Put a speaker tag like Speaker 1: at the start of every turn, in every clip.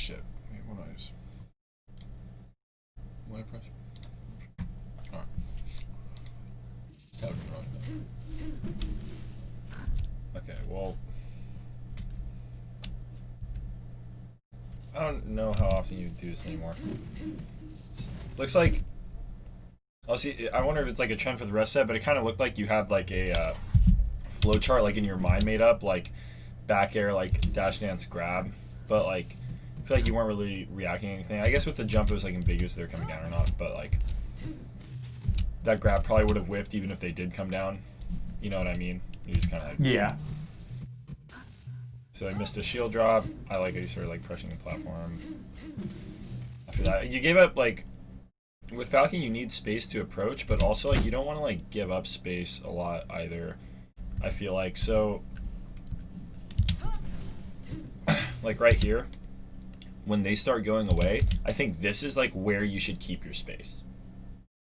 Speaker 1: shit. Wait, what is? What I press? Alright. It's happening wrong. Okay, well. I don't know how often you do this anymore. Looks like. I'll see. I wonder if it's like a trend for the rest set, but it kind of looked like you had like a flow chart like in your mind made up, like back air, like dash dance grab, but like I feel like you weren't really reacting to anything. I guess with the jump it was like ambiguous if they're coming down or not, but like that grab probably would have whiffed even if they did come down. You know what I mean? You just kind of like
Speaker 2: yeah.
Speaker 1: So I missed a shield drop. I like how you started like pushing the platform. After that, you gave up like with Falcon. You need space to approach, but also like you don't want to like give up space a lot either. I feel like so. Like right here, when they start going away, I think this is like where you should keep your space.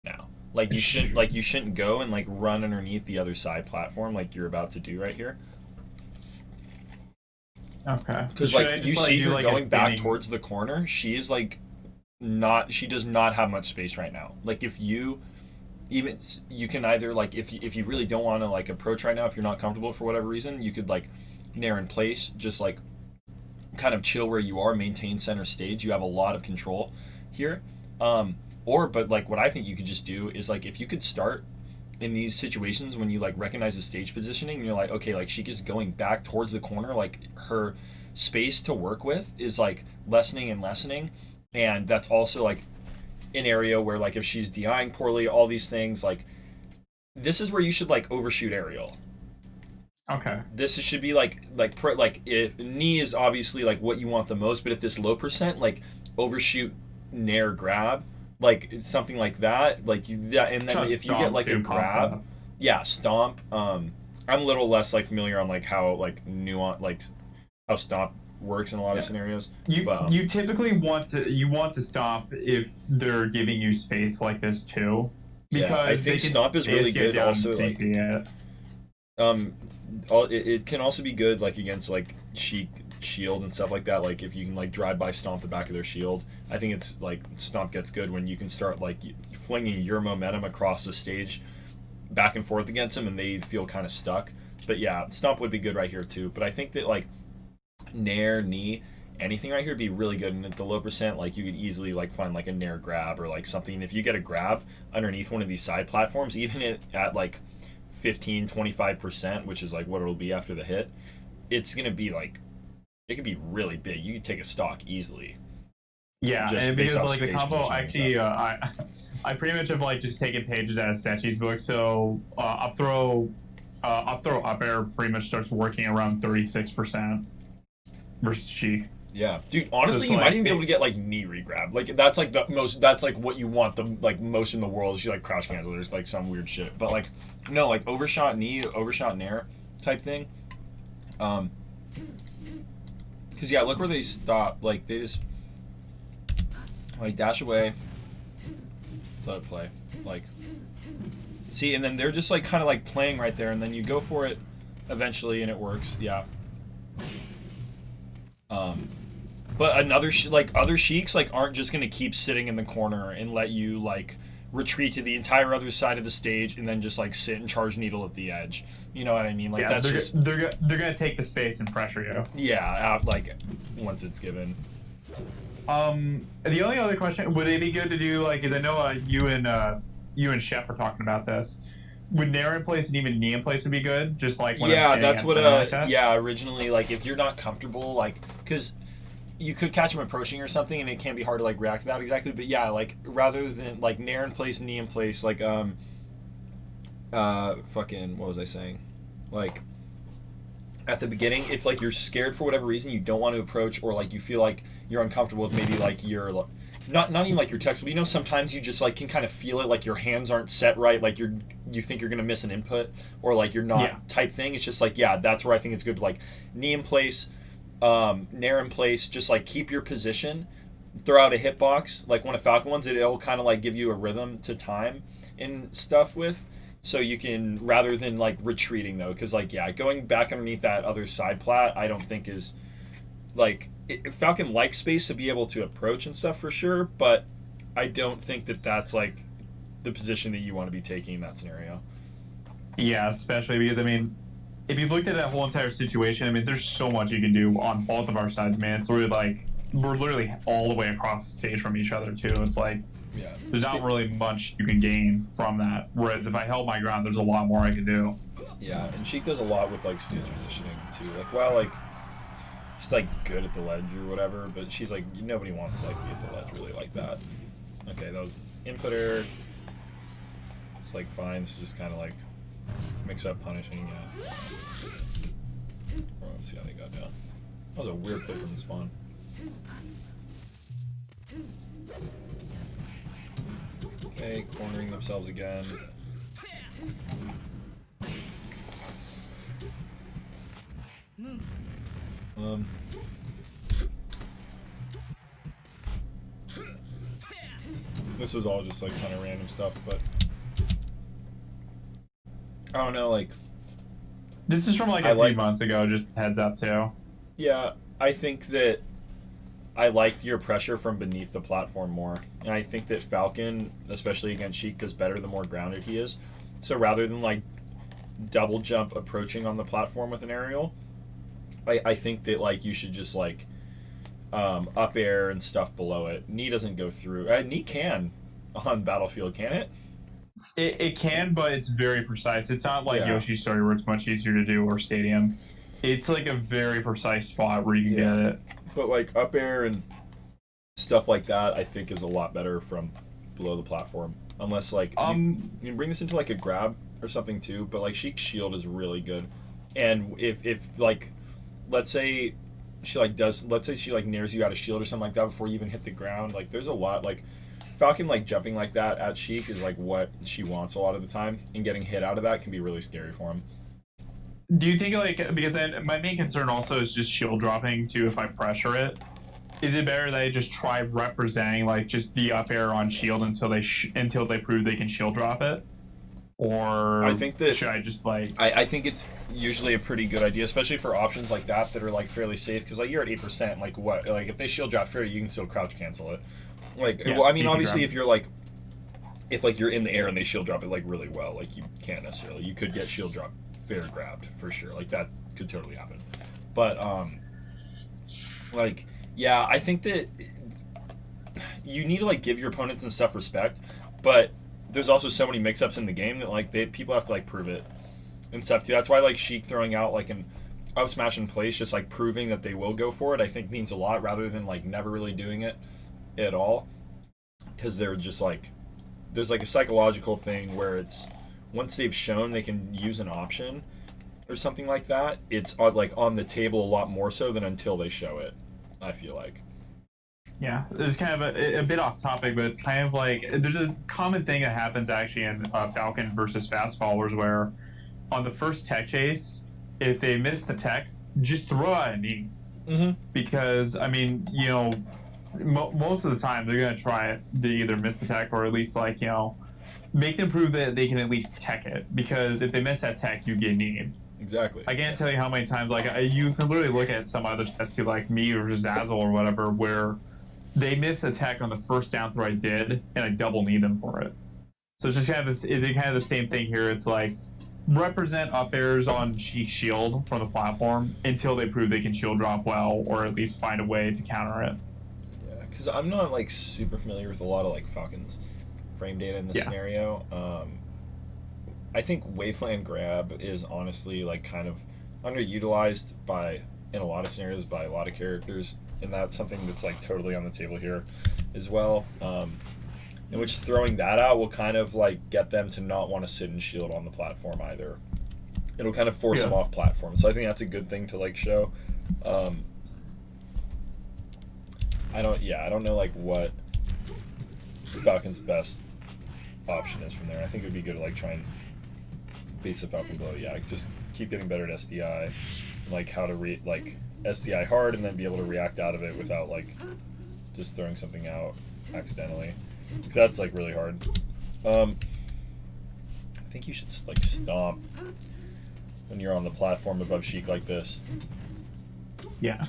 Speaker 1: Now, like you shouldn't go and like run underneath the other side platform like you're about to do right here.
Speaker 2: Okay.
Speaker 1: Because like you see her going back towards the corner, she is like she does not have much space right now. Like if you even you can either like if you really don't want to like approach right now, if you're not comfortable for whatever reason, you could like nair in place, just like kind of chill where you are, maintain center stage. You have a lot of control here. But like what I think you could just do is like if you could start in these situations when you like recognize the stage positioning and you're like, okay, like Sheik is going back towards the corner, like her space to work with is like lessening and lessening, and that's also like an area where like if she's DIing poorly, all these things, like this is where you should like overshoot aerial.
Speaker 2: Okay.
Speaker 1: This should be like if knee is obviously like what you want the most, but if this low percent, like overshoot nair grab, like something like that, like that, and then if you get like a grab, yeah, stomp. I'm a little less like familiar on like how like nuance, like how stomp works in a lot of scenarios.
Speaker 2: You typically want to stomp if they're giving you space like this too, because
Speaker 1: yeah, I think stomp is really good. Also, like it can also be good like against like Sheik shield and stuff like that. Like if you can like drive by stomp the back of their shield, I think it's like stomp gets good when you can start like flinging your momentum across the stage back and forth against them and they feel kind of stuck. But yeah, stomp would be good right here too. But I think that like nair, knee, anything right here would be really good. And at the low percent, like you could easily like find like a nair grab or like something. If you get a grab underneath one of these side platforms, even at like 15-25%, which is like what it'll be after the hit, it's gonna be like it could be really big. You could take a stock easily.
Speaker 2: Yeah, and because like the combo actually, I pretty much have like just taken pages out of Sechi's book. So up throw, up air pretty much starts working around 36% versus Sheik.
Speaker 1: Yeah, dude. Honestly, so you might even be able to get like knee regrab. Like that's like the most. That's like what you want the like most in the world. Is you like crouch cancel. There's like some weird shit, but like no, like overshot knee, overshot nair type thing. Because yeah, look where they stop. Like they just like dash away. Let's let it play. Like see, and then they're just like kind of like playing right there, and then you go for it eventually, and it works. Yeah. But other Sheiks like aren't just gonna keep sitting in the corner and let you like retreat to the entire other side of the stage and then just like sit and charge needle at the edge. You know what I mean? Like
Speaker 2: yeah, they're gonna take the space and pressure you.
Speaker 1: Yeah, like once it's given.
Speaker 2: The only other question, would it be good to do like? Cause I know you and Shep are talking about this. Would nair in place and even knee in place would be good? Just like when
Speaker 1: that's what like that? Yeah, originally like if you're not comfortable like because you could catch him approaching or something and it can be hard to like react to that exactly, but yeah, like rather than like nair in place, knee in place, like fucking what was I saying? Like at the beginning, if like you're scared for whatever reason, you don't want to approach or like you feel like you're uncomfortable with maybe like your not even like your text, but you know sometimes you just like can kind of feel it like your hands aren't set right, like you think you're gonna miss an input or like you're not type thing. It's just like yeah, that's where I think it's good to like knee in place, nair in place, just like keep your position, throw out a hitbox like one of Falcon ones. It'll kind of like give you a rhythm to time and stuff with, so you can rather than like retreating though, because like yeah, going back underneath that other side plat I don't think is like Falcon likes space to be able to approach and stuff for sure, but I don't think that that's like the position that you want to be taking in that scenario.
Speaker 2: Yeah, especially because, I mean, if you looked at that whole entire situation, I mean, there's so much you can do on both of our sides, man. It's really like, we're literally all the way across the stage from each other, too. It's like,
Speaker 1: yeah,
Speaker 2: there's not really much you can gain from that. Whereas if I held my ground, there's a lot more I could do.
Speaker 1: Yeah, and Sheik does a lot with, like, stage positioning, too. Like, while, like, she's, like, good at the ledge or whatever, but she's, like, nobody wants to, like, be at the ledge really like that. Okay, that was input error. It's, like, fine, so just kind of, like, mix up punishing, yeah. Oh, let's see how they got down. That was a weird play from the spawn. Okay, cornering themselves again. This was all just like kind of random stuff, but I don't know, like
Speaker 2: this is from like a few months ago, just heads up too.
Speaker 1: Yeah, I think that I liked your pressure from beneath the platform more. And I think that Falcon, especially against Sheik, does better the more grounded he is. So rather than like double jump approaching on the platform with an aerial, I think that like you should just like up air and stuff below it. Knee doesn't go through. Knee can on Battlefield, can it?
Speaker 2: It can, but it's very precise. It's not like Yoshi's Story where it's much easier to do, or Stadium. It's like a very precise spot where you can get it.
Speaker 1: But like up air and stuff like that, I think is a lot better from below the platform. Unless like you can bring this into like a grab or something too. But like Sheik's shield is really good, and if like let's say she like nears you out of shield or something like that before you even hit the ground, like there's a lot like Falcon like jumping like that at Sheik is like what she wants a lot of the time, and getting hit out of that can be really scary for him.
Speaker 2: Do you think like, because my main concern also is just shield dropping too if I pressure it, is it better that I just try representing like just the up air on shield until they prove they can shield drop it? Or
Speaker 1: I think that
Speaker 2: should I just like
Speaker 1: I think it's usually a pretty good idea, especially for options like that are like fairly safe, because like you're at 8%, like what, like if they shield drop fair, you can still crouch cancel it. Like well, I mean obviously if you're like you're in the air and they shield drop it like really well, like you can't necessarily, you could get shield drop fair grabbed for sure, like that could totally happen. But like yeah, I think that you need to like give your opponents and stuff respect, but there's also so many mix-ups in the game that like people have to like prove it and stuff too. That's why like Sheik throwing out like an up smash in place, just like proving that they will go for it, I think means a lot, rather than like never really doing it at all, because they're just like there's like a psychological thing where it's once they've shown they can use an option or something like that, it's like on the table a lot more so than until they show it, I feel like.
Speaker 2: Yeah, it's kind of a bit off topic, but it's kind of like there's a common thing that happens actually in Falcon versus Fast Followers where on the first tech chase, if they miss the tech, just throw out a knee.
Speaker 1: Mm-hmm.
Speaker 2: Because, I mean, you know, most of the time they're going to try it to either miss the tech or at least, like, you know, make them prove that they can at least tech it. Because if they miss that tech, you get kneed.
Speaker 1: Exactly.
Speaker 2: I can't tell you how many times, like, you can literally look at some other tests too, like me or Zazzle or whatever, where they miss a tech on the first down throw I did, and I double knee them for it. So it's just kind of is it kind of the same thing here? It's like represent up airs on Sheik's shield from the platform until they prove they can shield drop well, or at least find a way to counter it.
Speaker 1: Yeah, because I'm not like super familiar with a lot of like Falcon's frame data in this scenario. I think Waveland grab is honestly like kind of underutilized in a lot of scenarios by a lot of characters. And that's something that's like totally on the table here as well, in which throwing that out will kind of like get them to not want to sit and shield on the platform either. It'll kind of force them off platform, so I think that's a good thing to like show. I don't know like what Falcon's best option is from there. I think it would be good to like try and base the Falcon below. Yeah, just keep getting better at SDI, and, like how to SDI hard and then be able to react out of it without like just throwing something out accidentally, because that's like really hard. I think you should like stomp when you're on the platform above Sheik like this.
Speaker 2: Yeah.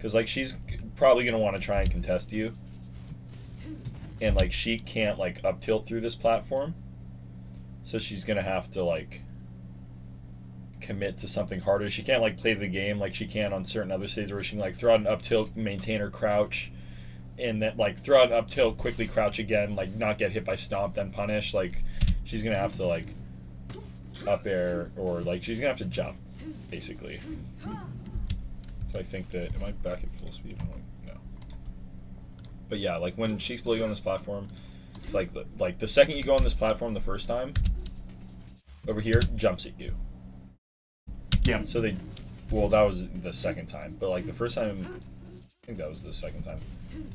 Speaker 1: because like she's probably gonna want to try and contest you, and like she can't like up tilt through this platform, so she's gonna have to like commit to something harder. She can't like play the game like she can on certain other stages where she can like throw out an up tilt, maintain her crouch, and then like throw out an up tilt, quickly crouch again, like not get hit by stomp, then punish. Like she's gonna have to like up air, or like she's gonna have to jump basically. So I think that, am I back at full speed? No. But yeah, like when Sheik's below you on this platform, it's like the second you go on this platform the first time, over here jumps at you.
Speaker 2: Yeah.
Speaker 1: So they, well, that was the second time, but like the first time, I think that was the second time.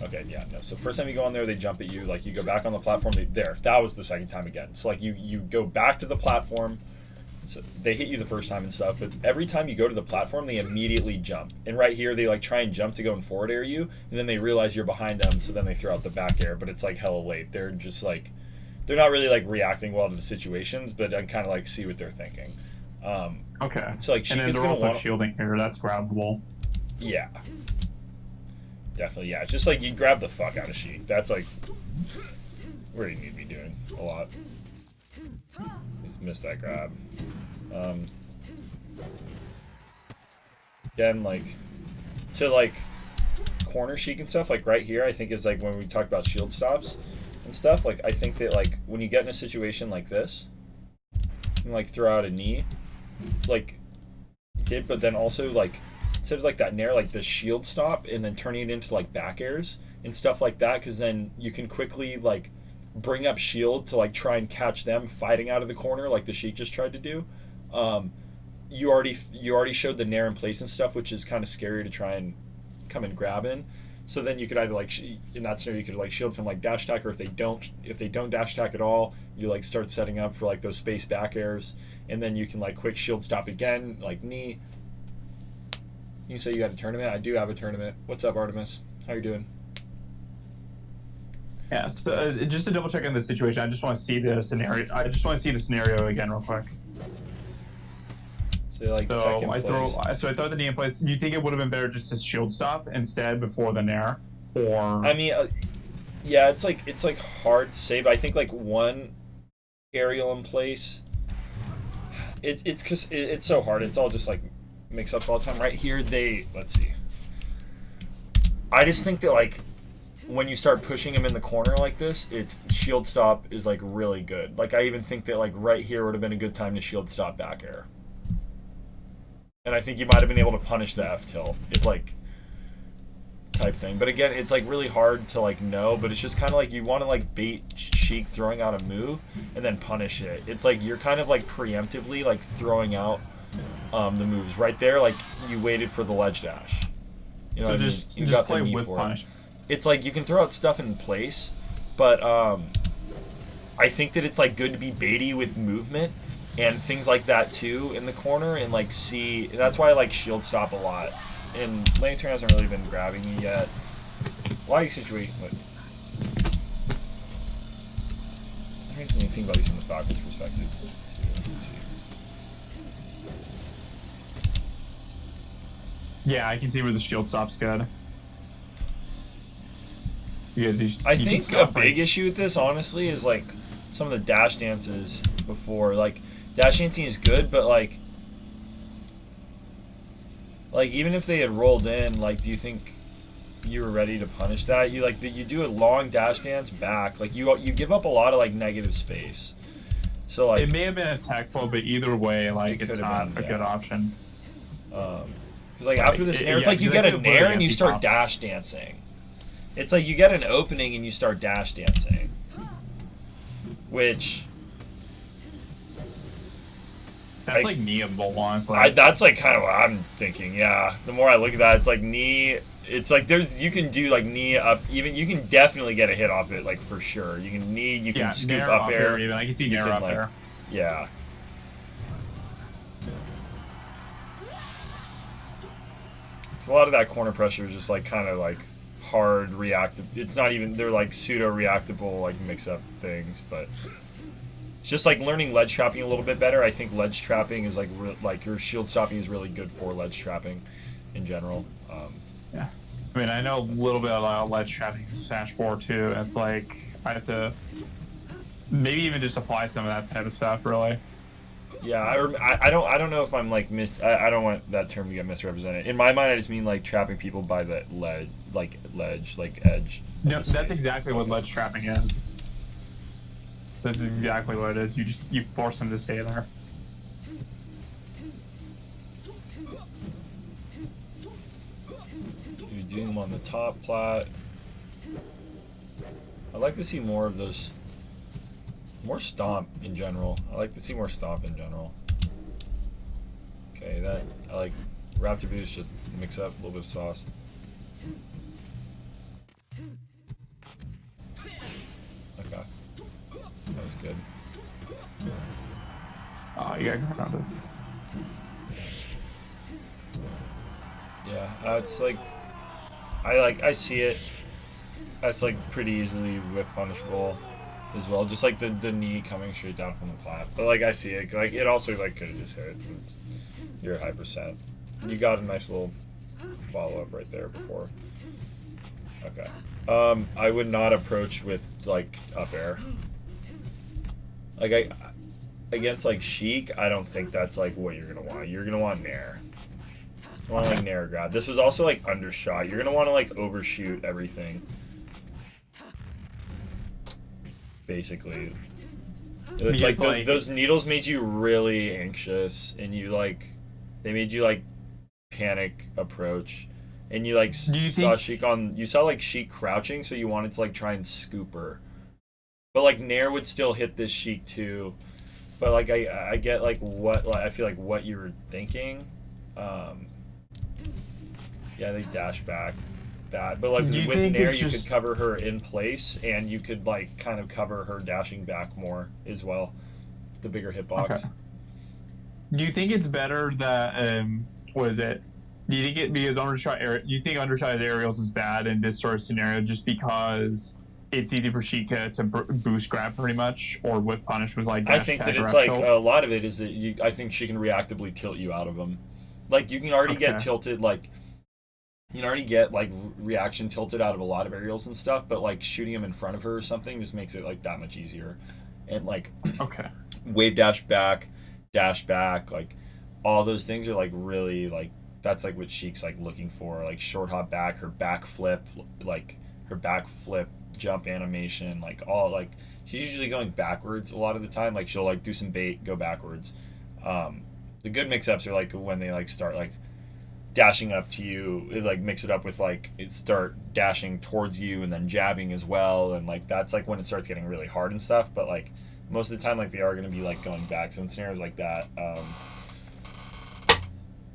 Speaker 1: Okay, yeah, no. So first time you go on there, they jump at you. Like you go back on the platform, that was the second time again. So like you go back to the platform. So they hit you the first time and stuff, but every time you go to the platform, they immediately jump. And right here, they like try and jump to go and forward air you, and then they realize you're behind them, so then they throw out the back air. But it's like hella late. They're just like, they're not really like reacting well to the situations, but I kind of like see what they're thinking.
Speaker 2: Okay.
Speaker 1: So like,
Speaker 2: and then they're also shielding here. That's grabbable.
Speaker 1: Yeah. Definitely, yeah. Just like you grab the fuck out of Sheik. That's like where you need to be doing a lot. Just missed that grab. Again, like to like corner Sheik and stuff, like right here, I think is like when we talked about shield stops and stuff. Like I think that like when you get in a situation like this, you can like throw out a knee, like you did, but then also like instead of like that nair, like the shield stop, and then turning it into like back airs and stuff like that, because then you can quickly like bring up shield to like try and catch them fighting out of the corner like the Sheik just tried to do. You already showed the nair in place and stuff, which is kind of scary to try and come and grab in. So then you could either like in that scenario you could like shield some like dash attack, or if they don't dash attack at all, you like start setting up for like those space back airs, and then you can like quick shield stop again, like knee. You say you got a tournament? I do have a tournament. What's up, Artemis? How you doing?
Speaker 2: Yeah, so just to double check on the situation, I just want to see the scenario. I just want to see the scenario again real quick.
Speaker 1: So like
Speaker 2: I throw the knee in place. Do you think it would have been better just to shield stop instead before the nair, or?
Speaker 1: I mean, yeah, it's like hard to say, but I think like one aerial in place. It's because it's so hard. It's all just like mix-ups all the time. Right here, let's see. I just think that like when you start pushing him in the corner like this, it's shield stop is like really good. Like I even think that like right here would have been a good time to shield stop back air. And I think you might have been able to punish the F tilt. It's like type thing. But again, it's like really hard to like know, but it's just kind of like you want to like bait Sheik throwing out a move and then punish it. It's like you're kind of like preemptively like throwing out the moves right there. Like you waited for the ledge dash. You know
Speaker 2: so
Speaker 1: what
Speaker 2: just,
Speaker 1: I mean? You
Speaker 2: just
Speaker 1: got
Speaker 2: play
Speaker 1: the knee
Speaker 2: with
Speaker 1: for
Speaker 2: punish.
Speaker 1: it. It's like you can throw out stuff in place, but I think that it's like good to be baity with movement and things like that too in the corner, and like see. That's why I like shield stop a lot. And Lantern hasn't really been grabbing you yet. Why situation? I don't even think about these from the Falcon's perspective. Let's see.
Speaker 2: Yeah, I can see where the shield stop's good.
Speaker 1: I think a big issue with this, honestly, is like some of the dash dances before. Like dash dancing is good, but like even if they had rolled in, like, do you think you were ready to punish that? You do a long dash dance back, like you give up a lot of like negative space. So like
Speaker 2: it may have been attackful, but either way, like it's not a good option.
Speaker 1: Because like after this nair, it's like you get a nair and you start dash dancing. It's like you get an opening and you start dash dancing, which
Speaker 2: that's like kneeable, honestly.
Speaker 1: That's like kind of what I'm thinking. Yeah, the more I look at that, it's like knee. It's like you can do like knee up. Even you can definitely get a hit off it, like for sure. You can knee. You can scoop up air.
Speaker 2: Even I can see nair up air.
Speaker 1: Yeah. So a lot of that corner pressure is just like kind of like hard reactive. It's not even, they're like pseudo reactable like mix up things, but it's just like learning ledge trapping a little bit better. I think ledge trapping is like your shield stopping is really good for ledge trapping in general.
Speaker 2: Yeah. I mean, I know a little bit about ledge trapping in Smash 4 too, and it's like I have to maybe even just apply some of that type of stuff, really.
Speaker 1: Yeah, I don't know if I'm like I don't want that term to get misrepresented. In my mind, I just mean like trapping people by the ledge, like edge.
Speaker 2: No, that's exactly what ledge trapping is. That's exactly what it is. You force them to stay there.
Speaker 1: You're doing them on the top plat. I'd like to see more of those. More stomp in general. I like to see more stomp in general. Okay, that I like Raptor Boost, just mix up a little bit of sauce. Okay. That was good.
Speaker 2: Oh, you got grounded.
Speaker 1: Yeah, it's like I see it. That's like pretty easily whiff punishable as well, just like the knee coming straight down from the plat. But like I see it, like it also like could have just hit. You're at high percent. You got a nice little follow up right there before. Okay. I would not approach with like up air. Like against like Sheik, I don't think that's like what you're gonna want. You're gonna want nair. You want like nair grab. This was also like undershot. You're gonna want to like overshoot everything. Basically, it's like those needles made you really anxious, and they made you like panic approach, and you like saw Sheik like Sheik crouching, so you wanted to like try and scoop her, but like nair would still hit this Sheik too, but like I get like I feel like what you were thinking, yeah, they dash back. That, but like with nair you could cover her in place, and you could like kind of cover her dashing back more as well, the bigger hitbox. Okay.
Speaker 2: Do you think it's better that what is it? Do you think it because undershot aerials is bad in this sort of scenario just because it's easy for Sheik to boost grab pretty much, or with punish with like dash,
Speaker 1: I think that it's like tilt? A lot of it is that I think she can reactively tilt you out of them. Like you can already get tilted like. You can already get like reaction tilted out of a lot of aerials and stuff, but like shooting him in front of her or something just makes it like that much easier. And like wave dash back, like all those things are like really like that's like what Sheik's like looking for, like short hop back, her back flip jump animation, like all like she's usually going backwards a lot of the time. Like she'll like do some bait, go backwards. The good mix ups are like when they like start like dashing up to you, it like mix it up with like it start dashing towards you and then jabbing as well, and like that's like when it starts getting really hard and stuff. But like most of the time, like they are going to be like going back. So in scenarios like that,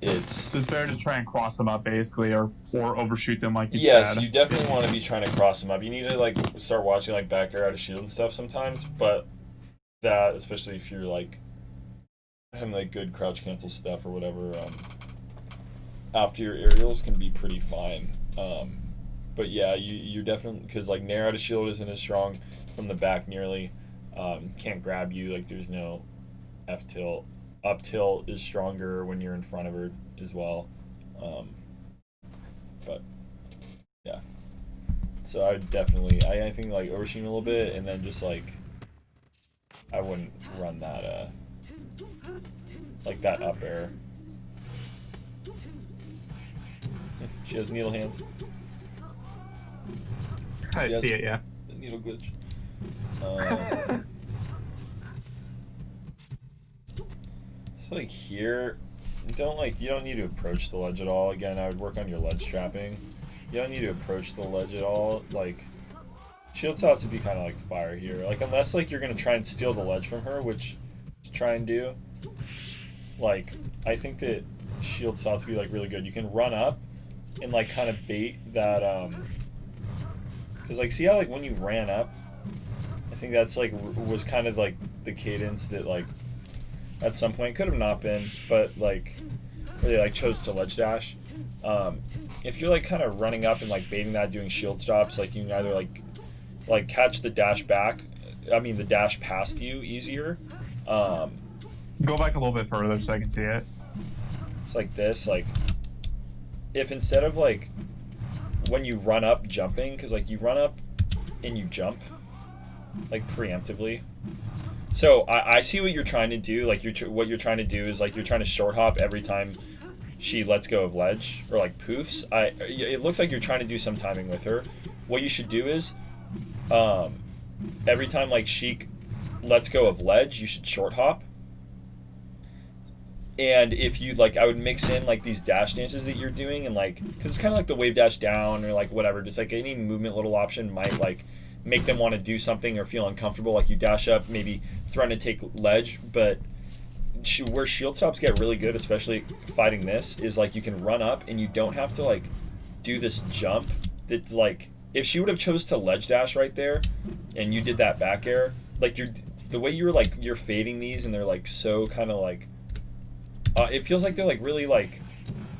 Speaker 1: it's
Speaker 2: better to try and cross them up basically, or overshoot them like you said.
Speaker 1: Yes, you definitely want to be trying to cross them up. You need to like start watching like back air out of shield and stuff sometimes, but that especially if you're like having like good crouch cancel stuff or whatever. After your aerials can be pretty fine, but yeah, you're definitely because like nair out of shield isn't as strong from the back nearly. Can't grab you, like there's no F tilt. Up tilt is stronger when you're in front of her as well, but yeah. So I would definitely I think like overshooting a little bit, and then just like I wouldn't run that like that up air. She has needle hands.
Speaker 2: I see it, yeah.
Speaker 1: The needle glitch. So like here, you don't need to approach the ledge at all. Again, I would work on your ledge trapping. You don't need to approach the ledge at all. Like shield sauce would be kind of like fire here. Like unless like you're gonna try and steal the ledge from her, which try and do. Like I think that shield sauce would be like really good. You can run up and like kind of bait that because like see how like when you ran up, I think that's like was kind of like the cadence that like at some point could have not been, but like really like chose to ledge dash. If you're like kind of running up and like baiting that, doing shield stops, like you can either like catch the dash back, the dash past you easier.
Speaker 2: Go back a little bit further so I can see it.
Speaker 1: It's like this, like if instead of like when you run up jumping, because like you run up and you jump like preemptively. So I see what you're trying to do. Like what you're trying to do is like you're trying to short hop every time she lets go of ledge or like poofs. It looks like you're trying to do some timing with her. What you should do is every time like Sheik lets go of ledge, you should short hop. And if you like, I would mix in like these dash dances that you're doing, and like, because it's kind of like the wave dash down or like whatever, just like any movement little option might like make them want to do something or feel uncomfortable. Like you dash up, maybe threaten to take ledge, but where shield stops get really good, especially fighting this, is like you can run up and you don't have to like do this jump. That's like, if she would have chose to ledge dash right there, and you did that back air, like the way you're fading these, and they're like so kind of like. It feels like they're like really like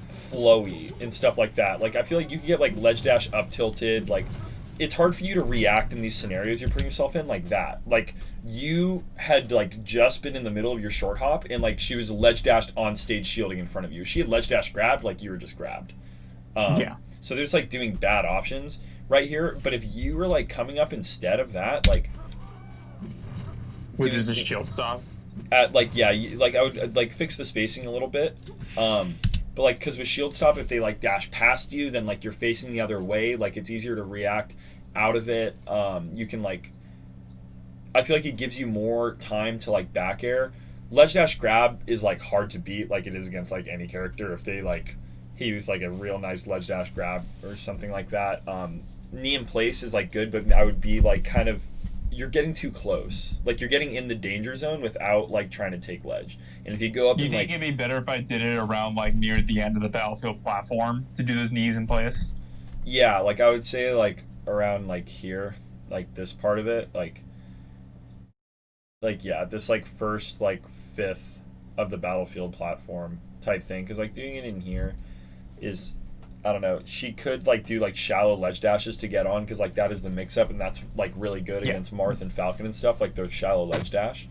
Speaker 1: flowy and stuff like that. Like I feel like you can get like ledge dash up tilted. Like it's hard for you to react in these scenarios you're putting yourself in like that. Like you had like just been in the middle of your short hop and like she was ledge dashed on stage shielding in front of you. She had ledge dash grabbed, like you were just grabbed. Yeah. So there's like doing bad options right here. But if you were like coming up instead of that, like
Speaker 2: which is a shield stop.
Speaker 1: Like yeah, like I would like fix the spacing a little bit, but like because with shield stop, if they like dash past you, then like you're facing the other way, like it's easier to react out of it. You can like, I feel like it gives you more time to like back air. Ledge dash grab is like hard to beat, like it is against like any character. If they like hit you with like a real nice ledge dash grab or something like that. Knee in place is like good, but I would be like kind of. You're getting too close. Like you're getting in the danger zone without like trying to take ledge. And if you go up,
Speaker 2: you think it'd be better if I did it around like near the end of the battlefield platform to do those knees in place?
Speaker 1: Yeah, like I would say like around like here, like this part of it, like yeah, this like first like fifth of the battlefield platform type thing. Because like doing it in here is. I don't know. She could like do like shallow ledge dashes to get on because like that is the mix up and that's like really good against Marth and Falcon and stuff like the shallow ledge dash.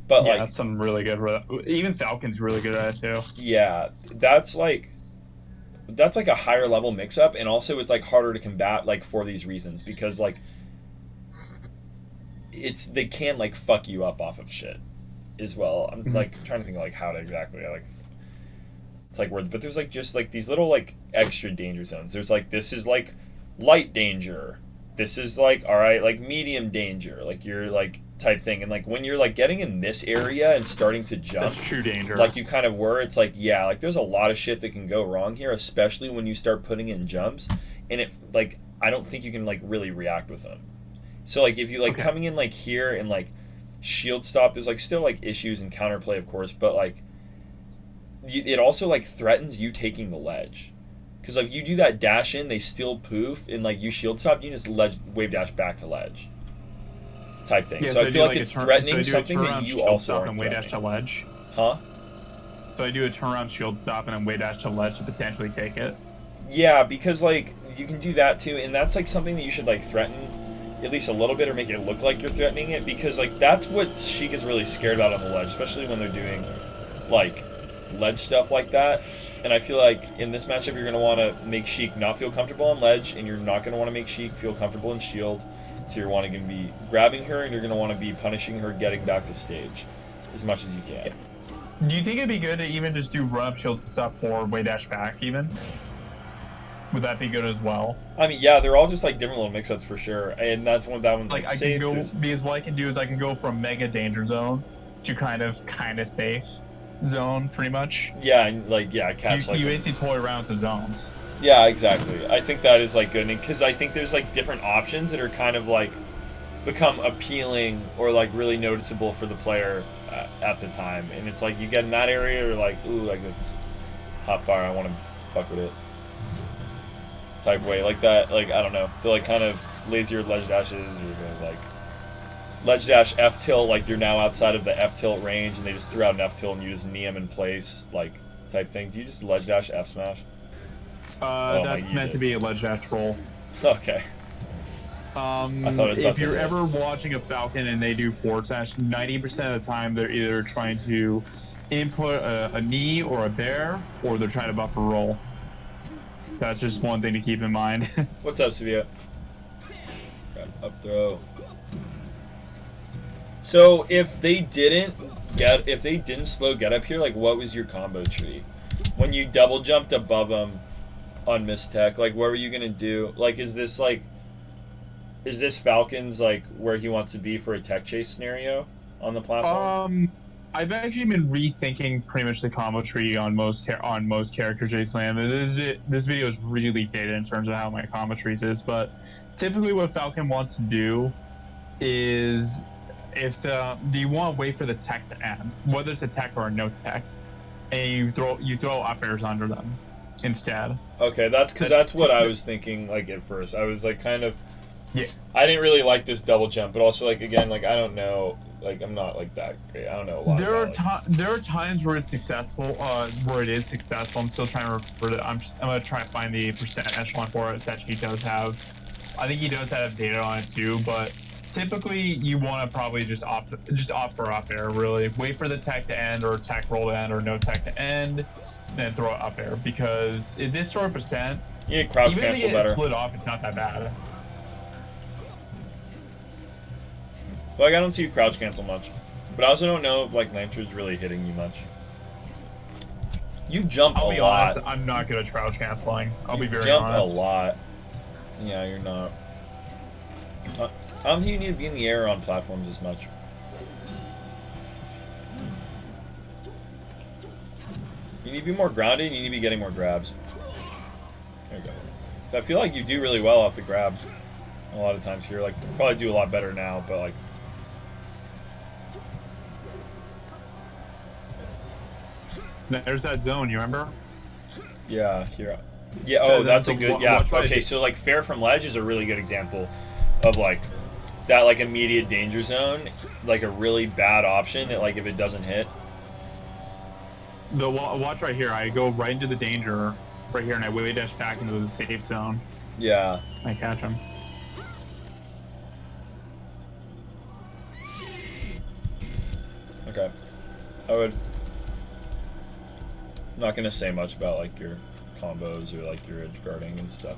Speaker 1: But
Speaker 2: yeah,
Speaker 1: like
Speaker 2: that's some really good. Even Falcon's really good at it too.
Speaker 1: Yeah, that's like a higher level mix up, and also it's like harder to combat like for these reasons because like they can like fuck you up off of shit as well. I'm like trying to think of, like how to exactly like. It's like but there's like just like these little like extra danger zones. There's like this is like light danger. This is like all right like medium danger. Like you're like type thing. And like when you're like getting in this area and starting to jump,
Speaker 2: that's true danger.
Speaker 1: Like you kind of were. It's like yeah, like there's a lot of shit that can go wrong here, especially when you start putting in jumps. And it like I don't think you can like really react with them. So like if you like coming in like here and like shield stop, there's like still like issues and counterplay of course, but like. It also like threatens you taking the ledge, because like you do that dash in, they still poof, and like you shield stop, you just wave dash back to ledge, type thing. Yeah, so I feel like it's threatening something that you also aren't
Speaker 2: wave dash to ledge.
Speaker 1: Huh?
Speaker 2: So I do a turnaround shield stop and then wave dash to ledge to potentially take it.
Speaker 1: Yeah, because like you can do that too, and that's like something that you should like threaten at least a little bit or make it look like you're threatening it, because like that's what Sheik is really scared about on the ledge, especially when they're doing like. Ledge stuff like that, and I feel like in this matchup you're going to want to make Sheik not feel comfortable on ledge, and you're not going to want to make Sheik feel comfortable in shield, so you're going to be grabbing her and you're going to want to be punishing her getting back to stage as much as you can.
Speaker 2: Do you think it'd be good to even just do run up shield stop forward way dash back even? Would that be good as well?
Speaker 1: I mean yeah, they're all just like different little mix-ups for sure, and that's one that one's like
Speaker 2: I
Speaker 1: safe.
Speaker 2: Can go because what I can do is I can go from mega danger zone to kind of safe zone pretty much.
Speaker 1: Yeah, and like yeah, catch
Speaker 2: you basically toy around with the zones.
Speaker 1: Yeah, exactly. I think that is like good, because I think there's like different options that are kind of like become appealing or like really noticeable for the player at the time, and it's like you get in that area or like ooh like it's hot fire, I want to fuck with it type way like that. Like I don't know, they're like kind of lazier ledge dashes or like. Ledge dash F tilt, like you're now outside of the F tilt range, and they just threw out an F tilt and you just knee them in place, like type thing. Do you just ledge dash F smash?
Speaker 2: That's meant to be a ledge dash roll.
Speaker 1: Okay.
Speaker 2: I thought it was if you're ever watching a Falcon and they do forward smash, 90% of the time they're either trying to input a knee or a bear, or they're trying to buffer roll. So that's just one thing to keep in mind.
Speaker 1: What's up, Sevilla? Up throw. So if they didn't slow get up here, like what was your combo tree? When you double jumped above them on Mistech, like what were you gonna do? Like is this Falcon's like where he wants to be for a tech chase scenario on the platform?
Speaker 2: I've actually been rethinking pretty much the combo tree on most characters, J-Slam. This video is really dated in terms of how my combo trees is, but typically what Falcon wants to do is do you want to wait for the tech to end, whether it's a tech or a no tech, and you throw up airs under them instead.
Speaker 1: Okay, that's what I was thinking. Like at first, I was like kind of.
Speaker 2: Yeah.
Speaker 1: I didn't really like this double jump, but also like again, like I don't know, like I'm not like that great. I don't know a lot.
Speaker 2: There are times where it's successful, where it is successful. I'm still trying to refer to. I'm gonna try to find the percent echelon for it that he does have. I think he does have data on it too, but typically you want to probably just opt for up air. Really, wait for the tech to end or tech roll to end or no tech to end, then throw it up air because if this sort of percent,
Speaker 1: yeah, crouch
Speaker 2: even
Speaker 1: cancel
Speaker 2: if you get
Speaker 1: better.
Speaker 2: Slid off, it's not that bad.
Speaker 1: Like I don't see you crouch cancel much, but I also don't know if like Lantern's really hitting you much. You jump a lot. I'll be honest,
Speaker 2: I'm not good at crouch canceling. I'll be very
Speaker 1: honest.
Speaker 2: honest.
Speaker 1: Jump a lot. Yeah, you're not. I don't think you need to be in the air on platforms as much. You need to be more grounded. You need to be getting more grabs. There you go. So I feel like you do really well off the grabs a lot of times here. Like probably do a lot better now, but like.
Speaker 2: There's that zone, you remember?
Speaker 1: Yeah, here. Yeah, oh, that's a good, yeah. Okay, so, like, fair from ledge is a really good example of, like, that, like, immediate danger zone, like, a really bad option that, like, if it doesn't hit.
Speaker 2: Watch right here. I go right into the danger right here, and I wave dash back into the safe zone.
Speaker 1: Yeah.
Speaker 2: I catch him.
Speaker 1: Okay. I would... I'm not gonna say much about like your combos or like your edge guarding and stuff.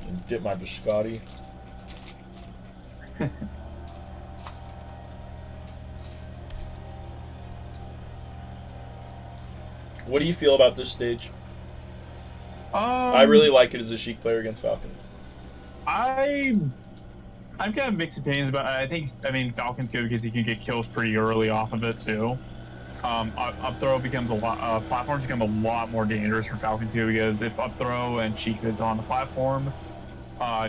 Speaker 1: And dip my biscotti. What do you feel about this stage? I really like it as a Sheik player against Falcon.
Speaker 2: I'm kind of mixed opinions about it. I mean, Falcon's good because he can get kills pretty early off of it, too. Up throw becomes platforms become a lot more dangerous for Falcon, too, because if up throw and Sheik is on the platform,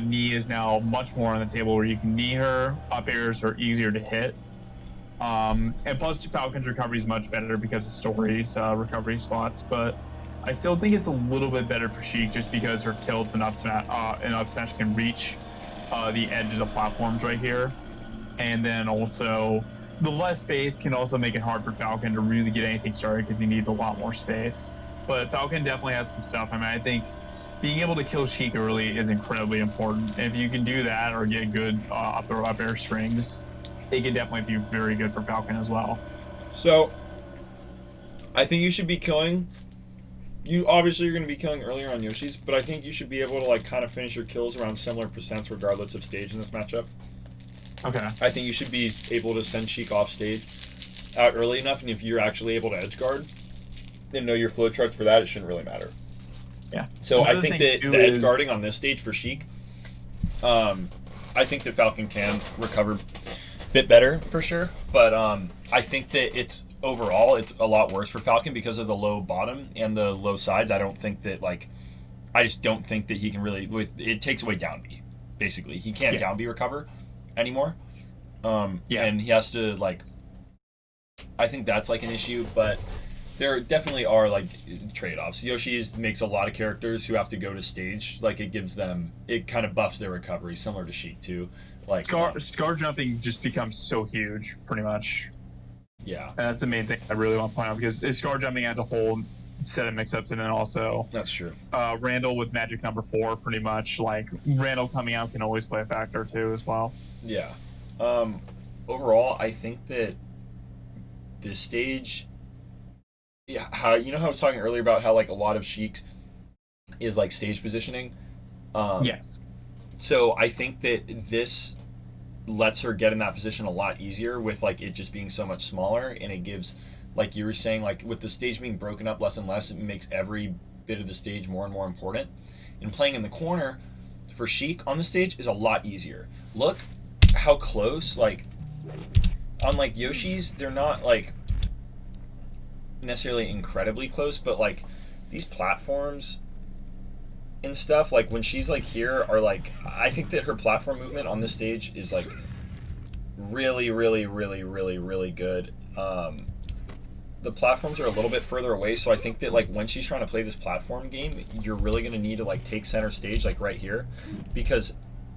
Speaker 2: knee is now much more on the table where you can knee her. Up airs are easier to hit. And plus, Falcon's recovery is much better because of Story's recovery spots, but I still think it's a little bit better for Sheik just because her tilts and up smash can reach the edge of the platforms right here, and then also the less space can also make it hard for Falcon to really get anything started because he needs a lot more space. But Falcon definitely has some stuff. I mean, I think being able to kill Sheik early is incredibly important. If you can do that or get good up air strings, it can definitely be very good for Falcon as well.
Speaker 1: So, I think you should be killing. You obviously you're going to be killing earlier on Yoshi's, but I think you should be able to like kind of finish your kills around similar percents regardless of stage in this matchup.
Speaker 2: Okay.
Speaker 1: I think you should be able to send Sheik off stage out early enough, and if you're actually able to edge guard and know your flow charts for that, it shouldn't really matter.
Speaker 2: Yeah.
Speaker 1: So I think that the edge guarding on this stage for Sheik, I think that Falcon can recover a bit better for sure, but I think that it's overall it's a lot worse for Falcon because of the low bottom and the low sides. I just don't think that he can really it takes away down B. Basically, he can't down B recover anymore. And he has to like. I think that's like an issue, but there definitely are like trade-offs. Yoshi's makes a lot of characters who have to go to stage. Like it kind of buffs their recovery, similar to Sheik too. Like
Speaker 2: scar jumping just becomes so huge, pretty much.
Speaker 1: Yeah,
Speaker 2: and that's the main thing I really want to point out because scar jumping adds a whole set of mix-ups, and then also
Speaker 1: that's true.
Speaker 2: Randall with magic number 4, pretty much like Randall coming out can always play a factor too as well.
Speaker 1: Yeah. Overall, I think that this stage yeah, how you know how I was talking earlier about how like a lot of Sheik is like stage positioning.
Speaker 2: Yes.
Speaker 1: So I think that this lets her get in that position a lot easier with like it just being so much smaller, and it gives, like you were saying, like with the stage being broken up less and less, it makes every bit of the stage more and more important. And playing in the corner for Sheik on the stage is a lot easier. Look how close, like on like Yoshi's, they're not like necessarily incredibly close, but like these platforms and stuff, like when she's like here, are like, I think that her platform movement on this stage is like really, really, really, really, really good. The platforms are a little bit further away, so I think that like when she's trying to play this platform game, you're really going to need to like take center stage like right here, because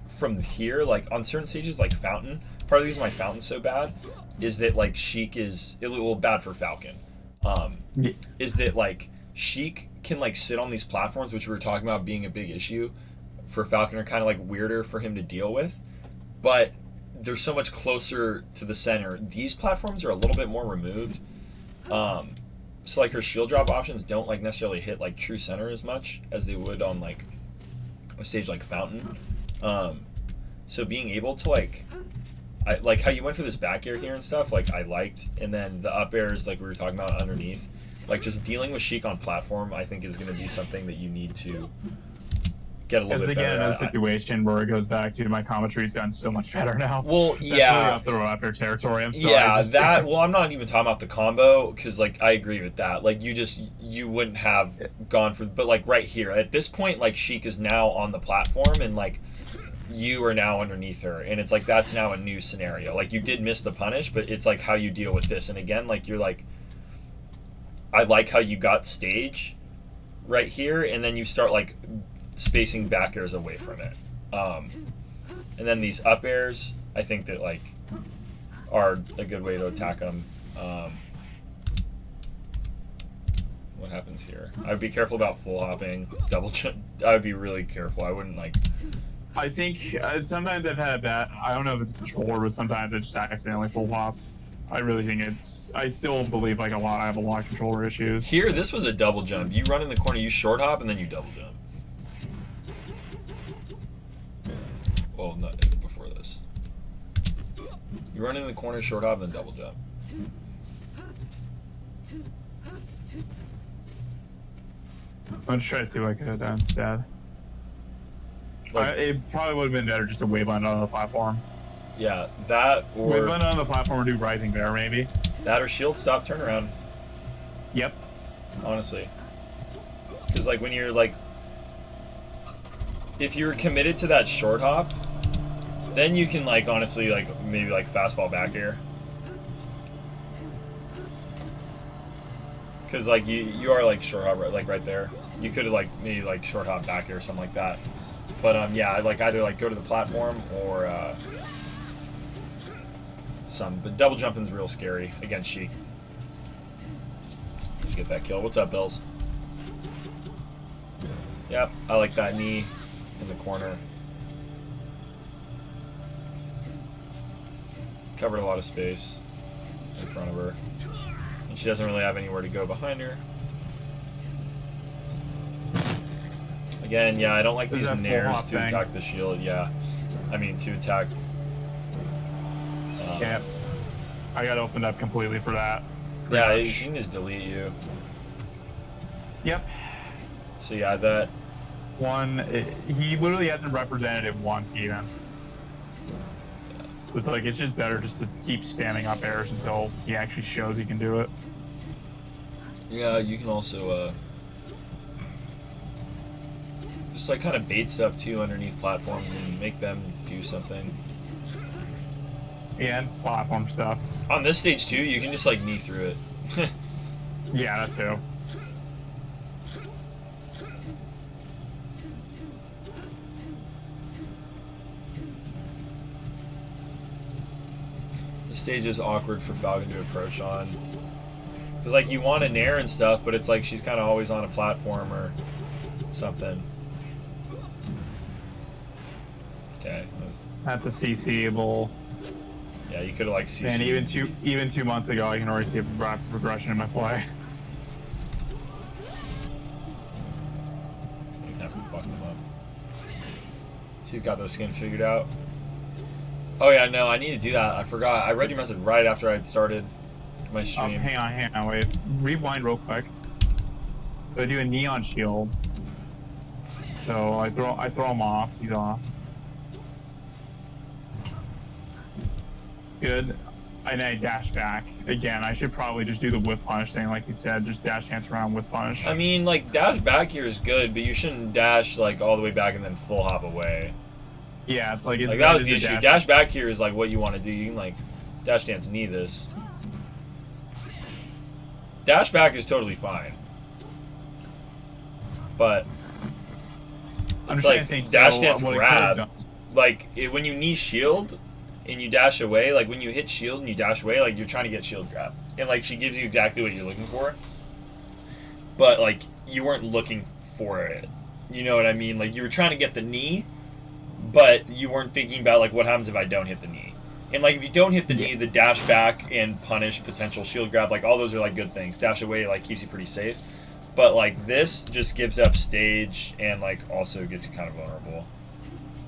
Speaker 1: from here, like on certain stages like Fountain, part of the reason why Fountain's so bad is that like Sheik is bad for Falcon. Is that like Sheik can like sit on these platforms, which we were talking about being a big issue for Falcon, are kind of like weirder for him to deal with, but they're so much closer to the center. These platforms are a little bit more removed, so like her shield drop options don't like necessarily hit like true center as much as they would on like a stage like Fountain. So being able to like, I like how you went for this back air here and stuff, like I liked, and then the up airs like we were talking about underneath, like just dealing with Sheik on platform, I think is going to be something that you need to get a little bit better.
Speaker 2: Again, a situation where it goes back to my commentary's gotten so much better now.
Speaker 1: Well, yeah,
Speaker 2: up throw up air territory. I'm sorry.
Speaker 1: Yeah, that. Well, I'm not even talking about the combo, because like I agree with that. Like you wouldn't have gone for, but like right here at this point, like Sheik is now on the platform, and like you are now underneath her, and it's like that's now a new scenario. Like you did miss the punish, but it's like how you deal with this. And again, like you're like, I like how you got stage right here, and then you start like spacing back airs away from it. And then these up airs, I think that like are a good way to attack them. What happens here? I would be careful about full hopping, double jump. I would be really careful. I wouldn't like.
Speaker 2: I think sometimes I've had a bad, I don't know if it's a controller, but sometimes I just accidentally full hop. I really think I still believe like I have a lot of controller issues.
Speaker 1: Here, this was a double jump. You run in the corner, you short hop, and then you double jump. Well, not before this. You run in the corner, short hop, then double jump.
Speaker 2: I'm just trying to see what I could have done instead. Like, it probably would have been better just to wave land on the platform.
Speaker 1: Yeah, that or...
Speaker 2: Wave land on the platform or do Rising Bear, maybe.
Speaker 1: That or shield stop turnaround.
Speaker 2: Yep.
Speaker 1: Honestly. Because, like, when you're, like... If you're committed to that short hop, then you can, like, honestly, like, maybe, like, fastball back air. Because, like, you are, like, short hop, like, right there. You could have, like, maybe, like, short hop back air or something like that. But, yeah, like, either, like, go to the platform or, but double jumping's real scary against Sheik. Did you get that kill? What's up, Bills? Yep, I like that knee in the corner. Covered a lot of space in front of her. And she doesn't really have anywhere to go behind her. Again, yeah, I don't like these nairs to attack the shield. Yeah, I mean to attack.
Speaker 2: Yeah, I got opened up completely for that.
Speaker 1: Yeah, she can just delete you.
Speaker 2: Yep.
Speaker 1: So yeah, that
Speaker 2: one. He literally hasn't represented it once even. Yeah. It's like it's just better just to keep spamming up airs until he actually shows he can do it.
Speaker 1: Yeah, you can also just like kind of bait stuff too underneath platforms and make them do something.
Speaker 2: Yeah, and platform stuff.
Speaker 1: On this stage too, you can just like knee through it.
Speaker 2: Yeah, that too.
Speaker 1: The stage is awkward for Falcon to approach on. Because like you want a nair and stuff, but it's like she's kind of always on a platform or something. Okay.
Speaker 2: That's a CC-able.
Speaker 1: Yeah, you could have like CC.
Speaker 2: And even two months ago, I can already see a rapid progression in my play.
Speaker 1: fucking them up. So you've got those skins figured out. Oh yeah, no, I need to do that. I forgot. I read your message right after I had started my stream.
Speaker 2: Hang on, wait. Rewind real quick. So I do a neon shield. So I throw him off. He's off. Good. And I dash back. Again, I should probably just do the whip punish thing, like you said. Just dash dance around whip punish.
Speaker 1: I mean, like, dash back here is good, but you shouldn't dash, like, all the way back and then full hop away.
Speaker 2: Yeah, it's like...
Speaker 1: that was the issue. Dash back here is, like, what you want to do. You can, like, dash dance knee this. Dash back is totally fine. But... it's like, dash dance grab. Like, when you knee shield... and you dash away, like when you hit shield and you dash away, like you're trying to get shield grab. And like she gives you exactly what you're looking for. But like you weren't looking for it. You know what I mean? Like you were trying to get the knee, but you weren't thinking about like what happens if I don't hit the knee. And like if you don't hit the knee, the dash back and punish potential shield grab, like all those are like good things. Dash away like keeps you pretty safe. But like this just gives up stage and like also gets you kind of vulnerable.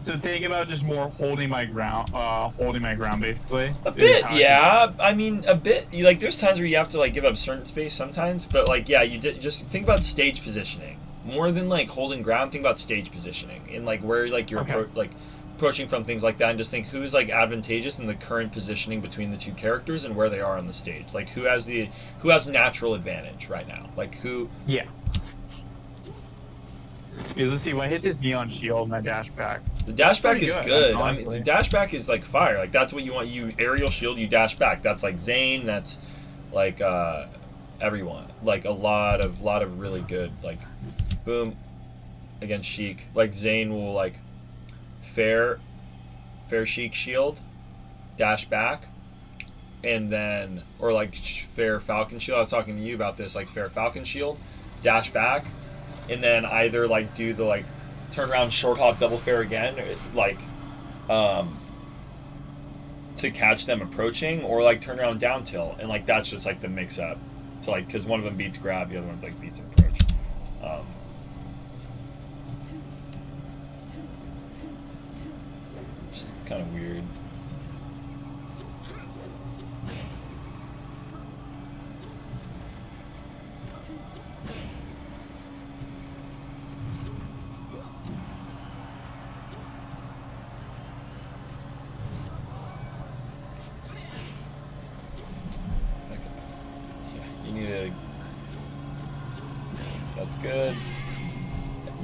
Speaker 2: So think about just more holding my ground basically.
Speaker 1: A bit, yeah. I mean, a bit. Like, there's times where you have to like give up certain space sometimes, but like, yeah, you just think about stage positioning more than like holding ground. Think about stage positioning and like where like you're approaching from, things like that, and just think who's like advantageous in the current positioning between the two characters and where they are on the stage. Like who has natural advantage right now? Like who?
Speaker 2: Yeah. Because let's see, when I hit this neon shield and I dash back.
Speaker 1: The dash back is good. I mean, the dash back is like fire. Like that's what you want. You aerial shield, you dash back. That's like Zane. That's like everyone. Like a lot of really good. Like boom against Sheik. Like Zane will like fair Sheik shield, dash back, and then or like fair Falcon shield. I was talking to you about this. Like fair Falcon shield, dash back. And then either like do the like turn around short hop double fair again, or, like to catch them approaching, or like turn around down tilt, and like that's just like the mix up to like because one of them beats grab, the other one like beats approach. Just kind of weird. That's good.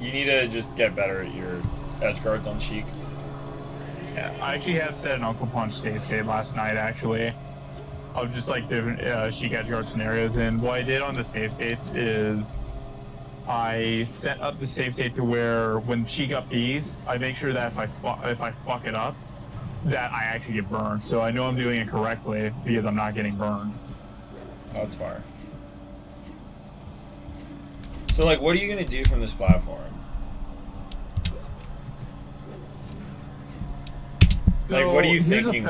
Speaker 1: You need to just get better at your edge guards on Sheik.
Speaker 2: Yeah, I actually had set an Uncle Punch save state last night, actually. Of just like different Sheik edge guard scenarios, and what I did on the save states is I set up the save state to where when Sheik up Bs, I make sure that if I fuck it up, that I actually get burned. So I know I'm doing it correctly because I'm not getting burned.
Speaker 1: Oh, that's fire. So, like, what are you going to do from this platform?
Speaker 2: So
Speaker 1: like, what are you thinking?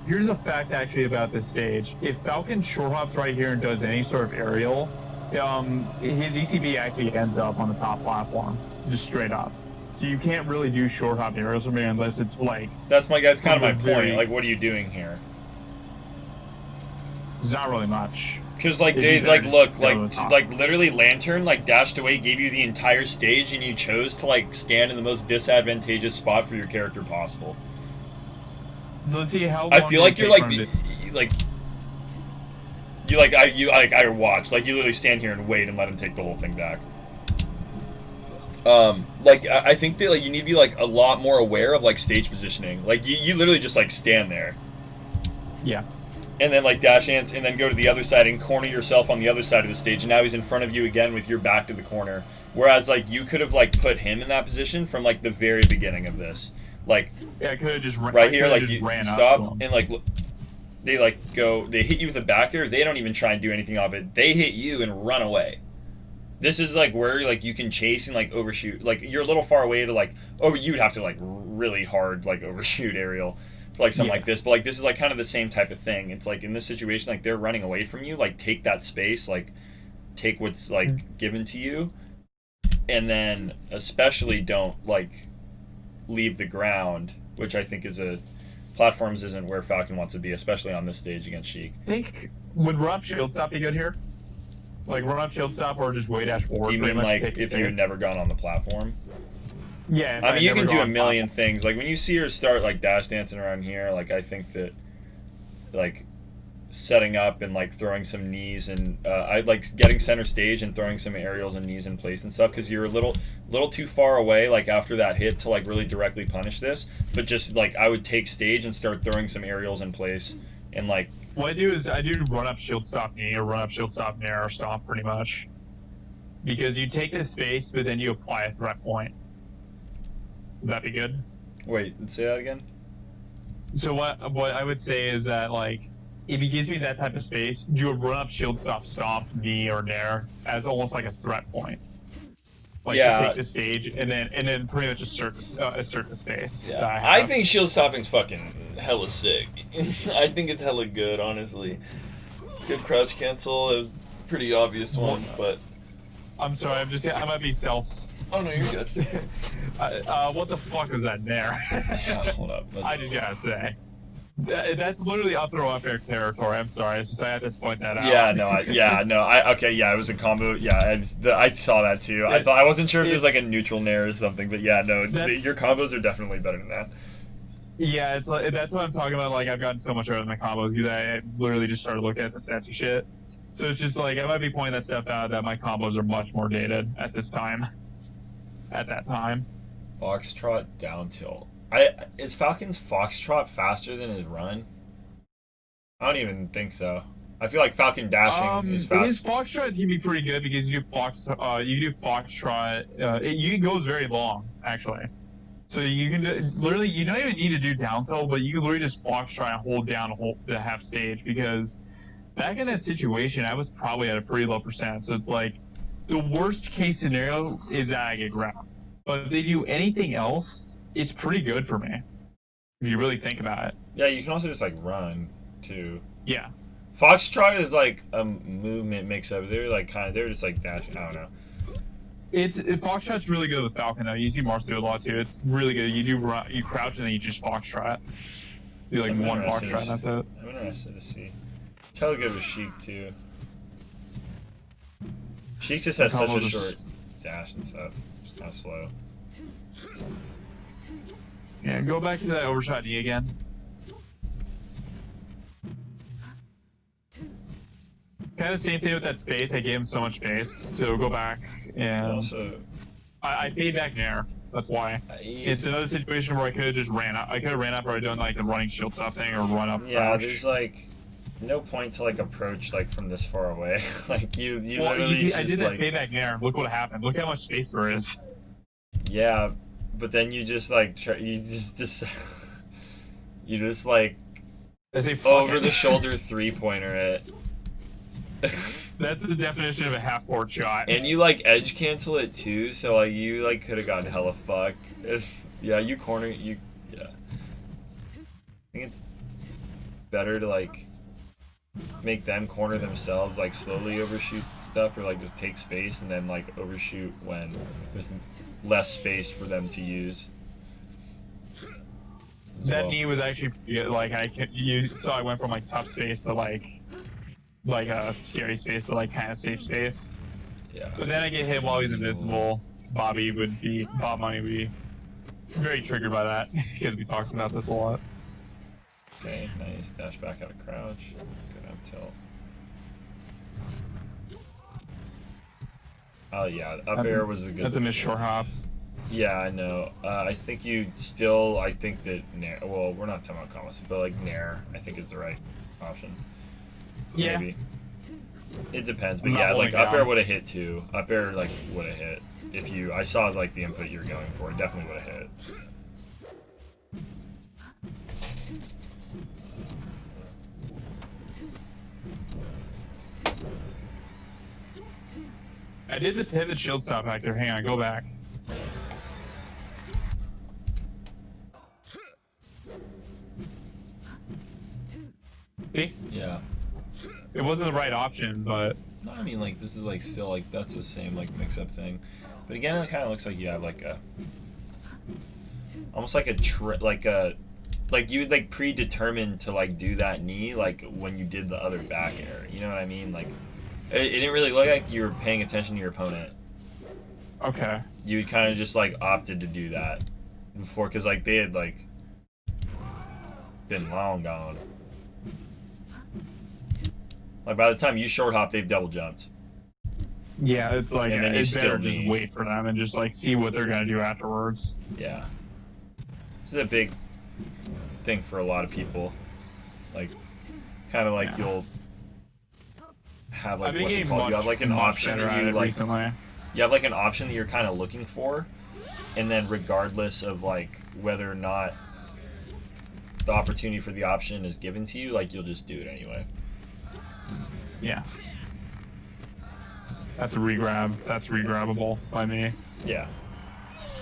Speaker 2: Here's a fact actually about this stage. If Falcon short hops right here and does any sort of aerial, his ETB actually ends up on the top platform, just straight up. So you can't really do short hop aerials from here unless it's like...
Speaker 1: That's kind of my point. Like, what are you doing here?
Speaker 2: There's not really much.
Speaker 1: Because, like, they, like, look, like, literally Lantern, like, dashed away, gave you the entire stage, and you chose to, like, stand in the most disadvantageous spot for your character possible.
Speaker 2: So let's see how long
Speaker 1: I feel like you're, like, I watch. Like, you literally stand here and wait and let him take the whole thing back. Like, I think that, like, you need to be, like, a lot more aware of, like, stage positioning. Like, you literally just, like, stand there.
Speaker 2: Yeah.
Speaker 1: And then, like, dash ants, and then go to the other side and corner yourself on the other side of the stage, and now he's in front of you again with your back to the corner. Whereas, like, you could have, like, put him in that position from, like, the very beginning of this. Like,
Speaker 2: yeah, I could have just
Speaker 1: right here, like, you stop, and, like, they, like, they hit you with a back air, they don't even try and do anything off it. They hit you and run away. This is, like, where, like, you can chase and, like, overshoot. Like, you're a little far away to, like, you would have to, like, really hard, like, overshoot aerial. Like something like this, but like this is like kind of the same type of thing. It's like in this situation, like they're running away from you, like take that space, like take what's like given to you, and then especially don't like leave the ground, which I think is a platforms isn't where Falcon wants to be, especially on this stage against Sheik.
Speaker 2: I think would run up shield stop be good here? Like run up shield stop or just way dash forward?
Speaker 1: Do you mean like if you had never gone on the platform?
Speaker 2: Yeah.
Speaker 1: I mean, you can do a million things. Like when you see her start like dash dancing around here, like I think that like setting up and like throwing some knees and I like getting center stage and throwing some aerials and knees in place and stuff because you're a little too far away like after that hit to like really directly punish this. But just like I would take stage and start throwing some aerials in place and like.
Speaker 2: What I do is I do run up shield stop knee or run up shield stop nair or stomp pretty much because you take this space but then you apply a threat point. Would that be good?
Speaker 1: Wait, say that again.
Speaker 2: So what I would say is that like if he gives me that type of space, you would run up shield stop stomp knee or nair as almost like a threat point. Like
Speaker 1: yeah.
Speaker 2: To take the stage and then pretty much assert the space.
Speaker 1: Yeah. I think shield stopping's fucking hella sick. I think it's hella good, honestly. Good crouch cancel, a pretty obvious one, but.
Speaker 2: I'm sorry, I might be self.
Speaker 1: Oh no, you're good.
Speaker 2: What the fuck is that nair?
Speaker 1: Yeah, hold up.
Speaker 2: I just gotta say. That's literally up throw up air territory. I'm sorry. It's just I had to point that out.
Speaker 1: Okay, yeah, it was a combo. Yeah, I saw that too. I wasn't sure if there's like a neutral nair or something, but yeah, no, your combos are definitely better than that.
Speaker 2: Yeah, it's like that's what I'm talking about. Like I've gotten so much better than my combos because I literally just started looking at the statue shit. So it's just like I might be pointing that stuff out that my combos are much more dated at this time. At that time.
Speaker 1: Foxtrot down tilt. Is Falcon's Foxtrot faster than his run? I don't even think so. I feel like Falcon dashing is fast.
Speaker 2: His Foxtrot can be pretty good because you do Foxtrot. It goes very long actually. So you can literally you don't even need to do down tilt, but you can literally just Foxtrot and hold down the half stage because back in that situation I was probably at a pretty low percent. So it's like the worst case scenario is that I get ground. But if they do anything else, it's pretty good for me. If you really think about it.
Speaker 1: Yeah, you can also just like run too.
Speaker 2: Yeah.
Speaker 1: Foxtrot is like a movement mix-up. They're just like dashing. I don't know.
Speaker 2: Foxtrot's really good with Falcon though. You see Mars do a lot too. It's really good. You crouch and then you just Foxtrot. Do like one Foxtrot and that's it.
Speaker 1: I'm interested to see. It's hella good with Sheik too. Sheik just has such a short dash and stuff. Just kind of slow.
Speaker 2: Yeah, go back to that overshot knee again. Kind of same thing with that space. I gave him so much space. So go back and
Speaker 1: also,
Speaker 2: I paid back nair. That's why. It's another situation where I could have just ran up. I could have ran up or done like the running shield stop thing or run up.
Speaker 1: Yeah, there's like no point to like approach like from this far away. Like you literally.
Speaker 2: You see, I did that payback nair. Look what happened. Look how much space there is.
Speaker 1: Yeah, but then you just like you just like over the shoulder 3-pointer it.
Speaker 2: That's the definition of a half-court shot.
Speaker 1: And you like edge cancel it too, so like you like could have gotten hella fucked. Yeah, you corner you. Yeah, I think it's better to like make them corner themselves, like slowly overshoot stuff, or like just take space and then like overshoot when there's less space for them to use.
Speaker 2: That knee was actually like you saw I went from like tough space to like a scary space to like kind of safe space.
Speaker 1: Yeah.
Speaker 2: But then I get hit while he's invincible. Bob Money would be very triggered by that because we talked about this a lot.
Speaker 1: Okay, nice. Dash back out of crouch. Good up tilt. Oh yeah, up air was a good.
Speaker 2: That's a missed short hop.
Speaker 1: Yeah, I know. I think I think that nair. Well, we're not talking about combos, but like nair, I think is the right option.
Speaker 2: Yeah.
Speaker 1: Maybe. It depends, but yeah, like up air would have hit too. Up air like would have hit if you. I saw like the input you were going for. It definitely would have hit.
Speaker 2: I did the pivot shield stop back there. Hang on, go back. See?
Speaker 1: Yeah.
Speaker 2: It wasn't the right option, but...
Speaker 1: No, I mean, like, this is, like, still, like, that's the same, like, mix-up thing. But again, it kind of looks like you have like a, almost like like you like predetermined to like do that knee like when you did the other back air. You know what I mean? Like it didn't really look like you were paying attention to your opponent.
Speaker 2: Okay.
Speaker 1: You kind of just like opted to do that before, because like they had like been long gone. Like by the time you short hop, they've double jumped.
Speaker 2: Yeah, it's like it's better just wait for them and just like see what they're gonna do afterwards.
Speaker 1: Yeah, this is a big thing for a lot of people. Like, kind of like you'll have like what's it called? You have like an option that you like. Recently. You have like an option that you're kind of looking for, and then regardless of like whether or not the opportunity for the option is given to you, like you'll just do it anyway.
Speaker 2: Yeah. That's a regrab. That's regrabbable by me.
Speaker 1: Yeah.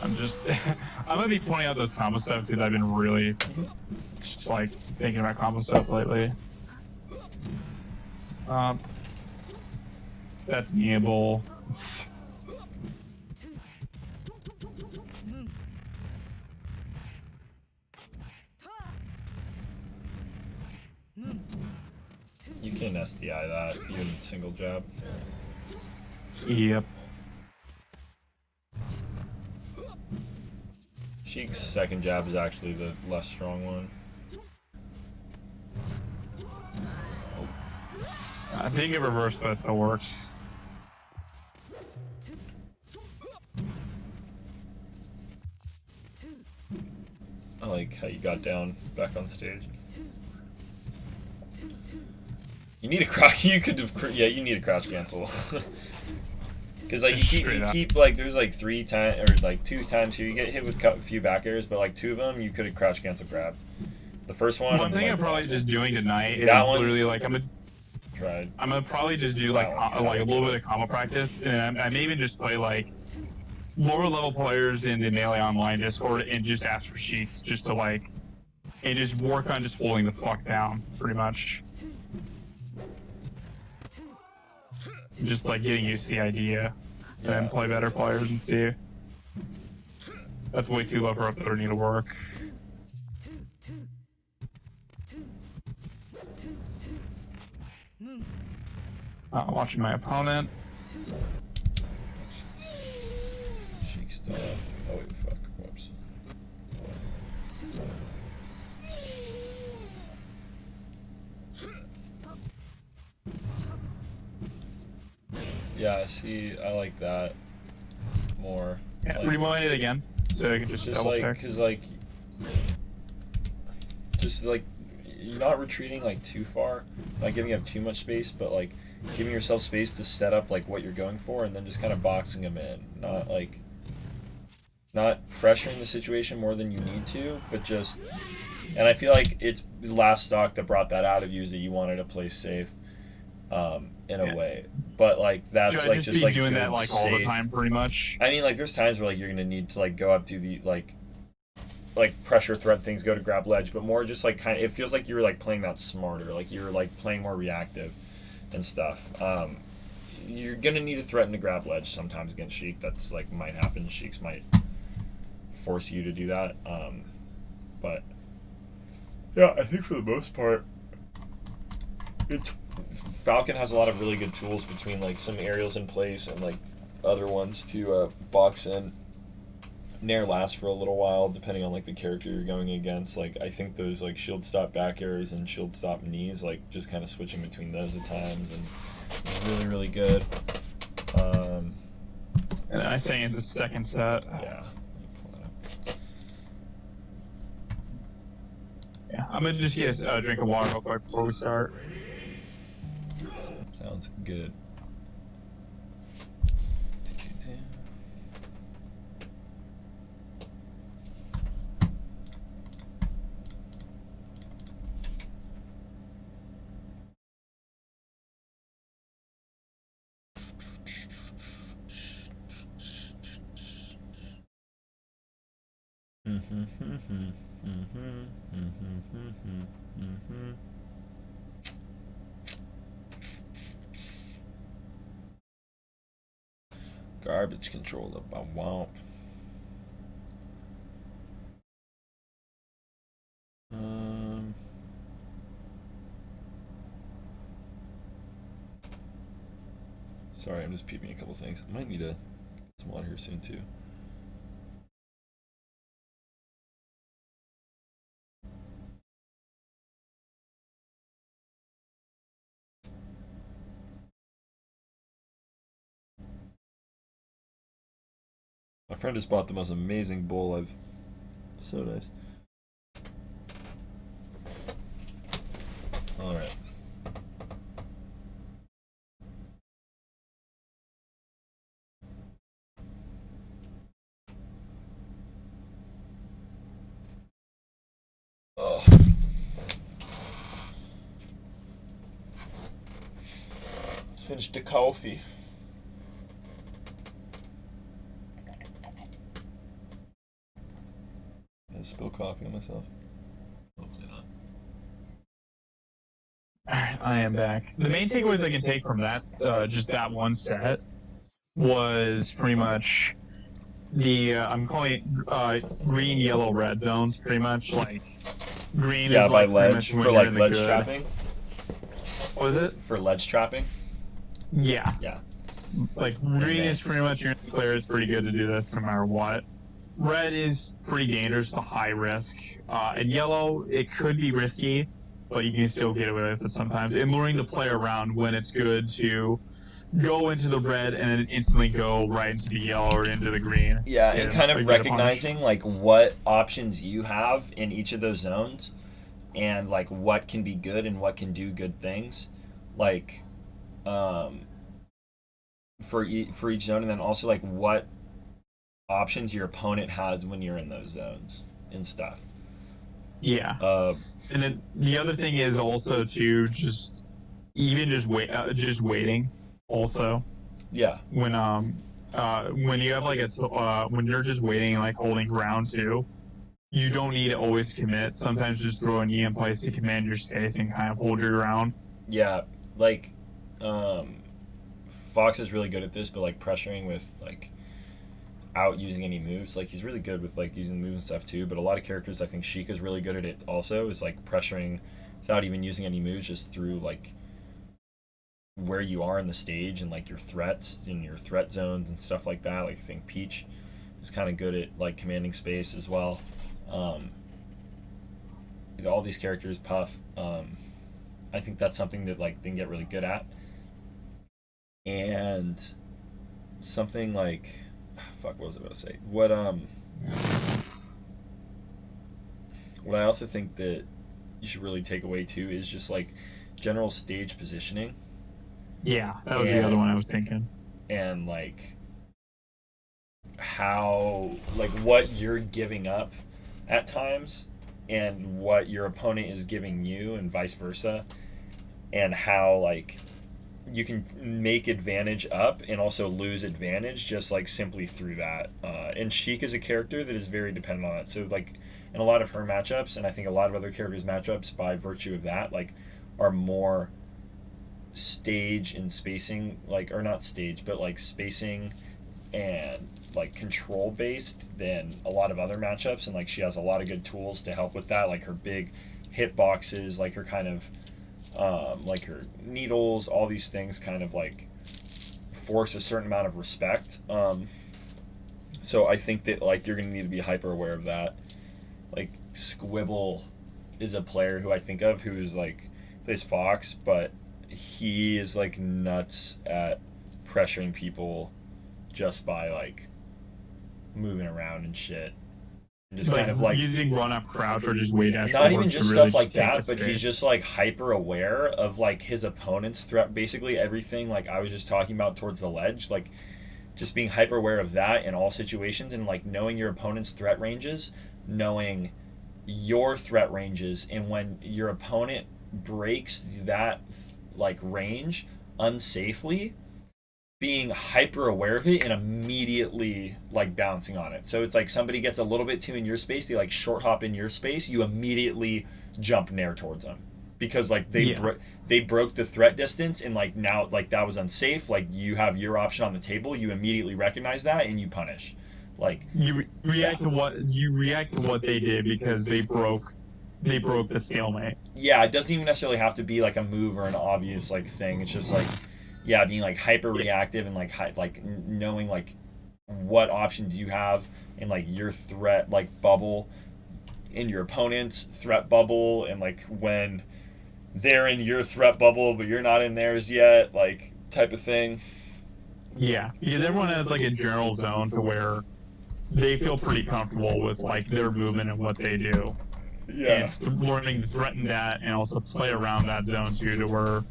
Speaker 2: I'm gonna be pointing out those combo stuff because I've been really just like thinking about combo stuff lately. That's kneeable.
Speaker 1: You can SDI that, even single jab.
Speaker 2: Yep.
Speaker 1: Sheik's second jab is actually the less strong one.
Speaker 2: I think it reverse but still works.
Speaker 1: I like how you got down back on stage. You need a crouch. You could have, yeah. You need a crouch cancel. Because like you keep like there's like 3 times or like 2 times here you get hit with a few back airs, but like 2 of them you could have crouch cancel grabbed. The first one.
Speaker 2: One thing I'm probably just doing tonight is literally like I'm gonna probably just do like a little bit of combo practice, and I may even just play like lower level players in the Melee Online Discord and just ask for sheets just to like and just work on just holding the fuck down pretty much. Just like getting used to the idea, and then play better players and see. That's way too low for up there need to work. Watching my opponent.
Speaker 1: Sheik stuff. Oh wait, fuck. Whoops. Yeah, see, I like that more.
Speaker 2: Yeah,
Speaker 1: like,
Speaker 2: rewind it again, so I can just double
Speaker 1: like,
Speaker 2: check.
Speaker 1: cause like, just like, you're not retreating like too far, not giving up too much space, but like giving yourself space to set up like what you're going for, and then just kind of boxing them in, not like, not pressuring the situation more than you need to, but just, and I feel like it's the last stock that brought that out of you is that you wanted to play safe. In a way, but like that's
Speaker 2: Should
Speaker 1: like
Speaker 2: I
Speaker 1: just like
Speaker 2: doing
Speaker 1: good,
Speaker 2: that like
Speaker 1: safe.
Speaker 2: all the time, pretty much.
Speaker 1: I mean, like there's times where like you're gonna need to like go up to the like pressure threat things, go to grab ledge, but more just like kind of it feels like you're like playing that smarter, like you're like playing more reactive and stuff. You're gonna need to threaten to grab ledge sometimes against Sheik. That's like might happen. Sheiks might force you to do that, but yeah, I think for the most part, it's. Falcon has a lot of really good tools between like some aerials in place and like other ones to box in. Nair lasts for a little while depending on like the character you're going against. Like I think those like shield stop back airs and shield stop knees, like just kind of switching between those at times, and really really good.
Speaker 2: And I say in the second set.
Speaker 1: Yeah.
Speaker 2: Yeah, I'm gonna just get a drink of water real quick before we start.
Speaker 1: Sounds good. Garbage control up. I won't. Sorry, I'm just peeping a couple things. I might need to get some water here soon too. My friend just bought the most amazing bowl I've... So nice. Alright. Oh. Let's finish the coffee. I spill coffee on myself. Hopefully not.
Speaker 2: Alright, I am back. The main takeaways I can take from that, just that one set, was pretty much the, I'm calling it green, yellow, red zones, pretty much. Like, green is
Speaker 1: by
Speaker 2: like
Speaker 1: ledge, for like ledge trapping.
Speaker 2: What was it?
Speaker 1: For ledge trapping?
Speaker 2: Yeah.
Speaker 1: Yeah.
Speaker 2: Like, green is pretty much your clear. It's pretty good to do this no matter what. Red is pretty dangerous, to high risk. And yellow, it could be risky, but you can still get away with it sometimes. And luring the player around when it's good to go into the red and then instantly go right into the yellow or into the green.
Speaker 1: Yeah, and kind of recognizing like what options you have in each of those zones and like what can be good and what can do good things. Like for each zone, and then also like what options your opponent has when you're in those zones and stuff.
Speaker 2: Yeah. And then the other thing is also to just waiting. Also.
Speaker 1: Yeah.
Speaker 2: When you have like when you're just waiting, like holding ground too, you don't need to always commit. Sometimes just throw a knee in place to command your space and kind of hold your ground.
Speaker 1: Yeah, like Fox is really good at this, but like pressuring with like out using any moves, like he's really good with like using moves and stuff too. But a lot of characters, I think Sheik is really good at it also, is like pressuring without even using any moves, just through like where you are in the stage and like your threats and your threat zones and stuff like that. Like I think Peach is kind of good at like commanding space as well. All these characters, Puff, I think that's something that like they can get really good at. And something like fuck, what was I about to say? What I also think that you should really take away too is just like general stage positioning.
Speaker 2: Yeah, that was the other one I was thinking.
Speaker 1: And like how, like what you're giving up at times and what your opponent is giving you and vice versa, and how like you can make advantage up and also lose advantage just like simply through that. And Sheik is a character that is very dependent on it. So like in a lot of her matchups, and I think a lot of other characters' matchups by virtue of that, like are more stage and spacing, like, or not stage, but like spacing and like control based than a lot of other matchups. And like she has a lot of good tools to help with that, like her big hit boxes, like her kind of like her needles, all these things kind of like force a certain amount of respect. So I think that like you're gonna need to be hyper aware of that. Like Squibble is a player who I think of who's like plays Fox, but he is like nuts at pressuring people just by like moving around and shit. And just
Speaker 2: like
Speaker 1: kind of like
Speaker 2: using run up crouch or just wait dash.
Speaker 1: Not even just stuff like that, but he's just like hyper aware of like his opponent's threat, basically everything like I was just talking about towards the ledge, like just being hyper aware of that in all situations, and like knowing your opponent's threat ranges, knowing your threat ranges, and when your opponent breaks that like range unsafely, being hyper aware of it and immediately like bouncing on it. So it's like somebody gets a little bit too in your space, they like short hop in your space, you immediately jump nair towards them. because like they broke the threat distance, and like now like that was unsafe. Like you have your option on the table, you immediately recognize that and you punish. Like
Speaker 2: you react to what they did because they broke the stalemate.
Speaker 1: Yeah, it doesn't even necessarily have to be like a move or an obvious like thing. It's just like being like hyper reactive and like knowing like what options you have in like your threat like bubble, in your opponent's threat bubble, and like when they're in your threat bubble but you're not in theirs yet, like type of thing.
Speaker 2: Yeah, because everyone has like a general zone to where they feel pretty comfortable with like their movement and what they do. Yeah. And it's learning to threaten that and also play around that zone too, to where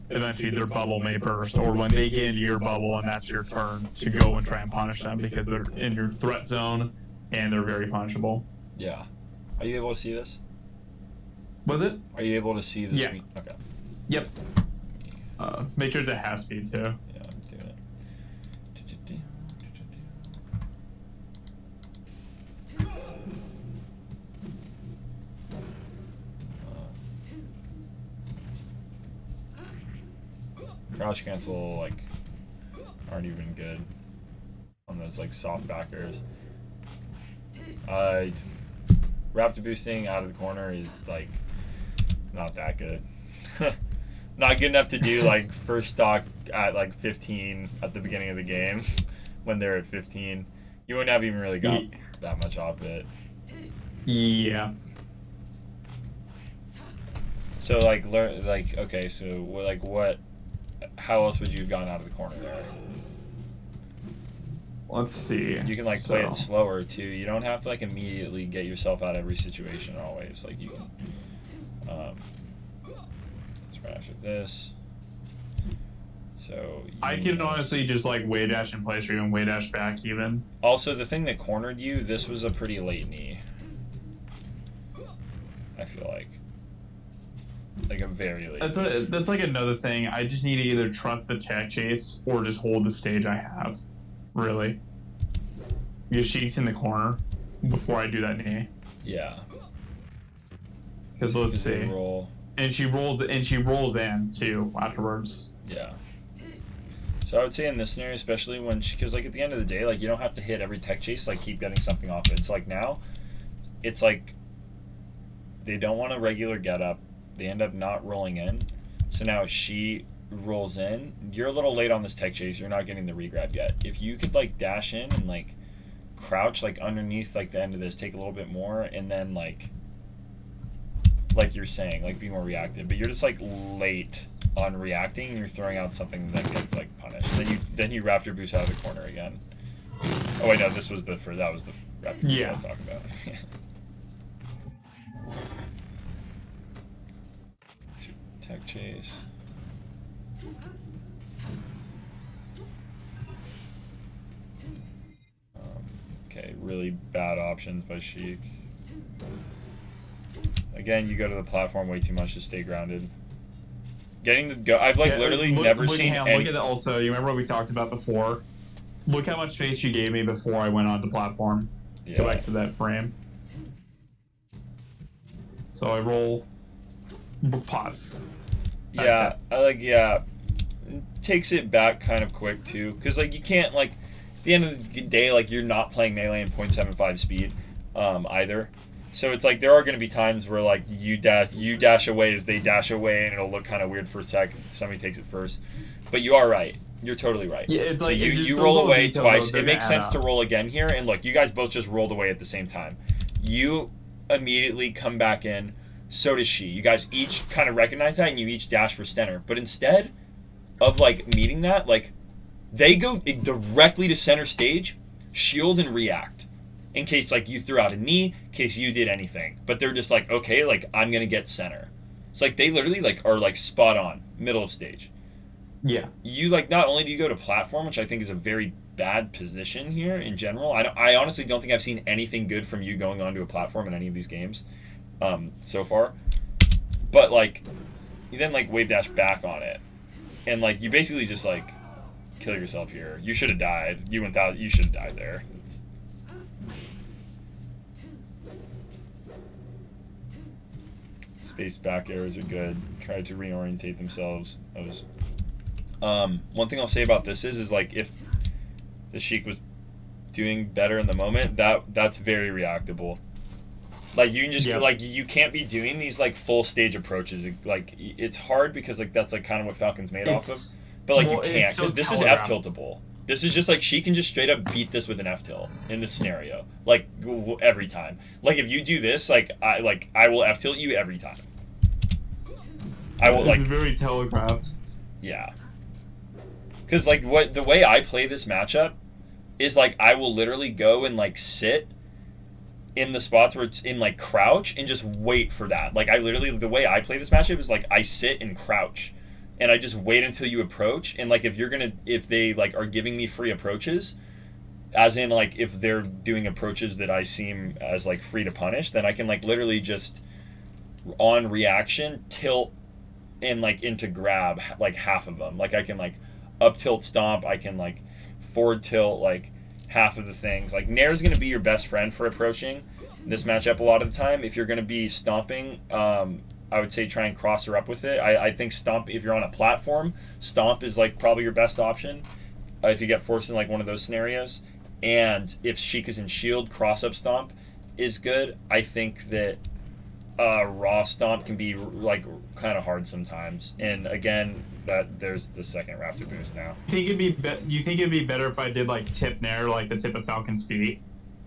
Speaker 2: eventually their bubble may burst, or when they get into your bubble and that's your turn to go and try and punish them because they're in your threat zone and they're very punishable.
Speaker 1: Yeah. Are you able to see this?
Speaker 2: Was it?
Speaker 1: Are you able to see this?
Speaker 2: Yeah.
Speaker 1: Okay.
Speaker 2: Yep. Make sure it's at half speed too.
Speaker 1: Yeah, I'm doing it. Crouch cancel like aren't even good on those like soft backers. Raptor boosting out of the corner is like not that good. Not good enough to do like first stock at like 15 at the beginning of the game when they're at 15. You wouldn't have even really got that much off it.
Speaker 2: Yeah.
Speaker 1: So like okay, so what? How else would you have gotten out of the corner there?
Speaker 2: Let's see.
Speaker 1: You can like play it slower too. You don't have to like immediately get yourself out of every situation always. Like you can. Let's run after this. So
Speaker 2: I can honestly just like way dash in place or even way dash back even.
Speaker 1: Also, the thing that cornered you, this was a pretty late knee. I feel like a very late.
Speaker 2: That's like another thing. I just need to either trust the tech chase or just hold the stage I have. Really. Because Sheik's in the corner before I do that knee.
Speaker 1: Yeah.
Speaker 2: Because let's see.
Speaker 1: Roll.
Speaker 2: And she rolls in too afterwards.
Speaker 1: Yeah. So I would say in this scenario, especially when because like at the end of the day, like you don't have to hit every tech chase, like keep getting something off it. So like now, it's like they don't want a regular get up. They end up not rolling in. So now she rolls in. You're a little late on this tech chase. You're not getting the regrab yet. If you could like dash in and like crouch like underneath like the end of this, take a little bit more, and then like you're saying, like be more reactive. But you're just like late on reacting and you're throwing out something that gets like punished. Then you Raptor boost out of the corner again. Oh wait, no, that was the Raptor boost I was talking about. Tech chase. Okay, really bad options by Sheik. Again, you go to the platform way too much to stay grounded. Getting the go. I've like literally never seen.
Speaker 2: Look at that. Also, you remember what we talked about before? Look how much space you gave me before I went on the platform. Yeah. Go back to that frame. So I roll. Pause.
Speaker 1: Yeah, takes it back kind of quick too, because like you can't like at the end of the day like you're not playing melee in 0.75 speed either. So it's like there are going to be times where like you dash away as they dash away, and it'll look kind of weird for a sec. Somebody takes it first, but you are right. You're totally right. Yeah, it's so like you roll away twice. It makes sense to roll again here, and look, you guys both just rolled away at the same time. You immediately come back in. So does she. You guys each kind of recognize that, and you each dash for center. But instead of like meeting that, like they go directly to center stage, shield and react. In case like you threw out a knee, in case you did anything. But they're just like, okay, like I'm gonna get center. It's like they literally like are like spot on, middle of stage.
Speaker 2: Yeah.
Speaker 1: You like not only do you go to platform, which I think is a very bad position here in general. I honestly don't think I've seen anything good from you going onto a platform in any of these games. So far, but like you then like wave dash back on it, and like you basically just like kill yourself here. You should have died. You should have died there. Space back airs are good. Tried to reorientate themselves. That was one thing I'll say about this is like if the Sheik was doing better in the moment, that's very reactable. Like you can just like you can't be doing these like full stage approaches. Like it's hard because like that's like kind of what Falcon's made off of. But like you can't because this is F tiltable. This is just like she can just straight up beat this with an F tilt in this scenario, like every time. Like if you do this, like I will F tilt you every time. I will like
Speaker 2: very telegraphed.
Speaker 1: Yeah. Because like the way I play this matchup is like I will literally go and like sit in the spots where it's in like crouch and just wait for that. Like I literally the way I play this matchup is like I sit and crouch. And I just wait until you approach, and like if they like are giving me free approaches, as in like if they're doing approaches that I seem as like free to punish, then I can like literally just on reaction tilt and like into grab like half of them. Like I can like up tilt stomp, I can like forward tilt like half of the things. Like Nair's gonna be your best friend for approaching this matchup a lot of the time. If you're gonna be stomping, I would say try and cross her up with it. I think Stomp, if you're on a platform, Stomp is like probably your best option if you get forced in like one of those scenarios. And if Sheik is in shield, cross up Stomp is good. I think that raw Stomp can be like kind of hard sometimes. And again, there's the second Raptor boost now.
Speaker 2: Do you think it'd be better if I did like tip Nair, like the tip of Falcon's feet?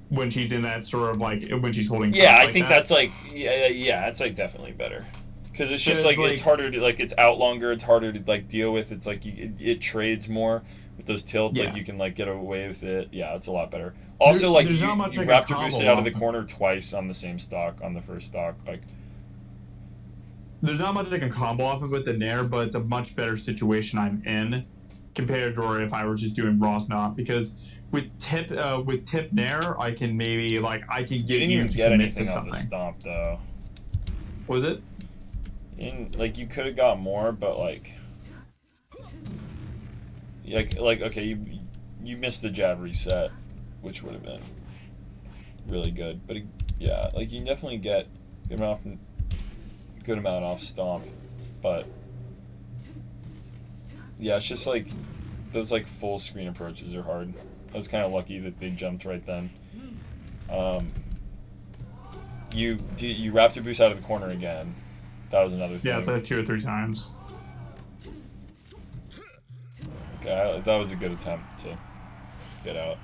Speaker 2: When she's in that sort of like when she's holding.
Speaker 1: Yeah, I think that's like it's like definitely better because it's just like it's harder to like it's out longer. It's harder to like deal with. It's like it trades more with those tilts. Like you can like get away with it. Yeah, it's a lot better. Also, like you Raptor boosted out of the corner twice on the same stock on the first stock. Like
Speaker 2: there's not much I can combo off of with the Nair, but it's a much better situation I'm in compared to if I were just doing raw stomp because. With tip Nair, I can maybe like I can get
Speaker 1: you didn't even get anything off the stomp though.
Speaker 2: Was it?
Speaker 1: Like you could have got more, but like okay, you missed the jab reset, which would have been really good. But yeah, like you can definitely get good amount off stomp, but yeah, it's just like those like full screen approaches are hard. I was kind of lucky that they jumped right then. You Raptor boost out of the corner again. That was another thing.
Speaker 2: Yeah, it's like 2 or 3 times.
Speaker 1: Okay, that was a good attempt to get out.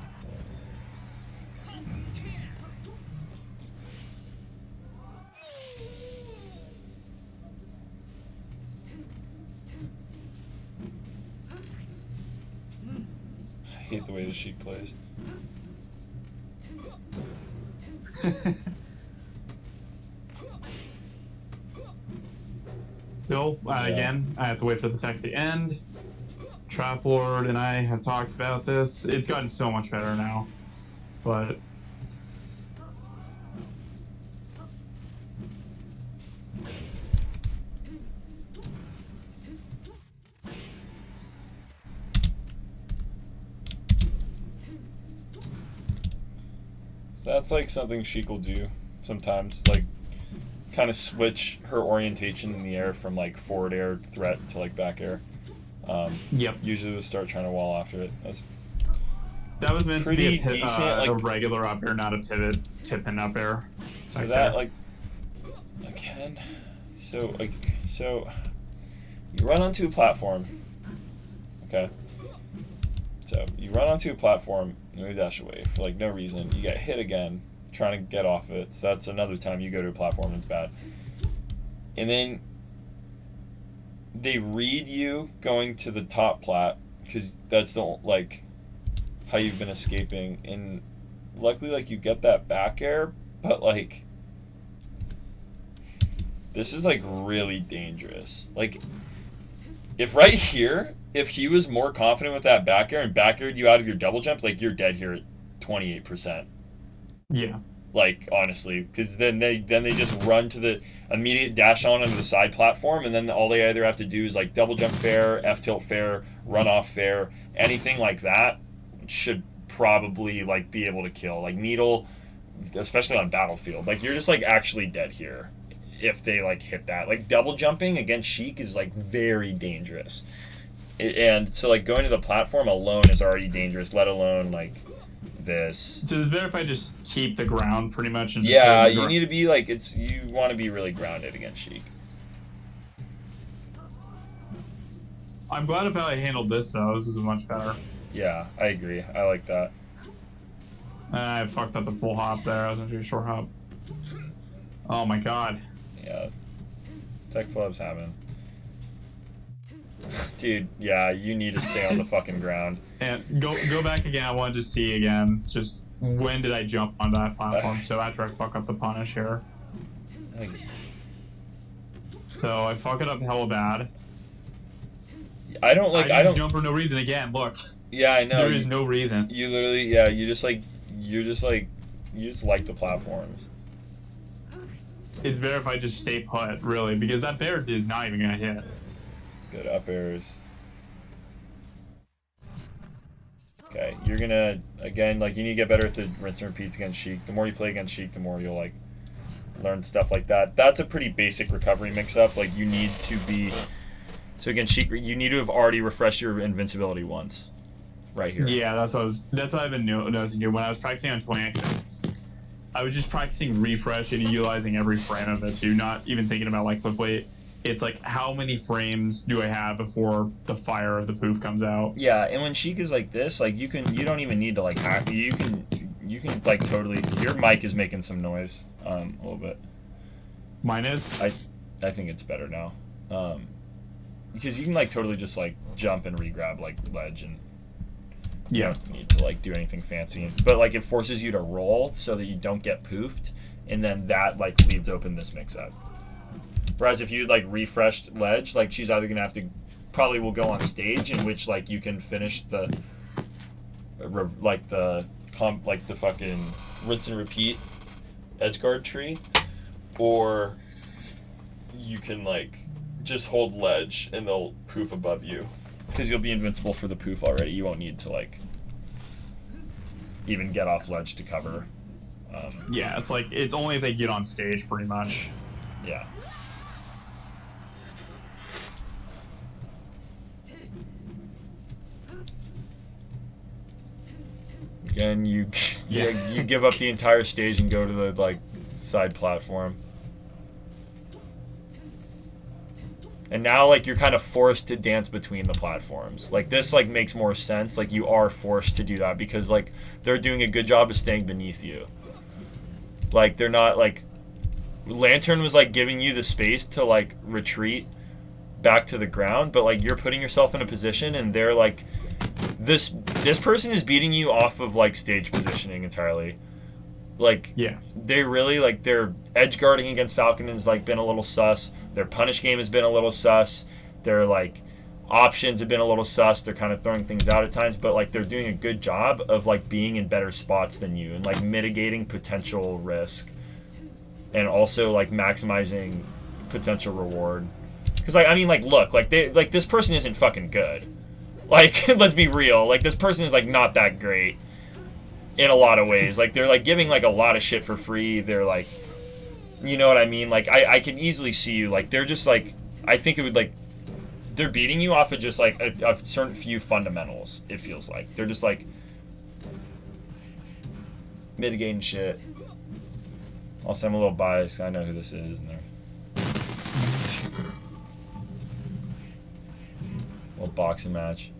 Speaker 1: I hate the way the Sheik plays.
Speaker 2: Still, again, I have to wait for the tech to end. Trap Lord and I have talked about this. It's gotten so much better now, but
Speaker 1: that's like something Sheik will do sometimes, like kind of switch her orientation in the air from like forward air threat to like back air. Usually we'll start trying to wall after it.
Speaker 2: That was meant to be a regular up air, not a pivot tip and up air.
Speaker 1: So that like again, so you run onto a platform. Okay. So you run onto a platform and you dash away for like no reason. You get hit again trying to get off it. So that's another time you go to a platform and it's bad. And then they read you going to the top plat because that's the like how you've been escaping. And luckily like you get that back air, but like this is like really dangerous. Like if right here, if he was more confident with that back air and back aired you out of your double jump, like you're dead here at 28%.
Speaker 2: Yeah.
Speaker 1: Like honestly, because then they just run to the immediate dash on onto the side platform, and then all they either have to do is like double jump fair, F tilt fair, run off fair, anything like that should probably like be able to kill. Like needle, especially on battlefield, like you're just like actually dead here. if they like hit that. Like double jumping against Sheik is like very dangerous. And so like going to the platform alone is already dangerous, let alone like this.
Speaker 2: So it's better if I just keep the ground pretty much. And
Speaker 1: yeah, you need to be like you want to be really grounded against Sheik.
Speaker 2: I'm glad about how I handled this though. This is much better.
Speaker 1: Yeah, I agree. I like that.
Speaker 2: I fucked up the full hop there. I was gonna do a short hop. Oh my god.
Speaker 1: Yeah. Tech flubs happen. Dude, yeah, you need to stay on the fucking ground.
Speaker 2: And go back again. I wanted to see again. Just when did I jump on that platform? So after I fuck up the punish here. So I fuck it up hella bad.
Speaker 1: I don't
Speaker 2: jump for no reason again. Look.
Speaker 1: Yeah, I know.
Speaker 2: There is no reason.
Speaker 1: You literally, yeah, you just like the platforms.
Speaker 2: It's better if I just stay put, really, because that bear is not even gonna hit.
Speaker 1: Good up airs. Okay, you're gonna again like you need to get better at the rinse and repeats against Sheik. The more you play against Sheik, the more you'll like learn stuff like that. That's a pretty basic recovery mix-up. Like you need to be so against Sheik, you need to have already refreshed your invincibility once. Right here.
Speaker 2: Yeah, that's what I've been noticing here. When I was practicing on 20x, I was just practicing refresh and utilizing every frame of it too, not even thinking about like flip weight. It's like how many frames do I have before the fire of the poof comes out?
Speaker 1: Yeah, and when Sheik is like this, like you don't even need to like hack. You can like totally. Your mic is making some noise, a little bit.
Speaker 2: Mine is.
Speaker 1: I think it's better now, because you can like totally just like jump and re-grab like ledge and. You don't need to like do anything fancy, but like it forces you to roll so that you don't get poofed, and then that like leaves open this mix-up. Whereas if you like refreshed ledge, like she's either gonna have to probably will go on stage in which like you can finish the fucking rinse and repeat edgeguard tree, or you can like just hold ledge and they'll poof above you. Because you'll be invincible for the poof already. You won't need to, like, even get off ledge to cover.
Speaker 2: Yeah, it's like, it's only if they get on stage, pretty much.
Speaker 1: Yeah. Again, you give up the entire stage and go to the, like, side platform. And now, like, you're kind of forced to dance between the platforms. Like, this, like, makes more sense. Like, you are forced to do that because, like, they're doing a good job of staying beneath you. Like, they're not, like... Lantern was, like, giving you the space to, like, retreat back to the ground. But, like, you're putting yourself in a position and they're, like... This person is beating you off of, like, stage positioning entirely. Like,
Speaker 2: yeah,
Speaker 1: they really, like, their edge guarding against Falcon has, like, been a little sus. Their punish game has been a little sus. Their, like, options have been a little sus. They're kind of throwing things out at times, but, like, they're doing a good job of, like, being in better spots than you and, like, mitigating potential risk and also, like, maximizing potential reward. Because, like, I mean, like, look, like, this person isn't fucking good. Like, let's be real. Like, this person is, like, not that great. In a lot of ways. Like, they're, like, giving, like, a lot of shit for free. They're, like, you know what I mean? Like, I can easily see you. Like, they're just, like, I think it would, like, they're beating you off of just, like, a certain few fundamentals, it feels like. They're just, like, mitigating shit. Also, I'm a little biased. I know who this is. And they're... little boxing match.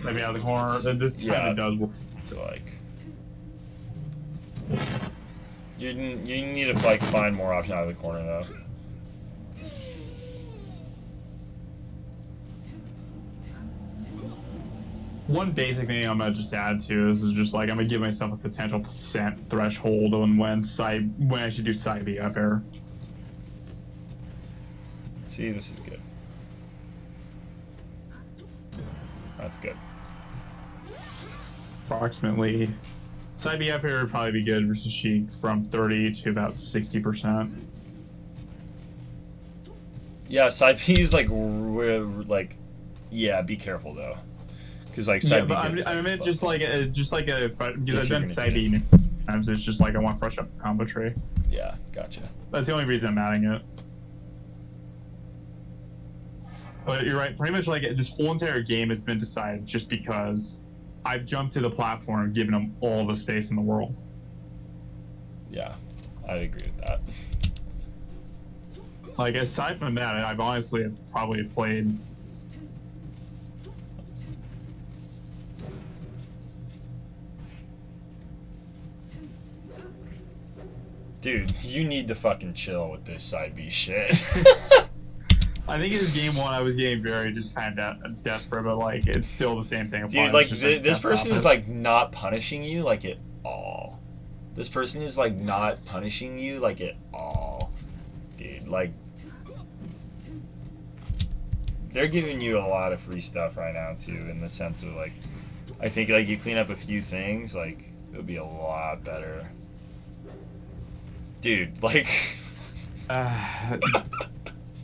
Speaker 2: Maybe out of the corner. This kind of does work.
Speaker 1: It's like you need to like find more options out of the corner though.
Speaker 2: One basic thing I'm gonna just add to this is just like I'm gonna give myself a potential percent threshold on when I should do side B up air.
Speaker 1: See, this is good. That's good.
Speaker 2: Approximately, side B up air would probably be good versus Sheik from 30 to about 60%.
Speaker 1: Yeah, side B is like, yeah, be careful though, because like side B.
Speaker 2: Yeah, but I meant just like a because I've done side B times. It's just like I want to fresh up the combo tree.
Speaker 1: Yeah, gotcha.
Speaker 2: That's the only reason I'm adding it. But you're right. Pretty much like this whole entire game has been decided just because I've jumped to the platform and given them all the space in the world.
Speaker 1: Yeah, I'd agree with that.
Speaker 2: Like, aside from that, I've honestly probably played...
Speaker 1: Dude, you need to fucking chill with this side B shit.
Speaker 2: I think in game 1 I was getting very just kind of desperate, but like it's still the same thing.
Speaker 1: Dude, like this person is like not punishing you like at all. This person is like not punishing you like at all. Dude, like they're giving you a lot of free stuff right now too, in the sense of like I think like you clean up a few things, like it would be a lot better. Dude, like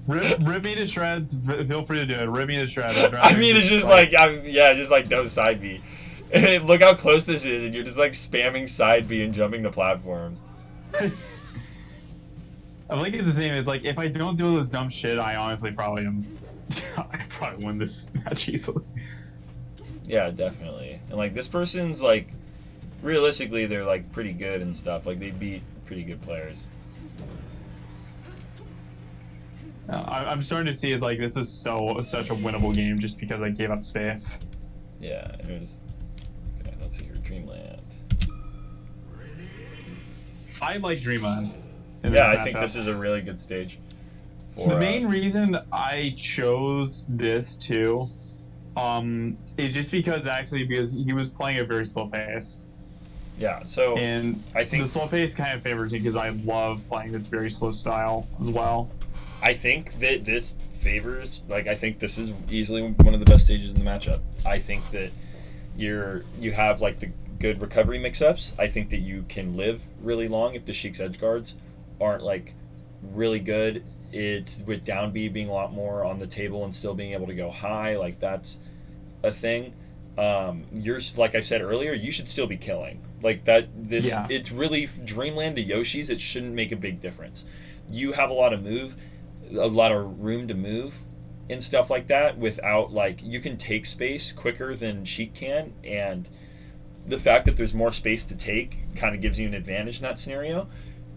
Speaker 2: rip me to shreds. Feel free to do it. Rip me to shreds.
Speaker 1: I mean, it's just like just like no side B. And look how close this is, and you're just like spamming side B and jumping to platforms.
Speaker 2: I think it's the same. It's like if I don't do those dumb shit, I honestly probably am. I could probably win this match easily.
Speaker 1: Yeah, definitely. And like this person's like, realistically, they're like pretty good and stuff. Like they beat pretty good players.
Speaker 2: I'm starting to see is like this is such a winnable game just because I gave up space.
Speaker 1: Yeah, and it was. Okay, let's see here, Dreamland.
Speaker 2: I like Dreamland.
Speaker 1: Yeah, I think this is a really good stage.
Speaker 2: The main reason I chose this too, is just because he was playing a very slow pace.
Speaker 1: Yeah, so
Speaker 2: and
Speaker 1: I think
Speaker 2: the slow pace kind of favors me because I love playing this very slow style as well.
Speaker 1: I think that this favors, like, I think this is easily one of the best stages in the matchup. I think that you have like the good recovery mix-ups. I think that you can live really long if the Sheik's edge guards aren't like really good. It's with down B being a lot more on the table and still being able to go high, like that's a thing. You're like I said earlier, you should still be killing. Like that it's really Dreamland to Yoshi's, it shouldn't make a big difference. You have a lot of room to move and stuff like that without like you can take space quicker than Sheik can, and the fact that there's more space to take kind of gives you an advantage in that scenario.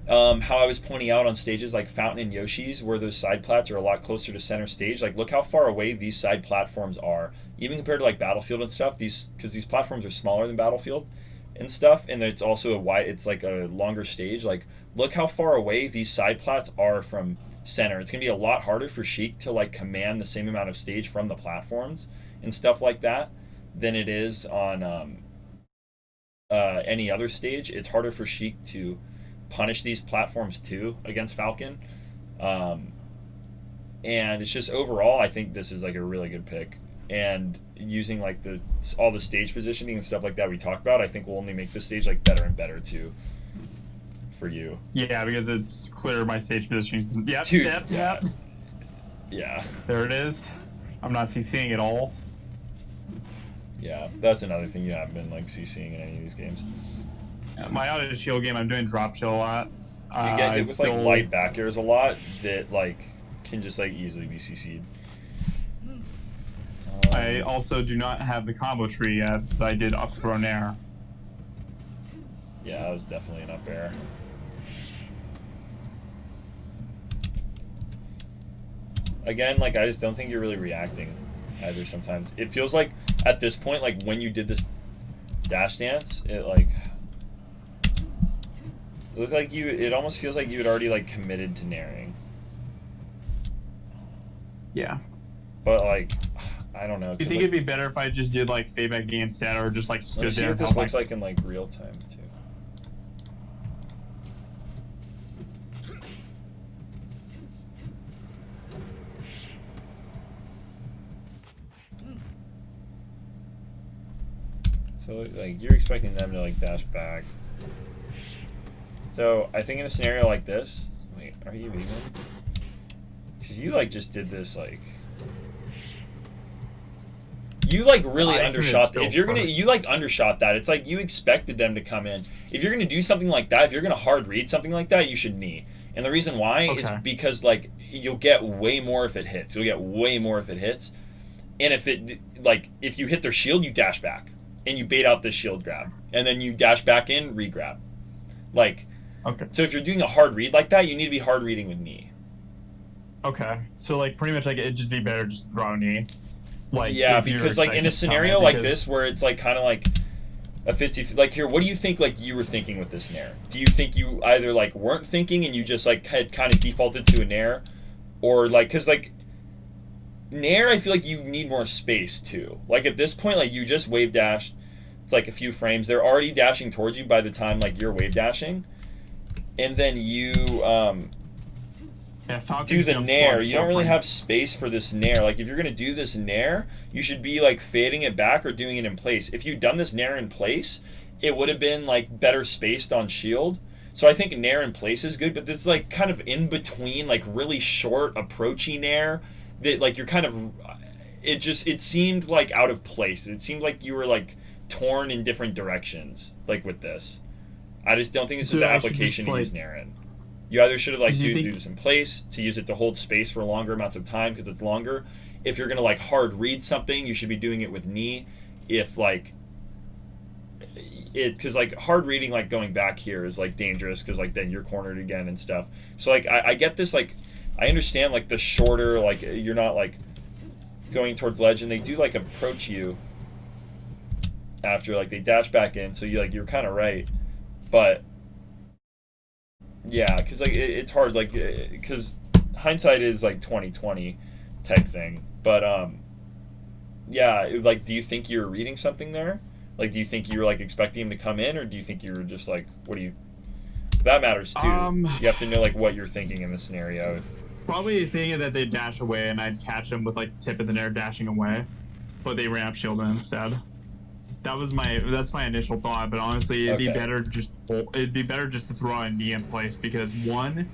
Speaker 1: How I was pointing out on stages like Fountain and Yoshi's where those side plats are a lot closer to center stage, like look how far away these side platforms are, even compared to like Battlefield and stuff, because these platforms are smaller than Battlefield and stuff, and it's also it's like a longer stage. Like look how far away these side plats are from center. It's gonna be a lot harder for Sheik to like command the same amount of stage from the platforms and stuff like that than it is on any other stage. It's harder for Sheik to punish these platforms too against Falcon, and it's just overall I think this is like a really good pick, and using like all the stage positioning and stuff like that we talked about, I think will only make this stage like better and better too for you.
Speaker 2: Yeah, because it's clear my stage positioning. Yep,
Speaker 1: dude,
Speaker 2: yep.
Speaker 1: Yeah.
Speaker 2: There it is. I'm not CCing at all.
Speaker 1: Yeah, that's another thing you haven't been like CCing in any of these games.
Speaker 2: My auto shield game, I'm doing drop shield a lot.
Speaker 1: You get hit with like light back airs a lot that like can just like easily be CC'd.
Speaker 2: I also do not have the combo tree yet, because I did up throw nair.
Speaker 1: Yeah, that was definitely an up air. Again, like I just don't think you're really reacting either sometimes. It feels like at this point, like when you did this dash dance, it like it looked like it almost feels like you had already like committed to nairing.
Speaker 2: Yeah.
Speaker 1: But like I don't know.
Speaker 2: You think
Speaker 1: like,
Speaker 2: it'd be better if I just did like fade back D instead, or just like stood
Speaker 1: let's see
Speaker 2: there?
Speaker 1: what this looks like in like real time too. So like you're expecting them to like dash back. So I think in a scenario like this, wait, are you even? Because you like just did this like. You like really undershot. If you're gonna, you like undershot that. It's like you expected them to come in. If you're gonna do something like that, if you're gonna hard read something like that, you should knee. And the reason why is because like you'll get way more if it hits. You'll get way more if it hits. And if you hit their shield, you dash back and you bait out this shield grab, and then you dash back in, re-grab. Like, so if you're doing a hard read like that, you need to be hard reading with knee.
Speaker 2: Okay, so like pretty much like it'd just be better just throw knee. Like,
Speaker 1: yeah, because like in a scenario like this where it's like kind of like a 50, like here, what do you think like you were thinking with this nair? Do you think you either like weren't thinking and you just like had kind of defaulted to a nair, or like because like nair, I feel like you need more space too. Like at this point, like you just wave dashed. It's like a few frames. They're already dashing towards you by the time like you're wave dashing, and then you do the nair. You don't really have space for this nair. Like if you're gonna do this nair, you should be like fading it back or doing it in place. If you'd done this nair in place, it would have been like better spaced on shield. So I think nair in place is good, but this is like kind of in between, like really short approachy nair that like you're kind of. It seemed like out of place. It seemed like you were like torn in different directions. Like with this, I just don't think this is the application to use nair in. You either should have like do this in place to use it to hold space for longer amounts of time because it's longer. If you're gonna like hard read something, you should be doing it with knee. If like because like hard reading like going back here is like dangerous because like then you're cornered again and stuff. So like I get this, like I understand like the shorter, like you're not like going towards ledge and they do like approach you after like they dash back in, so you're kind of right, but. Yeah, because like it's hard, like because hindsight is like 20/20 type thing. But yeah, like do you think you were reading something there? Like, do you think you were like expecting him to come in, or do you think you were just like, what do you? So that matters too. You have to know like what you're thinking in this scenario.
Speaker 2: Probably thinking that they'd dash away and I'd catch them with like the tip of the nair dashing away, but they ran up shielding instead. That's my initial thought, but honestly, it'd be better just to throw a knee in place because one,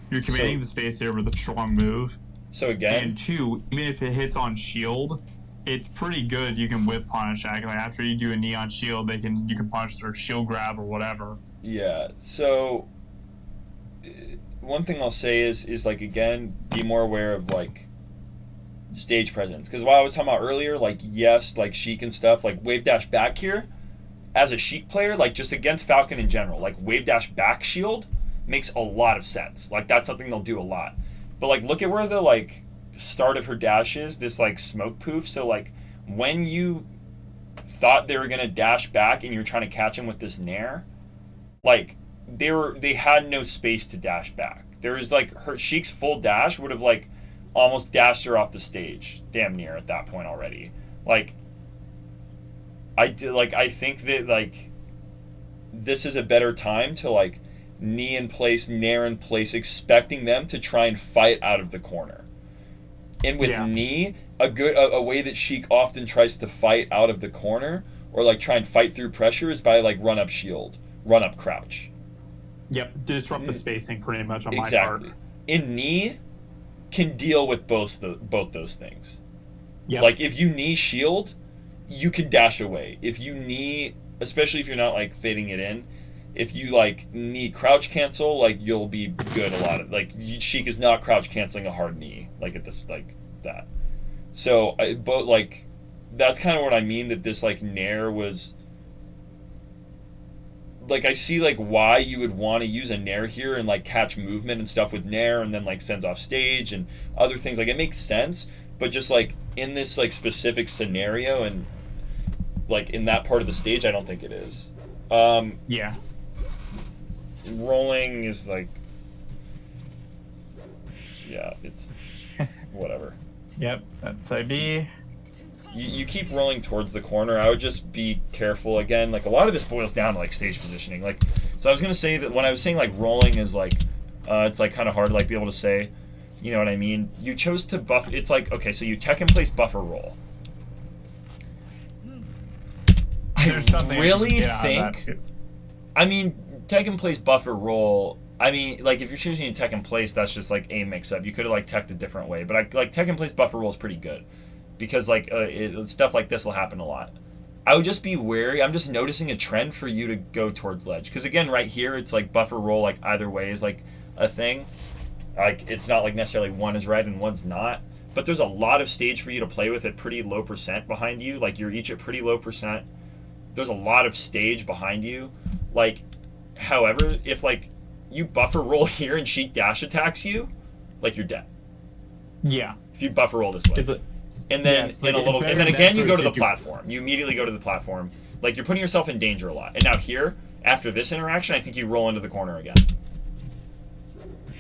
Speaker 2: you're committing the space here with a strong move.
Speaker 1: So again,
Speaker 2: and two, even if it hits on shield, it's pretty good. You can whip punish. Like after you do a knee on shield, you can punish their shield grab or whatever.
Speaker 1: Yeah. So one thing I'll say is like again, be more aware of like. Stage presence, because while I was talking about earlier, like yes, like Sheik and stuff, like wave dash back here, as a Sheik player, like just against Falcon in general, like wave dash back shield makes a lot of sense. Like that's something they'll do a lot. But like look at where the like start of her dash is, this like smoke poof. So like when you thought they were gonna dash back and you're trying to catch him with this nair, like they had no space to dash back. There was like her Sheik's full dash would have like almost dashed her off the stage, damn near at that point already. Like, I think that like this is a better time to like knee in place, nair in place, expecting them to try and fight out of the corner. And with knee, a way that Sheik often tries to fight out of the corner or like try and fight through pressure is by like run up shield, run up crouch.
Speaker 2: Yep, disrupt the spacing pretty much on my part.
Speaker 1: In knee. Can deal with both those things.
Speaker 2: Yep.
Speaker 1: Like if you knee shield, you can dash away. If you knee, especially if you're not like fading it in, if you like knee crouch cancel, like you'll be good a lot of like Sheik is not crouch canceling a hard knee like at this like that. So but like that's kind of what I mean that this like nair was. Like I see like why you would want to use a nair here and like catch movement and stuff with nair and then like sends off stage and other things, like it makes sense, but just like in this like specific scenario and like in that part of the stage I don't think it is.
Speaker 2: Yeah,
Speaker 1: rolling is like it's whatever.
Speaker 2: Yep, that's IB.
Speaker 1: You keep rolling towards the corner. I would just be careful. Again, like a lot of this boils down to like stage positioning. Like, so I was gonna say that when I was saying like rolling is like, it's like kind of hard to like be able to say, you know what I mean? You chose to buff. It's like okay, so you tech in place buffer roll. I really think. I mean, tech in place buffer roll. I mean, like if you're choosing to tech in place, that's just like a mix up. You could have like teched a different way, but like tech in place buffer roll is pretty good. because like stuff like this will happen a lot. I would just be wary. I'm just noticing a trend for you to go towards ledge, because again, right here it's like buffer roll like either way is like a thing. Like it's not like necessarily one is red and one's not, but there's a lot of stage for you to play with at pretty low percent behind you. Like you're each at pretty low percent. There's a lot of stage behind you. Like, however, if like you buffer roll here and Sheik dash attacks you, like you're dead.
Speaker 2: Yeah.
Speaker 1: If you buffer roll this way. And then and then again you go to the platform. You immediately go to the platform. Like you're putting yourself in danger a lot. And now here, after this interaction, I think you roll into the corner again.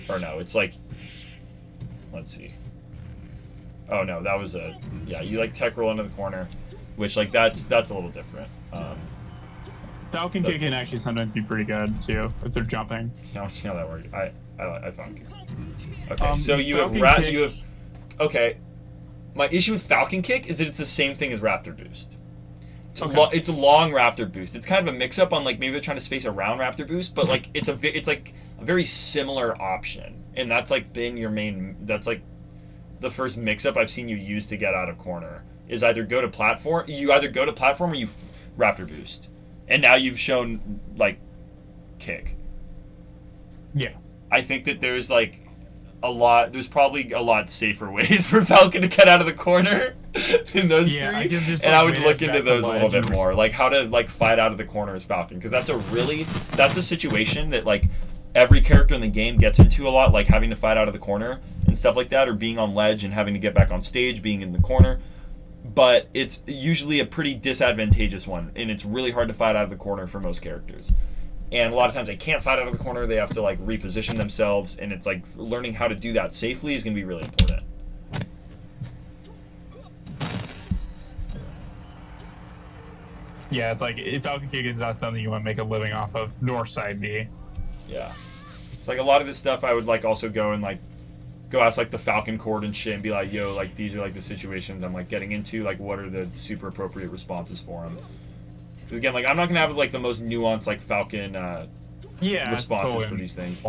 Speaker 1: Or no, it's like, let's see. Oh no, that was you like tech roll into the corner, which like that's a little different.
Speaker 2: Falcon kick can actually sometimes be pretty good too if they're jumping.
Speaker 1: I don't see how that works. I found kick. Okay, so you have okay. My issue with Falcon Kick is that it's the same thing as Raptor Boost. It's a long Raptor Boost. It's kind of a mix-up on like maybe they're trying to space around Raptor Boost, but like it's like a very similar option, and that's like been your main. That's like the first mix-up I've seen you use to get out of corner is either go to platform. You either go to platform or you Raptor Boost, and now you've shown like kick.
Speaker 2: Yeah,
Speaker 1: I think that there's like. There's probably a lot safer ways for Falcon to get out of the corner than those three. And I would look into those a little bit more. Like how to like fight out of the corner as Falcon. Because that's a situation that like every character in the game gets into a lot, like having to fight out of the corner and stuff like that, or being on ledge and having to get back on stage, being in the corner. But it's usually a pretty disadvantageous one, and it's really hard to fight out of the corner for most characters. And a lot of times they can't fight out of the corner. They have to like reposition themselves, and it's like learning how to do that safely is going to be really important.
Speaker 2: Yeah, it's like if Falcon Kick is not something you want to make a living off of, nor side B.
Speaker 1: Yeah, it's like a lot of this stuff I would like also go and like go ask like the Falcon Court and shit and be like, yo, like these are like the situations I'm like getting into. Like, what are the super appropriate responses for them? Because again, like I'm not gonna have like the most nuanced like Falcon responses for these things.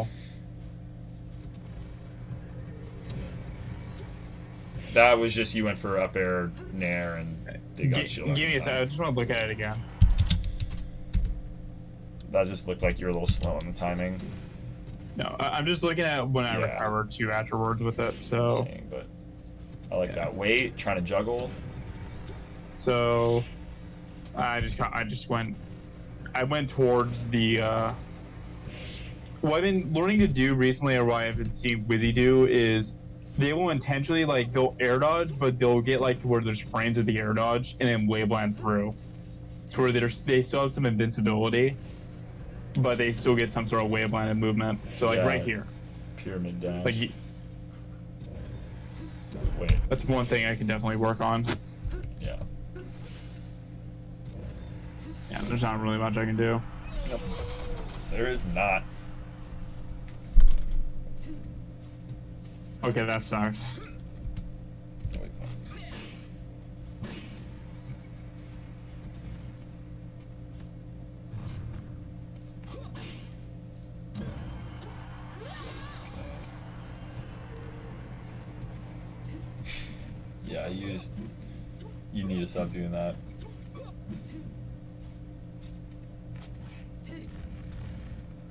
Speaker 1: That was just you went for up air, nair, and they got shield.
Speaker 2: Give me a second. I just want to look at it again.
Speaker 1: That just looked like you were a little slow on the timing.
Speaker 2: No, I'm just looking at when I recover two afterwards with it. So.
Speaker 1: But I like that weight, trying to juggle.
Speaker 2: So. I went towards the what I've been learning to do recently, or what I've been seeing Wizzy do, is they will intentionally like they'll air dodge, but they'll get like to where there's frames of the air dodge and then waveland through to where they still have some invincibility, but they still get some sort of waveland and movement. So like right here,
Speaker 1: pyramid dash.
Speaker 2: Like that's one thing I can definitely work on.
Speaker 1: Yeah.
Speaker 2: Yeah, there's not really much I can do.
Speaker 1: Nope. There is not.
Speaker 2: Okay, that sucks.
Speaker 1: Yeah, you need to stop doing that.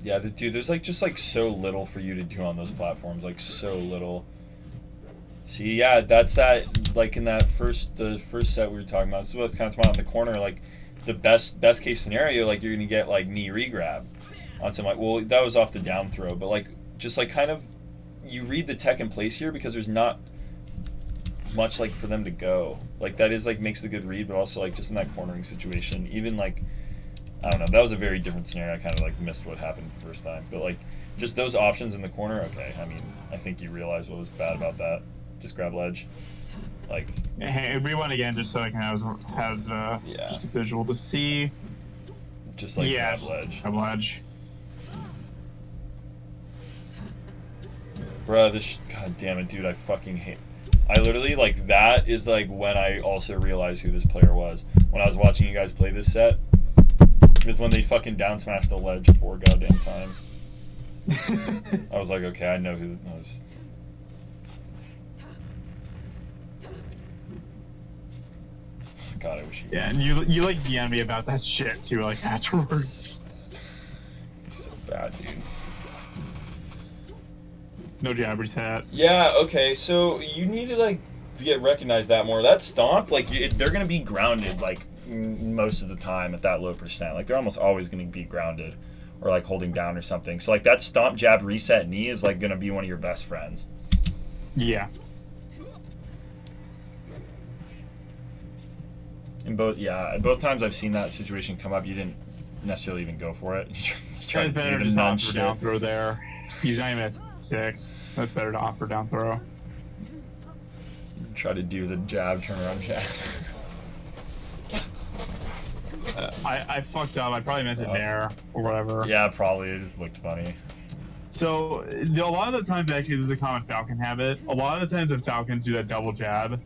Speaker 1: Yeah, dude, there's like just like so little for you to do on those platforms, like so little. See, yeah, that's that. Like in that the first set we were talking about. This is what's kind of talking about in the corner. Like the best case scenario, like you're gonna get like knee regrab on some like. Well, that was off the down throw, but like just like kind of you read the tech in place here because there's not much like for them to go. Like that is like makes the good read, but also like just in that cornering situation, even like. I don't know. That was a very different scenario. I kind of like missed what happened the first time, but like just those options in the corner. Okay, I mean, I think you realize what was bad about that. Just grab ledge, like.
Speaker 2: Hey, rewind again, just so I can have just a visual to see.
Speaker 1: Just like grab ledge.
Speaker 2: Grab ledge.
Speaker 1: Bruh, god damn it, dude! I fucking hate. I literally like that is like when I also realized who this player was when I was watching you guys play this set. Is when they fucking down smashed the ledge 4 goddamn times. I was like, okay, I know who. God, I wish you.
Speaker 2: Yeah, and you like DM me about that shit too, like afterwards.
Speaker 1: So bad, dude.
Speaker 2: No jab reset.
Speaker 1: Yeah. Okay. So you need to like get recognized that more. That stomp, like they're gonna be grounded like most of the time at that low percent. Like they're almost always gonna be grounded or like holding down or something. So like that stomp, jab, reset, knee is like gonna be one of your best friends.
Speaker 2: Yeah.
Speaker 1: In both times I've seen that situation come up, you didn't necessarily even go for it. You try to do the
Speaker 2: non shit. Down throw there. He's not even at 6. That's better to offer down throw.
Speaker 1: Try to do the jab, turn around jab.
Speaker 2: I fucked up. I probably meant to nair or whatever.
Speaker 1: Yeah, probably. It just looked funny.
Speaker 2: So, a lot of the times, actually, this is a common Falcon habit. A lot of the times when Falcons do that double jab,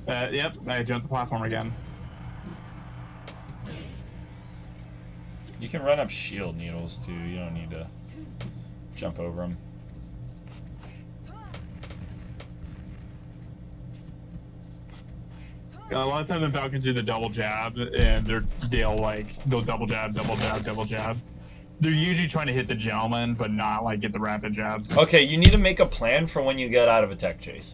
Speaker 2: yep, I jumped the platform again.
Speaker 1: You can run up shield needles, too. You don't need to jump over them.
Speaker 2: A lot of times when Falcons do the double jab, and they'll double jab, double jab, double jab. They're usually trying to hit the gentleman, but not like get the rapid jabs.
Speaker 1: Okay, you need to make a plan for when you get out of a tech chase.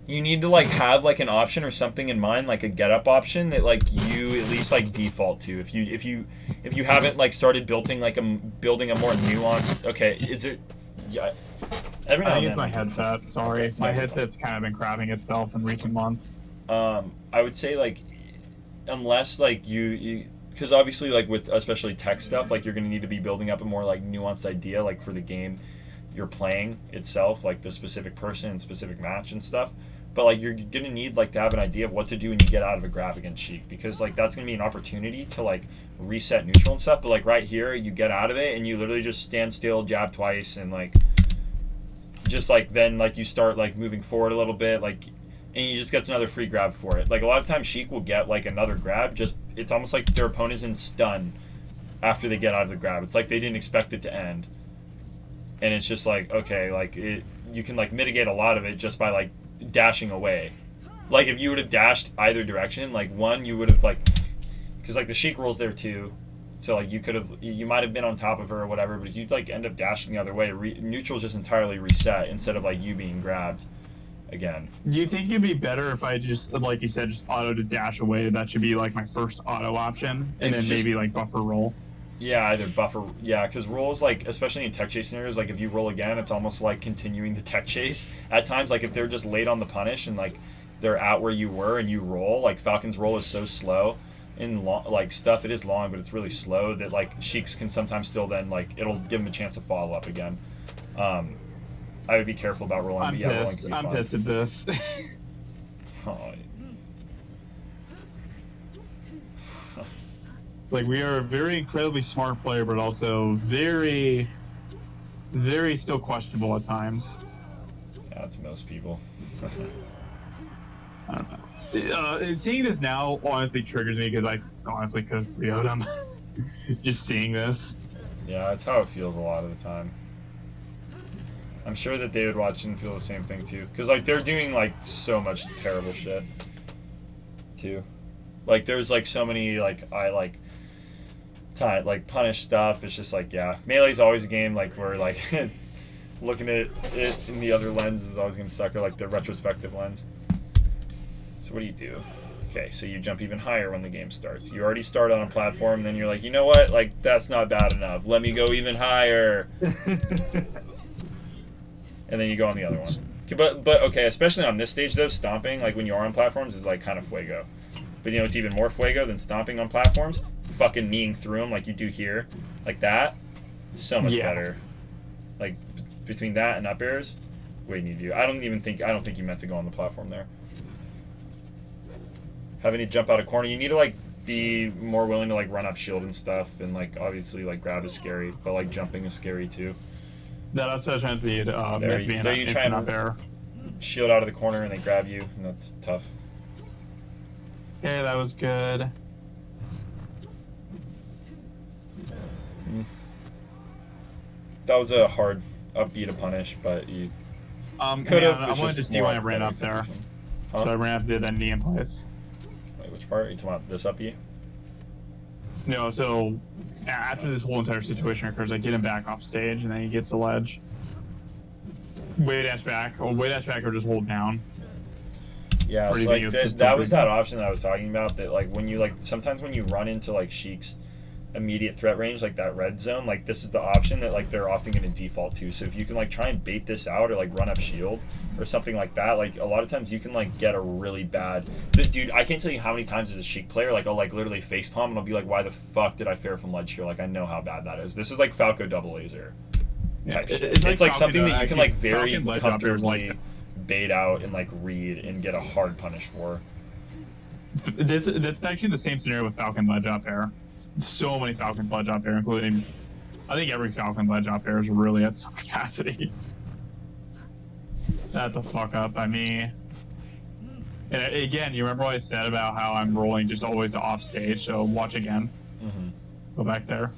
Speaker 1: You need to like have like an option or something in mind, like a get up option that like you at least like default to. If you haven't like started building a more nuanced. Okay, is it? Yeah.
Speaker 2: Every now I think it's my headset. Sorry, my headset's kind of been crapping itself in recent months.
Speaker 1: I would say like, unless like you because obviously like with especially tech stuff, like you're gonna need to be building up a more like nuanced idea like for the game you're playing itself, like the specific person and specific match and stuff. But like you're gonna need like to have an idea of what to do when you get out of a grab against Sheik, because like that's gonna be an opportunity to like reset neutral and stuff. But like right here, you get out of it and you literally just stand still, jab twice, and like just like then like you start like moving forward a little bit, like, and you just get another free grab for it. Like a lot of times Sheik will get like another grab, just it's almost like their opponent is in stun after they get out of the grab. It's like they didn't expect it to end. And it's just like, okay, like you can like mitigate a lot of it just by like dashing away. Like if you would have dashed either direction, like one, you would have like, because like the Sheik rolls there too, so like you might have been on top of her or whatever, but if you like end up dashing the other way, neutral's just entirely reset instead of like you being grabbed again.
Speaker 2: Do you think it'd be better if I just, like you said, just auto to dash away? That should be like my first auto option, and then maybe like buffer roll.
Speaker 1: Yeah, either buffer, yeah, because rolls, like, especially in tech chase scenarios, like, if you roll again, it's almost like continuing the tech chase. At times, like, if they're just late on the punish and, like, they're at where you were and you roll, like, Falcon's roll is so slow in, like, stuff, it is long, but it's really slow that, like, Sheiks can sometimes still then, like, it'll give them a chance to follow up again. I would be careful about rolling, but yeah, rolling can be fun.
Speaker 2: I'm pissed at this.
Speaker 1: Oh,
Speaker 2: like, we are a very incredibly smart player, but also very, very still questionable at times.
Speaker 1: Yeah, that's most people.
Speaker 2: I don't know. Seeing this now honestly triggers me because I honestly could have 3-0'd him. Just seeing this.
Speaker 1: Yeah, that's how it feels a lot of the time. I'm sure that they would watch and feel the same thing too. Because, like, they're doing, like, so much terrible shit, too. Like, there's, like, so many, like, punish stuff. It's just like, yeah, Melee's always a game like where like looking at it in the other lens is always gonna suck, or like the retrospective lens. So what do you do? Okay, so you jump even higher when the game starts. You already start on a platform, and then you're like, you know what, like that's not bad enough, let me go even higher. And then you go on the other one. But okay, especially on this stage though, stomping like when you are on platforms is like kind of fuego. But you know it's even more fuego than stomping on platforms? Fucking kneeing through them like you do here. Like that. So much better. Like, between that and up airs, what do you need to do? I don't think you meant to go on the platform there. Having to jump out of corner, you need to, like, be more willing to, like, run up shield and stuff. And, like, obviously, like, grab is scary. But, like, jumping is scary, too.
Speaker 2: That upside meant to be
Speaker 1: you try and
Speaker 2: up air.
Speaker 1: Shield out of the corner and they grab you, and that's tough.
Speaker 2: Okay, that was good.
Speaker 1: That was a hard upbeat to punish, but you
Speaker 2: could have. I wanted to see why I ran up there. Huh? So I ran up, did that knee in place.
Speaker 1: part? Are you talking about this up E?
Speaker 2: No, so after this whole entire situation occurs, I get him back off stage, and then he gets the ledge. Way dash back, or just hold down.
Speaker 1: Yeah, so like that was that option that I was talking about. That like when you like sometimes when you run into like Sheik's immediate threat range, like that red zone, like this is the option that like they're often going to default to. So if you can like try and bait this out or like run up shield or something like that, like a lot of times you can like get a really bad. Dude, I can't tell you how many times as a Sheik player, like I'll like literally facepalm and I'll be like, why the fuck did I fare from ledge here? Like I know how bad that is. This is like Falco double laser type shit. It's like something that you can like very comfortably bait out and like read and get a hard punish for.
Speaker 2: That's actually the same scenario with Falcon ledge up air. So many Falcons ledge up air, including I think every Falcon ledge up air is really at some capacity. That's a fuck up by me. And again, you remember what I said about how I'm rolling just always off stage, so watch again. Go back there.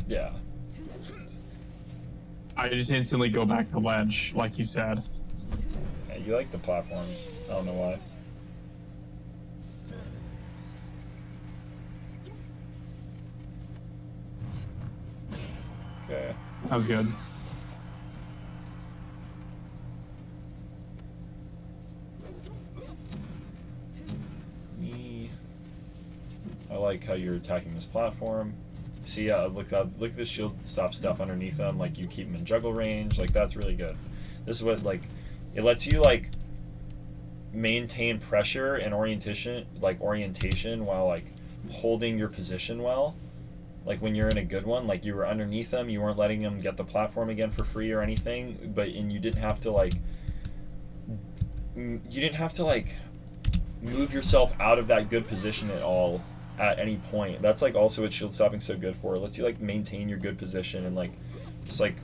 Speaker 1: Yeah.
Speaker 2: I just instantly go back to ledge, like you said.
Speaker 1: Yeah, you like the platforms. I don't know why. Okay.
Speaker 2: That was good.
Speaker 1: I like how you're attacking this platform. See, look at this shield stop stuff underneath them. Like you keep them in juggle range. Like that's really good. This is what like it lets you like maintain pressure and orientation while like holding your position well. Like when you're in a good one, like you were underneath them, you weren't letting them get the platform again for free or anything, and you didn't have to like move yourself out of that good position at all at any point. That's like also what shield stopping's so good for. It lets you like maintain your good position and like just like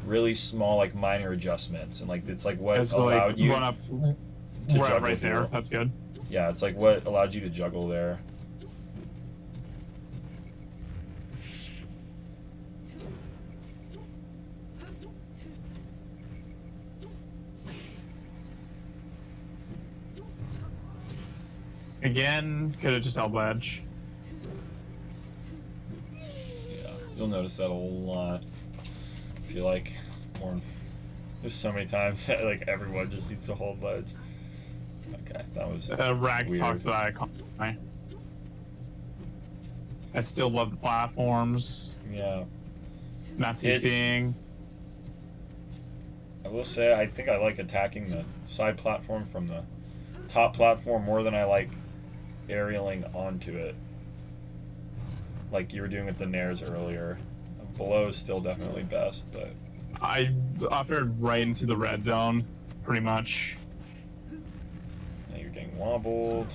Speaker 1: really small like minor adjustments, and like it's like what allowed like, you
Speaker 2: run up to juggle right there. Here. That's good.
Speaker 1: Yeah, it's like what allowed you to juggle there.
Speaker 2: Again, could have just held ledge.
Speaker 1: Yeah, you'll notice that a lot. I feel like there's so many times that, like everyone just needs to hold ledge. Okay, that was
Speaker 2: Rags
Speaker 1: weird.
Speaker 2: Talks about it. I still love the platforms.
Speaker 1: Yeah.
Speaker 2: Not CCing.
Speaker 1: I will say I think I like attacking the side platform from the top platform more than I like aerialing onto it, like you were doing with the nairs earlier. Below is still definitely best, but
Speaker 2: I offered right into the red zone, pretty much.
Speaker 1: Now you're getting wobbled.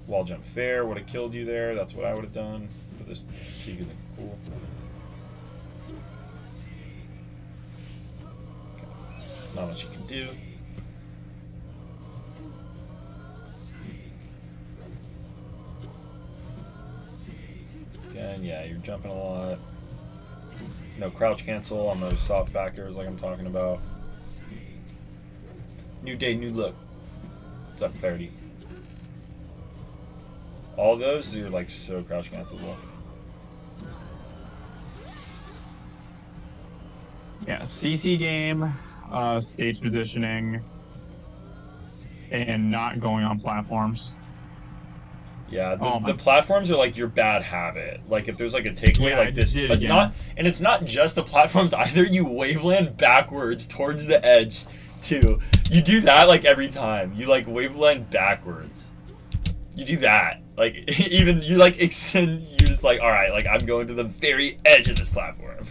Speaker 1: Wall jump fair would have killed you there. That's what I would have done, but this Sheik isn't cool. Okay. Not much you can do. Again, yeah, you're jumping a lot. No crouch cancel on those soft backers like I'm talking about. New day, new look. What's up, Clarity? All those are like so crouch cancelable.
Speaker 2: Yeah, CC game, stage positioning, and not going on platforms.
Speaker 1: Yeah, the platforms are like your bad habit. Like if there's like a takeaway like this, but and it's not just the platforms either. You waveland backwards towards the edge too. You do that like every time. You like waveland backwards. You do that. Like even you like extend. You're just like, all right, like I'm going to the very edge of this platform.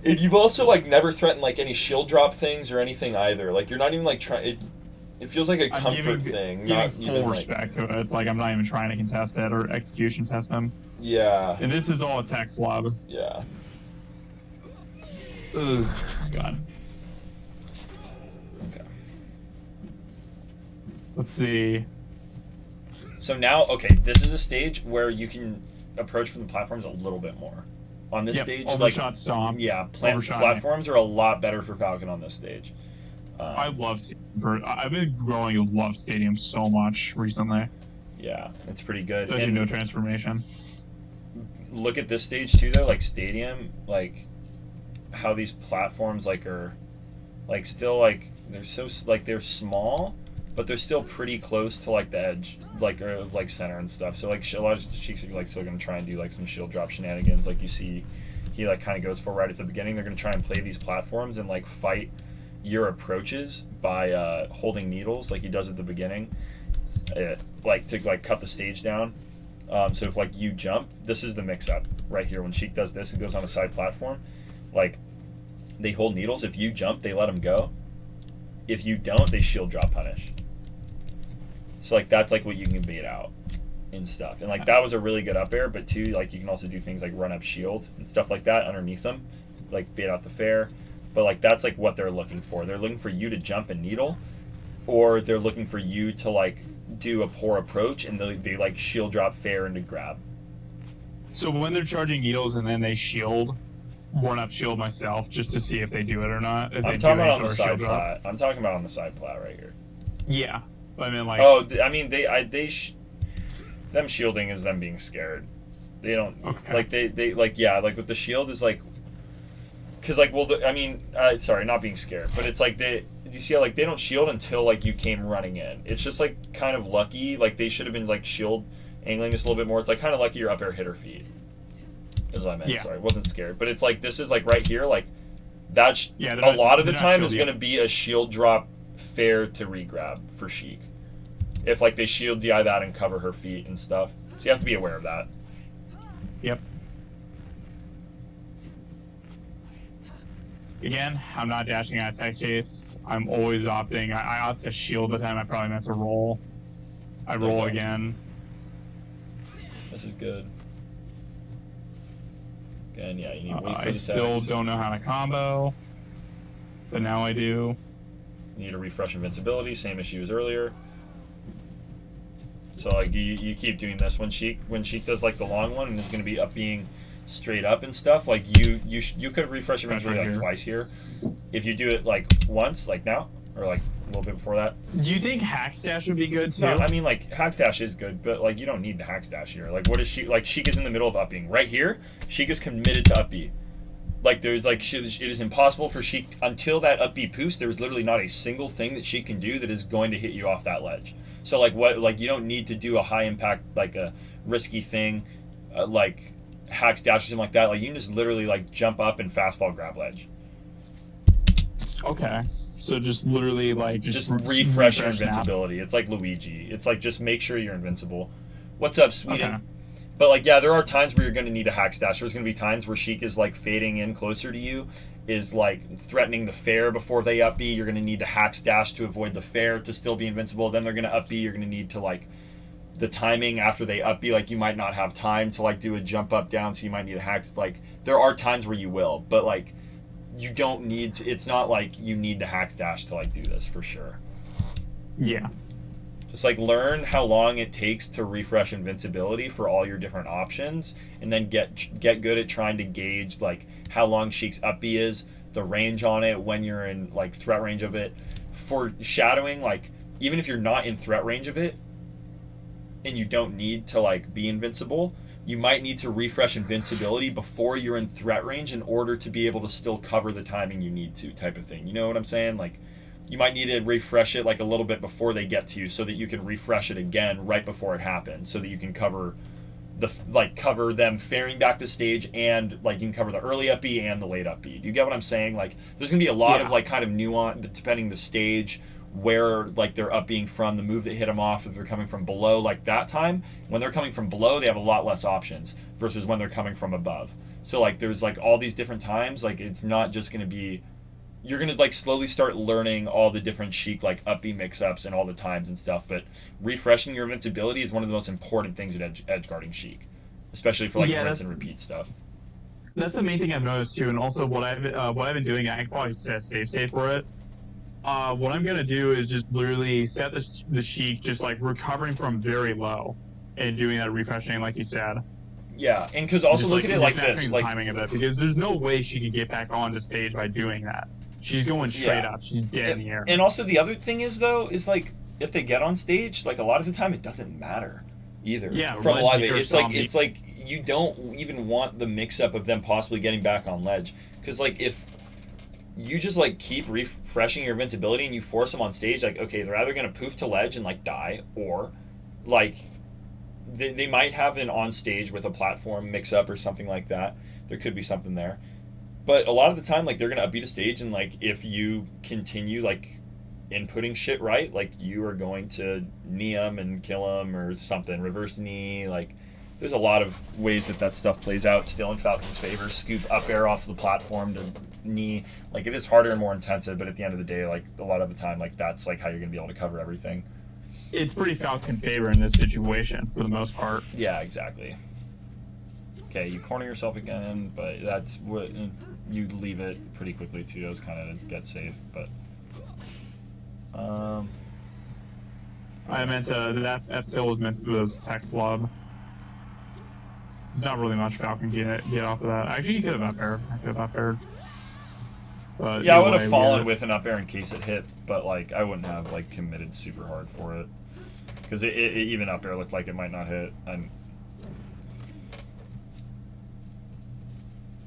Speaker 1: And you've also like never threatened like any shield drop things or anything either. Like you're not even like trying. It feels like a comfort thing.
Speaker 2: Not full respect to it. It's like I'm not even trying to contest it or execution test them.
Speaker 1: Yeah.
Speaker 2: And this is all attack flub.
Speaker 1: Yeah.
Speaker 2: Ugh. God.
Speaker 1: Okay.
Speaker 2: Let's see.
Speaker 1: So now, okay, this is a stage where you can approach from the platforms a little bit more. on this stage.
Speaker 2: Overshot stomp.
Speaker 1: Yeah, platforms are a lot better for Falcon on this stage.
Speaker 2: I've been growing to love Stadium so much recently.
Speaker 1: Yeah, it's pretty good.
Speaker 2: Especially no transformation.
Speaker 1: Look at this stage too, though. Like Stadium, like how these platforms like are, like still like they're so like they're small, but they're still pretty close to like the edge, like or like center and stuff. So like a lot of Sheiks are like still gonna try and do like some shield drop shenanigans. Like you see, he like kind of goes for right at the beginning. They're gonna try and play these platforms and like fight your approaches by holding needles like he does at the beginning, like to like cut the stage down. So if like you jump, this is the mix up right here. When Sheik does this and goes on a side platform, like they hold needles. If you jump, they let him go. If you don't, they shield drop punish. So like that's like what you can bait out and stuff. And like that was a really good up air, but too like you can also do things like run up shield and stuff like that underneath them, like bait out the fair. But like that's like what they're looking for. They're looking for you to jump and needle, or they're looking for you to like do a poor approach and they like shield drop fair into grab.
Speaker 2: So when they're charging needles and then they shield, run up shield myself just to see if they do it or not.
Speaker 1: I'm talking about on the side plat. I'm talking about on the side plat right here.
Speaker 2: Yeah, I mean like.
Speaker 1: Oh, I mean them shielding is them being scared. They don't like they like yeah like with the shield is like. Because, like, well, sorry, not being scared, but it's like you see how, like, they don't shield until, like, you came running in. It's just, like, kind of lucky. Like, they should have been, like, shield angling this a little bit more. It's, like, kind of lucky your up air hit her feet. Is what I meant. Yeah. Sorry, wasn't scared. But it's, like, this is, like, right here, like, that's a lot of the time is going to be a shield drop fair to regrab for Sheik. If, like, they shield DI that and cover her feet and stuff. So you have to be aware of that.
Speaker 2: Yep. Again, I'm not dashing out tech chase. I'm always opting. I opt to shield the time I probably meant to roll. I roll again.
Speaker 1: This is good. Again, yeah, you need to wait for the
Speaker 2: I still don't know how to combo, but now I do.
Speaker 1: You need to refresh invincibility, same issue as earlier. So like you keep doing this when Sheik does like the long one and is going to be up being straight up and stuff, like you could refresh your inventory like twice here. If you do it like once, like now, or like a little bit before that.
Speaker 2: Do you think hack stash would be good too?
Speaker 1: No, I mean like hack stash is good, but like you don't need the hack stash here. Like what is she like? Sheik is in the middle of upping right here. Sheik is committed to up B. Like there's like it is impossible for Sheik until that up B poofs. There's literally not a single thing that Sheik can do that is going to hit you off that ledge. So like what like you don't need to do a high impact like a risky thing like hack dash or something like that. Like you can just literally like jump up and fastball grab ledge.
Speaker 2: Okay, so just literally like
Speaker 1: just refresh your invincibility. Now. It's like Luigi. It's like just make sure you're invincible. What's up, Sweden? Okay. But like yeah, there are times where you're going to need a hack stash. There's going to be times where Sheik is like fading in closer to you, is like threatening the fair before they up B. You're going to need to hack stash to avoid the fair to still be invincible. Then they're going to up B. You're going to need to like the timing after they up B, like you might not have time to like do a jump up down, so you might need a hack. Like there are times where you will, but like you don't need to. It's not like you need to hack stash to like do this for sure.
Speaker 2: Yeah.
Speaker 1: Just like learn how long it takes to refresh invincibility for all your different options, and then get good at trying to gauge like how long Sheik's up B is, the range on it when you're in like threat range of it. For shadowing, like even if you're not in threat range of it, and you don't need to like be invincible, you might need to refresh invincibility before you're in threat range in order to be able to still cover the timing you need to, type of thing. You know what I'm saying? Like you might need to refresh it like a little bit before they get to you so that you can refresh it again right before it happens, so that you can cover cover them fairing back to stage, and like you can cover the early up B and the late up B. Do you get what I'm saying? Like there's gonna be a lot of like kind of nuance depending the stage, where like they're up being from, the move that hit them off, if they're coming from below. Like that time when they're coming from below, they have a lot less options versus when they're coming from above. So like there's like all these different times, like it's not just going to be, you're going to like slowly start learning all the different Sheik like up B mix-ups and all the times and stuff, but refreshing your invincibility is one of the most important things at edge guarding Sheik, especially for like rinse and repeat stuff.
Speaker 2: That's the main thing I've noticed too, and also what I've been doing, I can probably set a save state for it. What I'm gonna do is just literally set the Sheik just like recovering from very low and doing that refreshing like you said.
Speaker 1: Yeah, and because also look at it like this, like
Speaker 2: timing of it, because there's no way she could get back on the stage by doing that. She's going straight up. She's dead in the air.
Speaker 1: And also the other thing is though is like if they get on stage, like a lot of the time it doesn't matter either.
Speaker 2: Yeah,
Speaker 1: from live, it's like you don't even want the mix up of them possibly getting back on ledge, because like if you just like keep refreshing your invincibility and you force them on stage, like okay, they're either gonna poof to ledge and like die, or like they might have an on stage with a platform mix up or something like that. There could be something there. But a lot of the time, like, they're going to upbeat a stage, and, like, if you continue, like, inputting shit right, like, you are going to knee them and kill them or something. Reverse knee, like, there's a lot of ways that stuff plays out still in Falcon's favor. Scoop up air off the platform to knee. Like, it is harder and more intensive, but at the end of the day, like, a lot of the time, like, that's, like, how you're going to be able to cover everything.
Speaker 2: It's pretty Falcon favor in this situation, for the most part.
Speaker 1: Yeah, exactly. Okay, you corner yourself again, but that's what you leave it pretty quickly too. It was kind of to get safe, but
Speaker 2: I meant that F-tilt was meant to do as tech flub. Not really much Falcon get off of that. Actually, he could have up aired. I could have up aired. But
Speaker 1: yeah, I would have fallen with an up air in case it hit, but like I wouldn't have like committed super hard for it because it even up air looked like it might not hit. And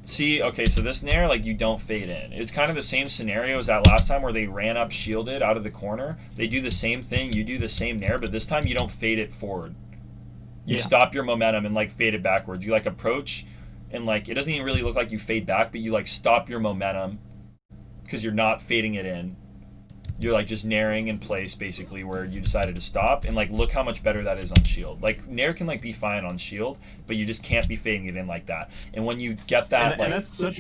Speaker 1: see, okay, so this nair, like, you don't fade in. It's kind of the same scenario as that last time where they ran up shielded out of the corner. They do the same thing. You do the same nair, but this time you don't fade it forward. You stop your momentum and, like, fade it backwards. You, like, approach and, like, it doesn't even really look like you fade back, but you, like, stop your momentum because you're not fading it in. You're like just nairing in place basically where you decided to stop, and like look how much better that is on shield. Like nair can like be fine on shield, but you just can't be fading it in like that. And when you get that,
Speaker 2: and that's so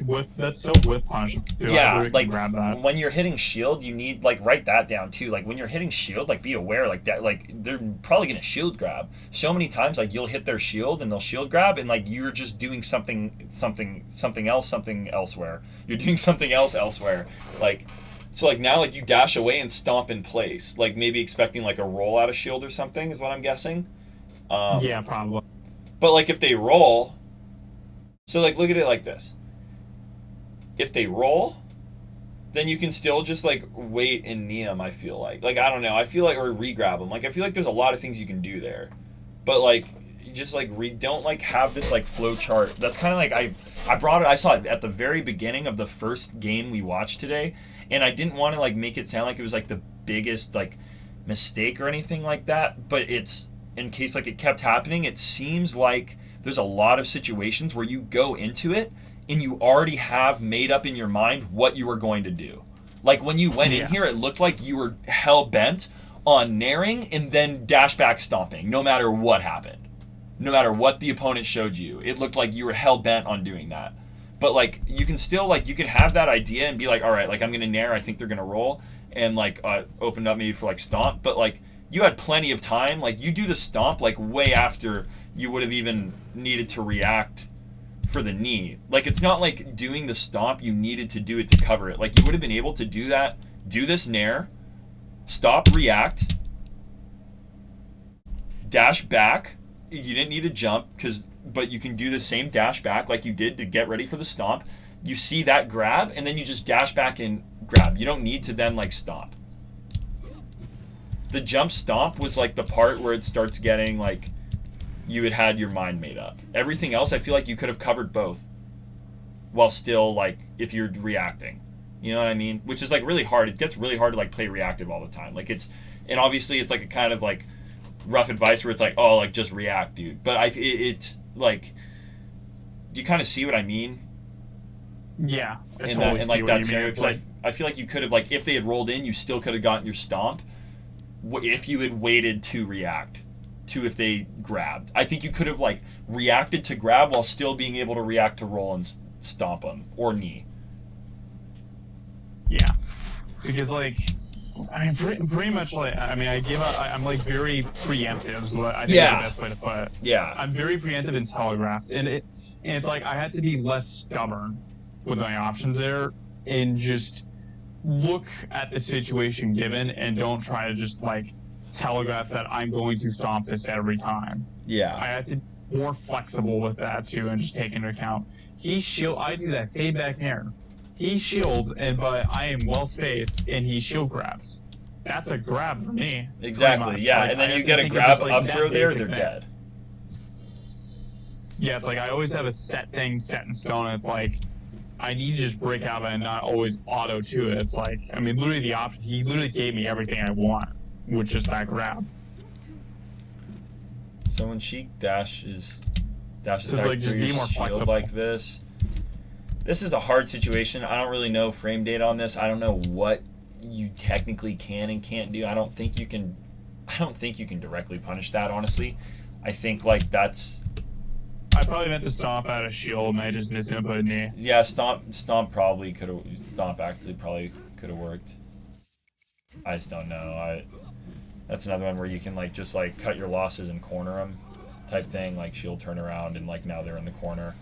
Speaker 2: whiff punish.
Speaker 1: Yeah, like when you're hitting shield, you need like write that down too. Like when you're hitting shield, like be aware like that, like they're probably gonna shield grab. So many times like you'll hit their shield and they'll shield grab, and like you're just doing something elsewhere. You're doing something else elsewhere, like. So, like, now, like, you dash away and stomp in place. Like, maybe expecting, like, a roll out of shield or something is what I'm guessing.
Speaker 2: Yeah, probably.
Speaker 1: But, like, if they roll... So, like, look at it like this. If they roll, then you can still just, like, wait and knee them, I feel like. Like, I don't know. I feel like... Or re-grab them. Like, I feel like there's a lot of things you can do there. But, like... You just like don't like have this like flow chart. That's kind of like I brought it. I saw it at the very beginning of the first game we watched today, and I didn't want to like make it sound like it was like the biggest like mistake or anything like that. But it's in case like it kept happening. It seems like there's a lot of situations where you go into it and you already have made up in your mind what you were going to do. Like when you went in here, it looked like you were hell bent on nairing and then dash back stomping, no matter what happened. No matter what the opponent showed you, it looked like you were hell-bent on doing that. But, like, you can still, like, you can have that idea and be like, all right, like, I'm going to nair, I think they're going to roll, and, like, open up maybe for, like, stomp. But, like, you had plenty of time. Like, you do the stomp, like, way after you would have even needed to react for the knee. Like, it's not like doing the stomp, you needed to do it to cover it. Like, you would have been able to do that, do this nair, stop, react, dash back. You didn't need to jump, but you can do the same dash back like you did to get ready for the stomp. You see that grab, and then you just dash back and grab. You don't need to then, like, stomp. The jump stomp was, like, the part where it starts getting, like, you had your mind made up. Everything else, I feel like you could have covered both while still, like, if you're reacting. You know what I mean? Which is, like, really hard. It gets really hard to, like, play reactive all the time. Like, and obviously it's, like, a kind of, like, rough advice where it's like, oh, like just react, dude. But it's like, do you kind of see what I mean?
Speaker 2: Yeah.
Speaker 1: In like that scenario, because I feel like you could have, like, if they had rolled in, you still could have gotten your stomp. If you had waited to react to if they grabbed, I think you could have like reacted to grab while still being able to react to roll and stomp them or knee.
Speaker 2: Yeah, because like. I mean, pretty much like, I mean, I'm like very preemptive, is what I think is the best way to put it.
Speaker 1: Yeah.
Speaker 2: I'm very preemptive and telegraphed, and it's like I had to be less stubborn with my options there and just look at the situation given and don't try to just like telegraph that I'm going to stomp this every time.
Speaker 1: Yeah.
Speaker 2: I more flexible with that too, and just take into account I do that fade back in air. He shields, but I am well spaced, and he shield grabs. That's a grab for me.
Speaker 1: Exactly, yeah. Like, and then you get a grab up throw there, they're dead.
Speaker 2: Yeah, it's like I always have a set thing set in stone, and it's like I need to just break out of it and not always auto to it. It's like, I mean, literally the option, he literally gave me everything I want, with just that grab.
Speaker 1: So when Sheik dashes
Speaker 2: so like,
Speaker 1: through your shield flexible. Like this is a hard situation. I don't really know frame data on this. I don't know what you technically can and can't do. I don't think you can directly punish that, honestly. I think like that's
Speaker 2: I probably meant to stomp out a shield and I just missed it by a knee.
Speaker 1: Yeah, stomp actually probably could have worked. I just don't know. That's another one where you can like just like cut your losses and corner them type thing, like shield turn around and like now they're in the corner.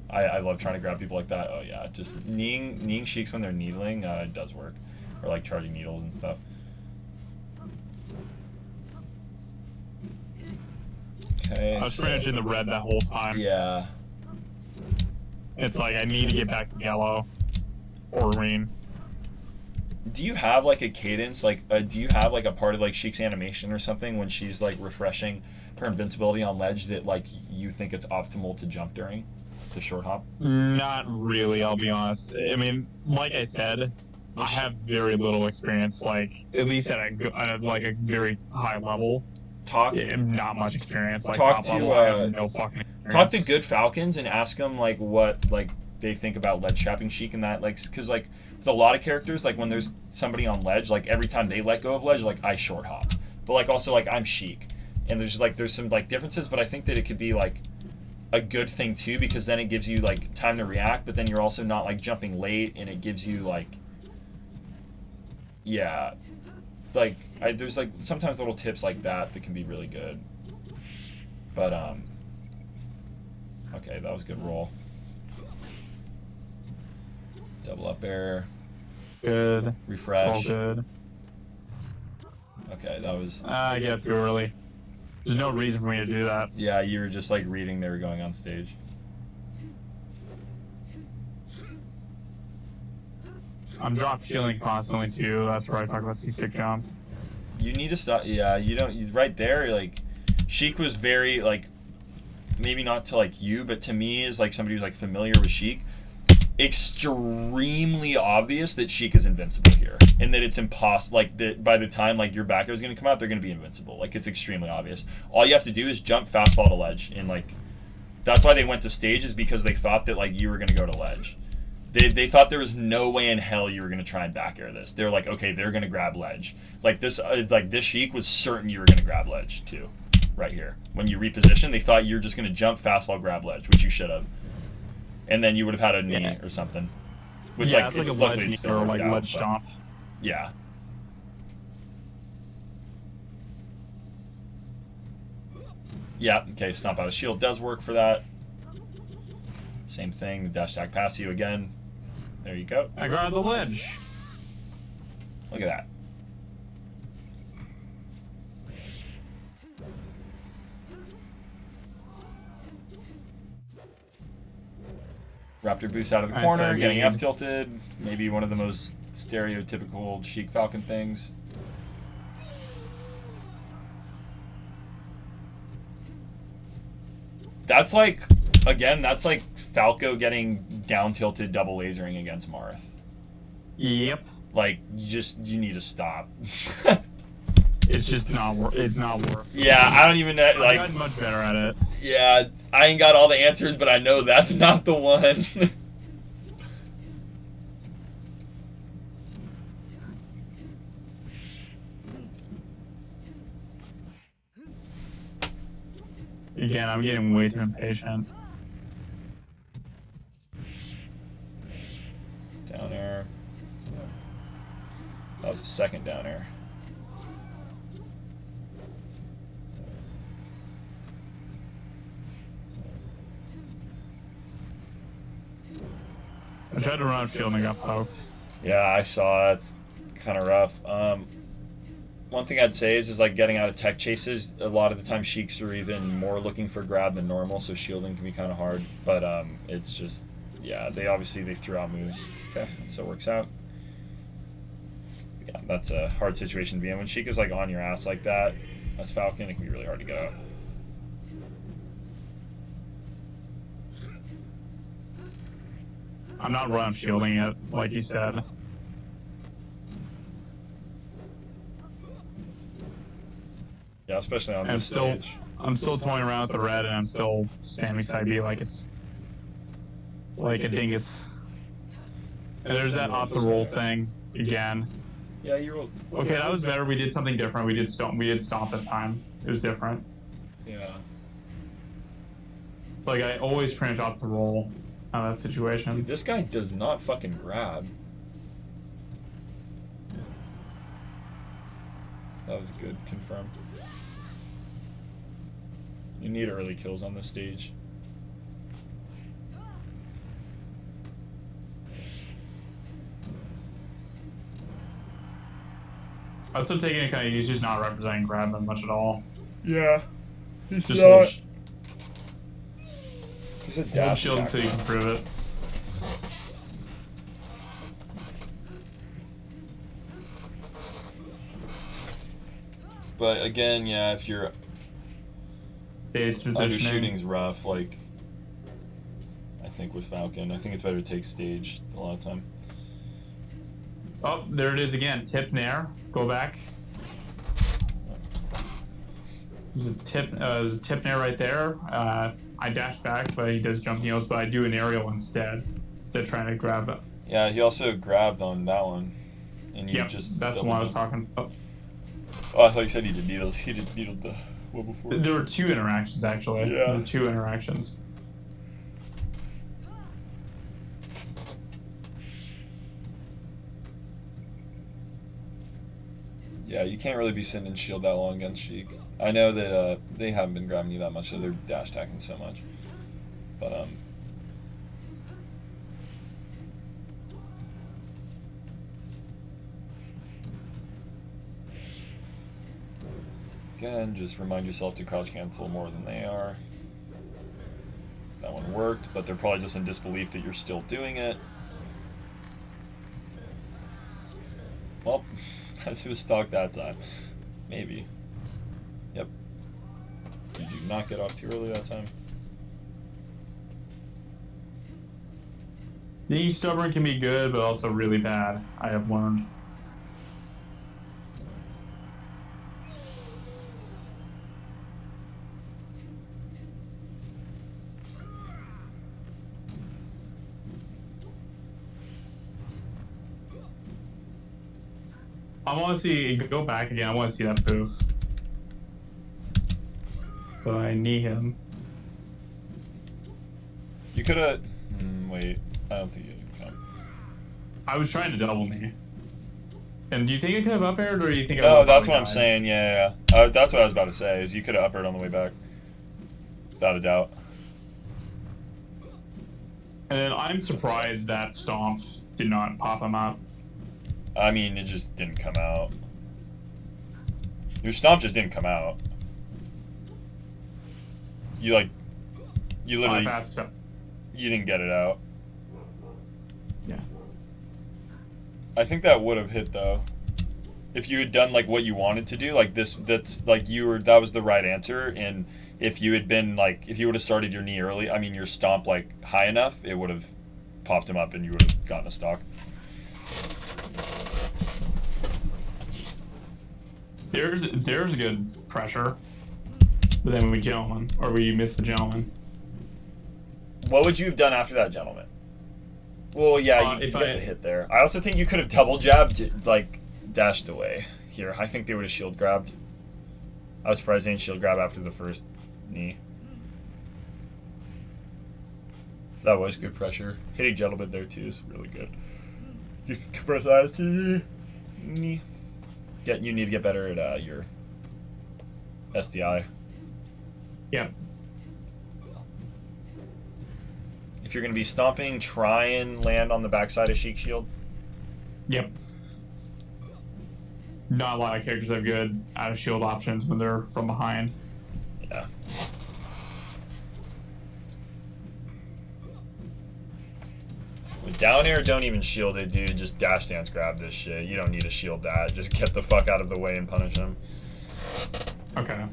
Speaker 1: I love trying to grab people like that. Oh yeah, just kneeing Sheiks when they're needling does work, or like charging needles and stuff. Okay.
Speaker 2: I was pretty much in the red that whole time.
Speaker 1: Yeah.
Speaker 2: It's like I need to get back to yellow or green.
Speaker 1: Do you have like a cadence? Like, do you have like a part of like Sheik's animation or something when she's like refreshing her invincibility on ledge that like you think it's optimal to jump during, to short hop?
Speaker 2: Not really, I'll be honest. I mean, like I said, I have very little experience. Like at least at a very high level. Not much experience. Like
Speaker 1: talk
Speaker 2: to level, I have no fucking experience.
Speaker 1: Talk to good Falcons and ask them like what like they think about ledge trapping Sheik and that, like, because like with a lot of characters, like when there's somebody on ledge, like every time they let go of ledge, like I short hop, but like also like I'm Sheik, and there's some like differences, but I think that it could be like a good thing too, because then it gives you like time to react, but then you're also not like jumping late, and it gives you like like there's like sometimes little tips like that can be really good. But okay, that was a good roll. Double up air.
Speaker 2: Good.
Speaker 1: Refresh.
Speaker 2: It's all good.
Speaker 1: Okay, that was
Speaker 2: I get too early. There's no reason for me to do that.
Speaker 1: Yeah, you were just like reading they were going on stage.
Speaker 2: I'm drop shielding constantly too. That's where I talk about C-stick jump.
Speaker 1: You need to stop. Yeah, you don't. Right there, like Sheik was very like, maybe not to like you, but to me as like somebody who's like familiar with Sheik, extremely obvious that Sheik is invincible here, and that it's impossible. Like that by the time like your backer is gonna come out, they're gonna be invincible. Like it's extremely obvious. All you have to do is jump fast fall to ledge, and like that's why they went to stage, is because they thought that like you were gonna go to ledge. They thought there was no way in hell you were gonna try and back air this. They're like, okay, they're gonna grab ledge. Like this Sheik was certain you were gonna grab ledge too, right here. When you reposition, they thought you're just gonna jump fast fall grab ledge, which you should have, and then you would have had a knee or something. Which
Speaker 2: like it's like a ledge or like ledge stomp.
Speaker 1: Yeah. Yeah. Okay, stomp out a shield does work for that. Same thing. The dash attack pass you again. There you go.
Speaker 2: I grabbed the ledge.
Speaker 1: Look at that. Raptor boost out of the corner, getting F tilted. Maybe one of the most stereotypical Sheik Falcon things. That's like, again, that's like Falco getting down tilted double lasering against Marth.
Speaker 2: Yep.
Speaker 1: Like, you need to stop.
Speaker 2: It's just not worth. It's not worth.
Speaker 1: Yeah, I don't even know. Like,
Speaker 2: I've gotten much better at it.
Speaker 1: Yeah, I ain't got all the answers, but I know that's not the one.
Speaker 2: Again, I'm getting way too impatient.
Speaker 1: Down air. That was a second down air.
Speaker 2: I tried to run field and I got poked.
Speaker 1: Yeah, I saw it. kind of rough. One thing I'd say is like getting out of tech chases. A lot of the time, Sheiks are even more looking for grab than normal, so shielding can be kind of hard. But it's just, yeah, they threw out moves. Okay, so it works out. Yeah, that's a hard situation to be in. When Sheik is like on your ass like that, as Falcon, it can be really hard to get out.
Speaker 2: I'm not running shielding it, like you said.
Speaker 1: Yeah, especially on this stage.
Speaker 2: I'm still toying around with the red, and I'm still spamming side B like it's like a dingus. And there's that off the roll thing again.
Speaker 1: Yeah, you rolled.
Speaker 2: Okay, that was better. We did something different. We did stomp that time. It was different.
Speaker 1: Yeah.
Speaker 2: It's like I always pretty much off the roll out of that situation.
Speaker 1: Dude, this guy does not fucking grab. That was good. Confirmed. You need early kills on this stage.
Speaker 2: I was still taking it kind of, he's just not representing grab that much at all.
Speaker 1: Yeah. He's
Speaker 2: just
Speaker 1: not. He's a dash
Speaker 2: shield until you can prove it.
Speaker 1: But again, yeah, if you're undershooting's rough, like I think with Falcon, I think it's better to take stage a lot of time.
Speaker 2: Oh, there it is again. Tip nair. Go back. There's a tip nair right there. I dash back, but he does jumping heels, but I do an aerial instead of trying to grab it.
Speaker 1: Yeah, he also grabbed on that one, and you just.
Speaker 2: That's the one I was talking about.
Speaker 1: Oh, I thought you said he did needles. He did needled the one before.
Speaker 2: There were two interactions actually.
Speaker 1: Yeah.
Speaker 2: There were two interactions.
Speaker 1: Yeah, you can't really be sitting in shield that long against Sheik. I know that they haven't been grabbing you that much, so they're dash attacking so much. But again, just remind yourself to crouch cancel more than they are. That one worked, but they're probably just in disbelief that you're still doing it. Well, that's who was stock that time. Maybe. Yep. Did you not get off too early that time?
Speaker 2: Being stubborn can be good, but also really bad, I have learned. I want to see, go back again, I want to see that poof. So I knee him.
Speaker 1: You could have... wait, I don't think you can.
Speaker 2: I was trying to double knee. And do you think it could have up aired, or do you think?
Speaker 1: No, that's what I'm saying. Yeah. That's what I was about to say. Is you could have up aired on the way back, without a doubt.
Speaker 2: And then I'm surprised that stomp did not pop him up.
Speaker 1: I mean, it just didn't come out. Your stomp just didn't come out. You literally, you didn't get it out.
Speaker 2: Yeah.
Speaker 1: I think that would have hit though. If you had done like what you wanted to do, like that's like that was the right answer. And if you had been like, if you would have started your knee early, I mean your stomp like high enough, it would have popped him up and you would have gotten a stock.
Speaker 2: There's a good pressure, but then we gentleman, or we miss the gentleman.
Speaker 1: What would you have done after that gentleman? Well, yeah, you get the hit there. I also think you could have double jabbed, like dashed away here. I think they would have shield grabbed. I was surprised they didn't shield grab after the first knee. That was good pressure. Hitting gentleman there too is really good. You can compress that to knee. You need to get better at your SDI.
Speaker 2: Yep.
Speaker 1: If you're going to be stomping, try and land on the backside of Sheik shield.
Speaker 2: Yep. not a lot of characters have good out of shield options when they're from behind.
Speaker 1: Yeah. With down air, don't even shield it, dude. Just dash dance grab this shit. You don't need to shield that. Just get the fuck out of the way and punish him.
Speaker 2: Okay.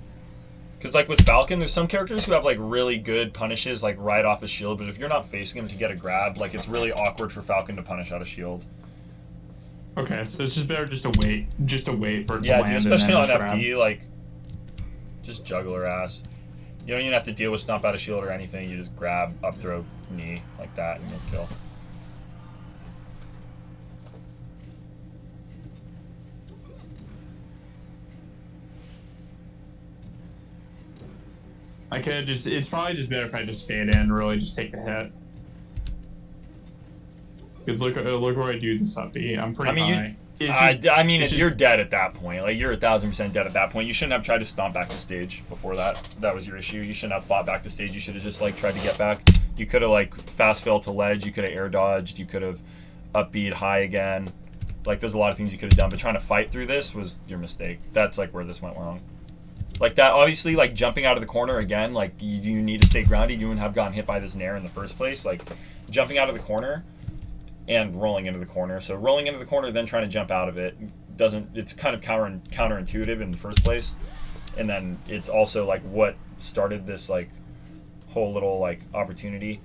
Speaker 1: Because, like, with Falcon, there's some characters who have, like, really good punishes, like, right off his shield. But if you're not facing him to get a grab, like, it's really awkward for Falcon to punish out of shield.
Speaker 2: Okay, so it's just better just to wait for it to
Speaker 1: land.
Speaker 2: Yeah,
Speaker 1: dude, especially on FD, like, just juggler ass. You don't even have to deal with stomp out of shield or anything. You just grab, up throw, knee, like that, and you'll kill.
Speaker 2: It's probably just better if I just fade in, really, just take the hit. Because look where I do this up B. I'm pretty high.
Speaker 1: I mean, you're dead at that point. Like, you're 1,000% dead at that point. You shouldn't have tried to stomp back to stage before that. That was your issue. You shouldn't have fought back to stage. You should have just, like, tried to get back. You could have, like, fast fell to ledge. You could have air dodged. You could have up B'd high again. Like, there's a lot of things you could have done. But trying to fight through this was your mistake. That's, like, where this went wrong. Like, that, obviously, like, jumping out of the corner again, like, you need to stay grounded. You wouldn't have gotten hit by this nair in the first place. Like, jumping out of the corner and rolling into the corner. So rolling into the corner, then trying to jump out of it it's kind of counterintuitive in the first place. And then it's also, like, what started this, like, whole little, like, opportunity.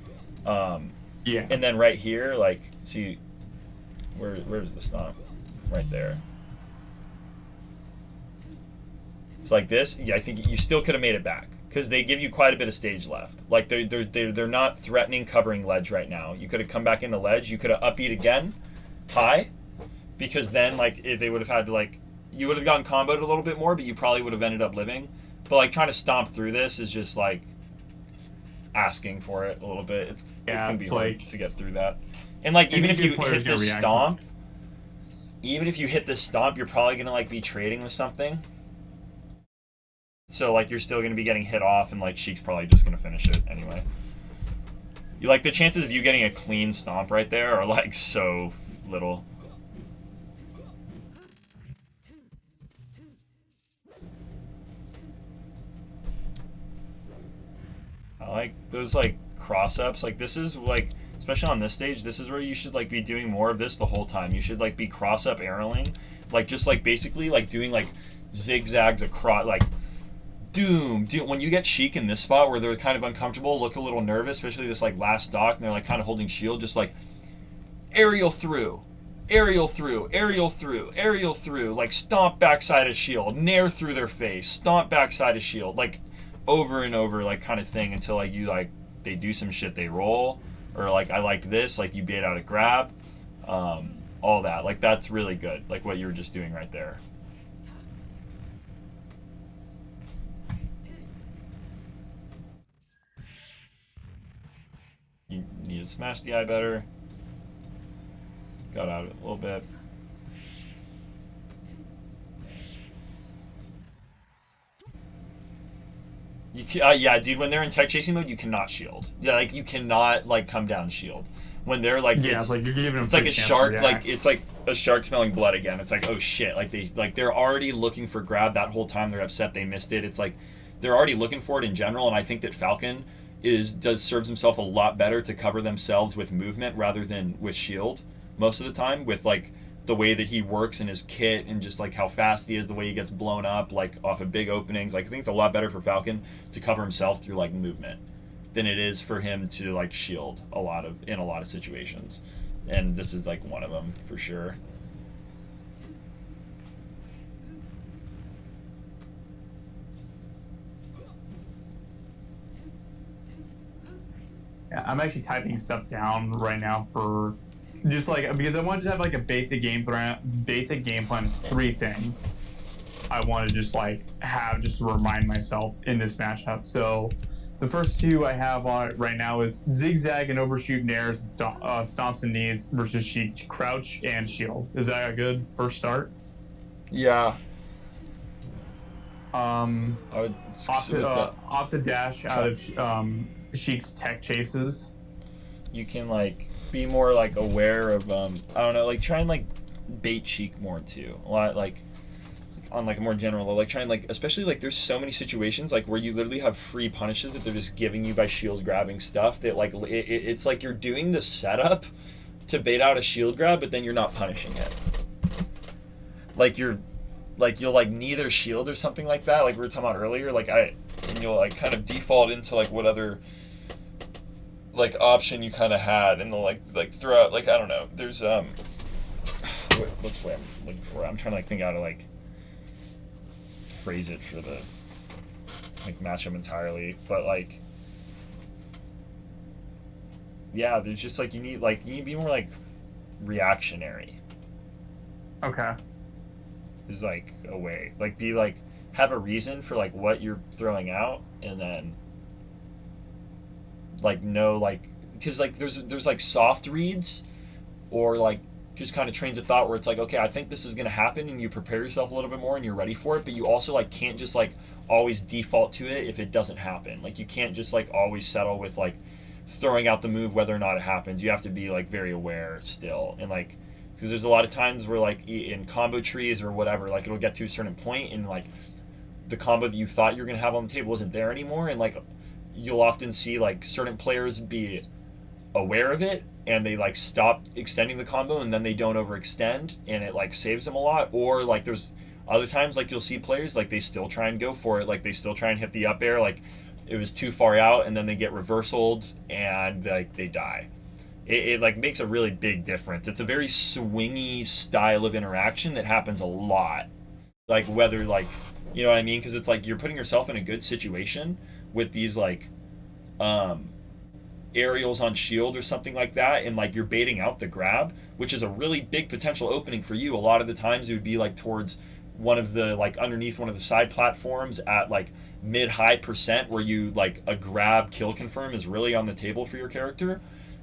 Speaker 2: Yeah.
Speaker 1: And then right here, like, see, where's the stomp? Right there. It's like this. Yeah, I think you still could have made it back because they give you quite a bit of stage left. Like, they're not threatening covering ledge right now. You could have come back into ledge. You could have up-beat again high, because then, like, if they would have had to, like, you would have gotten comboed a little bit more, but you probably would have ended up living. But, like, trying to stomp through this is just, like, asking for it a little bit. It's going to be hard to get through that. And, like, even if you hit this stomp, you're probably going to, like, be trading with something. So, like, you're still going to be getting hit off, and, like, Sheik's probably just going to finish it anyway. Like, the chances of you getting a clean stomp right there are, like, so little. I like those, like, cross-ups. Like, this is, like, especially on this stage, this is where you should, like, be doing more of this the whole time. You should, like, be cross-up arrowing. Like, just, like, basically, like, doing, like, zigzags across, like, Doom. When you get Sheik in this spot where they're kind of uncomfortable, look a little nervous, especially this, like, last stock, and they're, like, kind of holding shield, just, like, aerial through, aerial through, aerial through, aerial through, like, stomp backside of shield, nair through their face, stomp backside of shield, like, over and over, like, kind of thing until, like, you, like, they do some shit, they roll, or, like, I like this, like, you bait out a grab, all that. Like, that's really good, like, what you were just doing right there. You need to smash the eye better. Got out of it a little bit. Yeah, dude, when they're in tech chasing mode, you cannot shield. Yeah, like, you cannot, like, come down shield. When they're, like,
Speaker 2: yeah, it's like you're giving them
Speaker 1: it's like a shark, like, it's like a shark smelling blood again. It's like, oh shit, like, they're already looking for grab that whole time. They're upset they missed it. It's like they're already looking for it in general, and I think that Falcon serves himself a lot better to cover themselves with movement rather than with shield most of the time, with, like, the way that he works in his kit and just, like, how fast he is, the way he gets blown up, like, off of big openings. Like, I think it's a lot better for Falcon to cover himself through, like, movement than it is for him to, like, shield in a lot of situations. And this is, like, one of them for sure.
Speaker 2: Yeah, I'm actually typing stuff down right now for just, like, because I want to have, like, a basic game plan of 3 things I want to just, like, have just to remind myself in this matchup. So the first 2 I have on it right now is zigzag and overshoot nairs and stomps and knees versus Sheik, crouch and shield. Is that a good first start?
Speaker 1: Yeah.
Speaker 2: Off the dash out of Sheik's tech chases.
Speaker 1: You can, like, be more, like, aware of I don't know, like, try and, like, bait Sheik more too. A lot, like, on like a more general level, like trying like, especially like there's so many situations like where you literally have free punishes that they're just giving you by shield grabbing stuff that like it's like you're doing the setup to bait out a shield grab, but then you're not punishing it. Like you'll like neither shield or something like that, like we were talking about earlier, and you'll like kind of default into like what other like option you kind of had, and they'll like throw out like, I don't know, there's what's the way I'm looking for? I'm trying to like think how to like phrase it for the like matchup entirely, but like yeah, there's just like you need to be more like reactionary.
Speaker 2: Okay.
Speaker 1: Is like a way, like be like have a reason for like what you're throwing out, and then like know like, because like there's like soft reads or like just kind of trains of thought where it's like, okay, I think this is going to happen, and you prepare yourself a little bit more and you're ready for it, but you also like can't just like always default to it if it doesn't happen. Like you can't just like always settle with like throwing out the move whether or not it happens. You have to be like very aware still, and like because there's a lot of times where like in combo trees or whatever, like it'll get to a certain point and like the combo that you thought you were going to have on the table isn't there anymore, and like you'll often see like certain players be aware of it and they like stop extending the combo, and then they don't overextend, and it like saves them a lot. Or like there's other times like you'll see players like they still try and go for it, like they still try and hit the up air, like it was too far out, and then they get reversaled and like they die. It like makes a really big difference. It's a very swingy style of interaction that happens a lot, like whether like, you know what I mean, because it's like you're putting yourself in a good situation with these like aerials on shield or something like that, and like you're baiting out the grab, which is a really big potential opening for you. A lot of the times it would be like towards one of the like underneath one of the side platforms at like mid-high percent, where you like a grab kill confirm is really on the table for your character,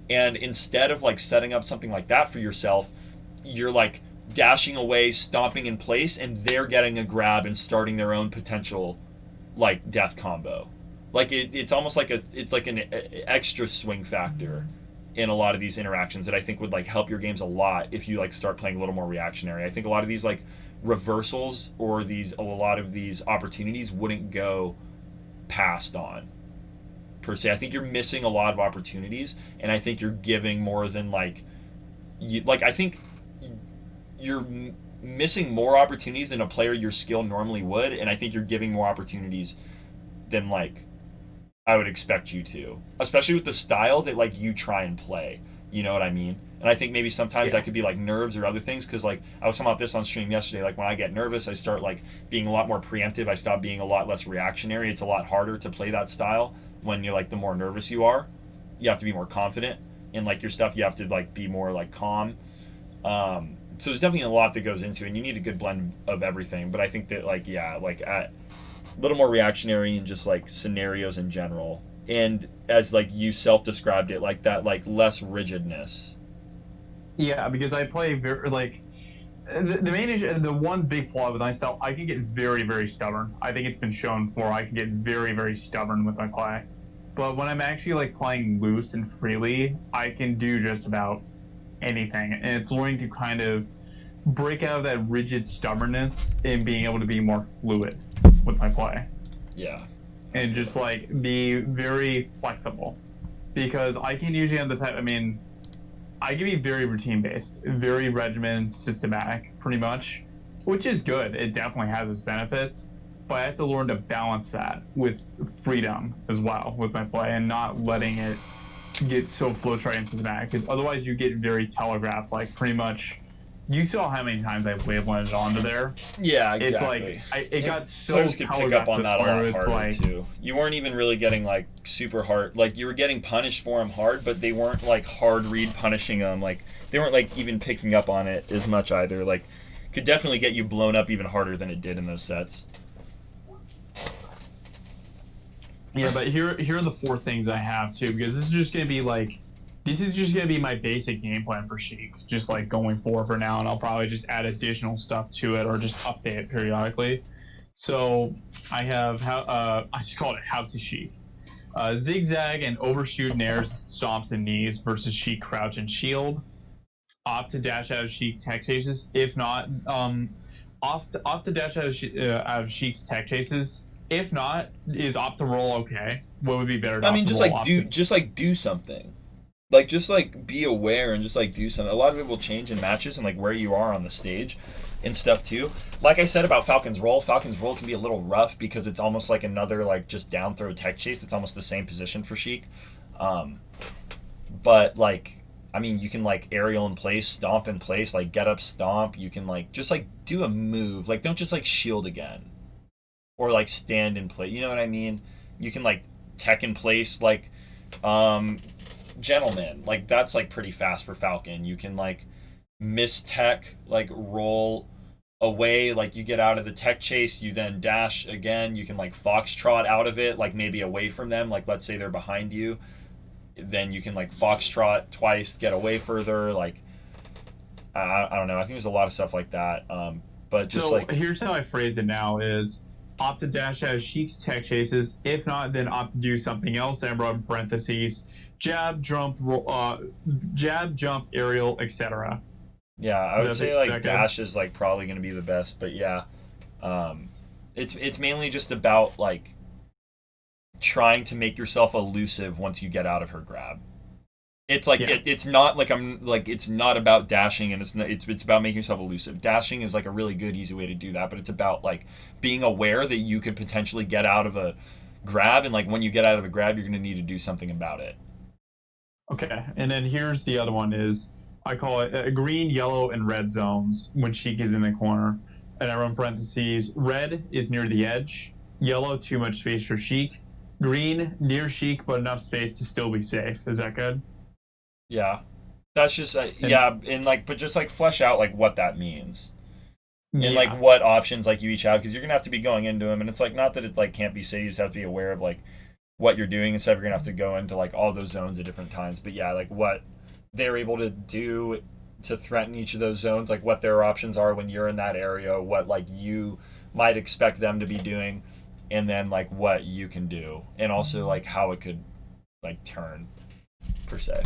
Speaker 1: and instead of like setting up something like that for yourself, you're like dashing away, stomping in place, and they're getting a grab and starting their own potential like death combo. Like it's almost like it's like an extra swing factor in a lot of these interactions that I think would like help your games a lot if you like start playing a little more reactionary. I think a lot of these like reversals or a lot of these opportunities wouldn't go passed on per se. I think you're missing a lot of opportunities, and I think you're giving more than like I think you're missing more opportunities than a player your skill normally would, and I think you're giving more opportunities than like I would expect you to, especially with the style that like you try and play. You know what I mean? And I think maybe sometimes that could be like nerves or other things, because like I was talking about this on stream yesterday. Like when I get nervous, I start like being a lot more preemptive. I stop being a lot less reactionary. It's a lot harder to play that style when you're like, the more nervous you are, you have to be more confident in like your stuff. You have to like be more like calm. So there's definitely a lot that goes into it, and you need a good blend of everything. But I think that like, yeah, like at a little more reactionary and just like scenarios in general, and as like you self-described it, like that like less rigidness.
Speaker 2: Yeah, because I play very like the main issue, the one big flaw with my style, I can get very, very stubborn. I think it's been shown before. I can get very, very stubborn with my play. But when I'm actually like playing loose and freely, I can do just about anything. And it's learning to kind of break out of that rigid stubbornness and being able to be more fluid with my play.
Speaker 1: Yeah.
Speaker 2: And just like be very flexible. Because I can usually have the type, I mean, I can be very routine based, very regimented, systematic, pretty much, which is good. It definitely has its benefits, but I have to learn to balance that with freedom as well with my play, and not letting it get so flowchart and systematic, because otherwise you get very telegraphed. Like pretty much, you saw how many times I wavelanded onto there.
Speaker 1: Yeah, exactly.
Speaker 2: It's like it got so
Speaker 1: players could pick up on that a lot harder
Speaker 2: like,
Speaker 1: too. You weren't even really getting like super hard. Like you were getting punished for them hard, but they weren't like hard read punishing them. Like they weren't like even picking up on it as much either. Like could definitely get you blown up even harder than it did in those sets.
Speaker 2: Yeah, but here are the 4 things I have too, because this is just gonna be my basic game plan for Sheik, just like going forward for now, and I'll probably just add additional stuff to it or just update it periodically. So I have I just call it how to Sheik. Zigzag and overshoot nairs, stomps, and knees versus Sheik crouch and shield. Opt to dash out of Sheik tech chases. If not, off the dash out of Sheik's tech chases. If not, is opt to roll okay? What would be better?
Speaker 1: I mean, just do something. Like, just like be aware and just like do something. A lot of it will change in matches and like where you are on the stage and stuff too. Like I said about Falcon's roll can be a little rough because it's almost like another like just down throw tech chase. It's almost the same position for Sheik. But like, I mean, you can like aerial in place, stomp in place, like get up stomp. You can like just like do a move. Like, don't just like shield again. Or like stand in place. You know what I mean? You can like tech in place like gentleman. Like that's like pretty fast for Falcon. You can like miss tech, like roll away, like you get out of the tech chase, you then dash again. You can like foxtrot out of it, like maybe away from them. Like let's say they're behind you. Then you can like foxtrot twice, get away further. Like I don't know. I think there's a lot of stuff like that. But just
Speaker 2: so
Speaker 1: like
Speaker 2: here's how I phrase it now is opt to dash out Sheik's tech chases. If not, then opt to do something else. And in parentheses, jab, jump, aerial, etc.
Speaker 1: Yeah, I would say like dash is like probably going to be the best, but yeah, it's mainly just about like trying to make yourself elusive once you get out of her grab. It's like it's not like it's not about dashing, and it's about making yourself elusive. Dashing is like a really good easy way to do that, but it's about like being aware that you could potentially get out of a grab, and like when you get out of a grab, you're going to need to do something about it.
Speaker 2: Okay, and then here's the other one is I call it green, yellow, and red zones when Sheik is in the corner, and I run parentheses. Red is near the edge, yellow too much space for Sheik, green near Sheik but enough space to still be safe. Is that good?
Speaker 1: Yeah, that's just and like, but just like flesh out like what that means, and like what options like you each have, because you're gonna have to be going into them, and it's like not that it's like can't be safe. You just have to be aware of like what you're doing and stuff. You're gonna have to go into like all those zones at different times, but yeah, like what they're able to do to threaten each of those zones, like what their options are when you're in that area, what like you might expect them to be doing, and then like what you can do, and also like how it could like turn per se.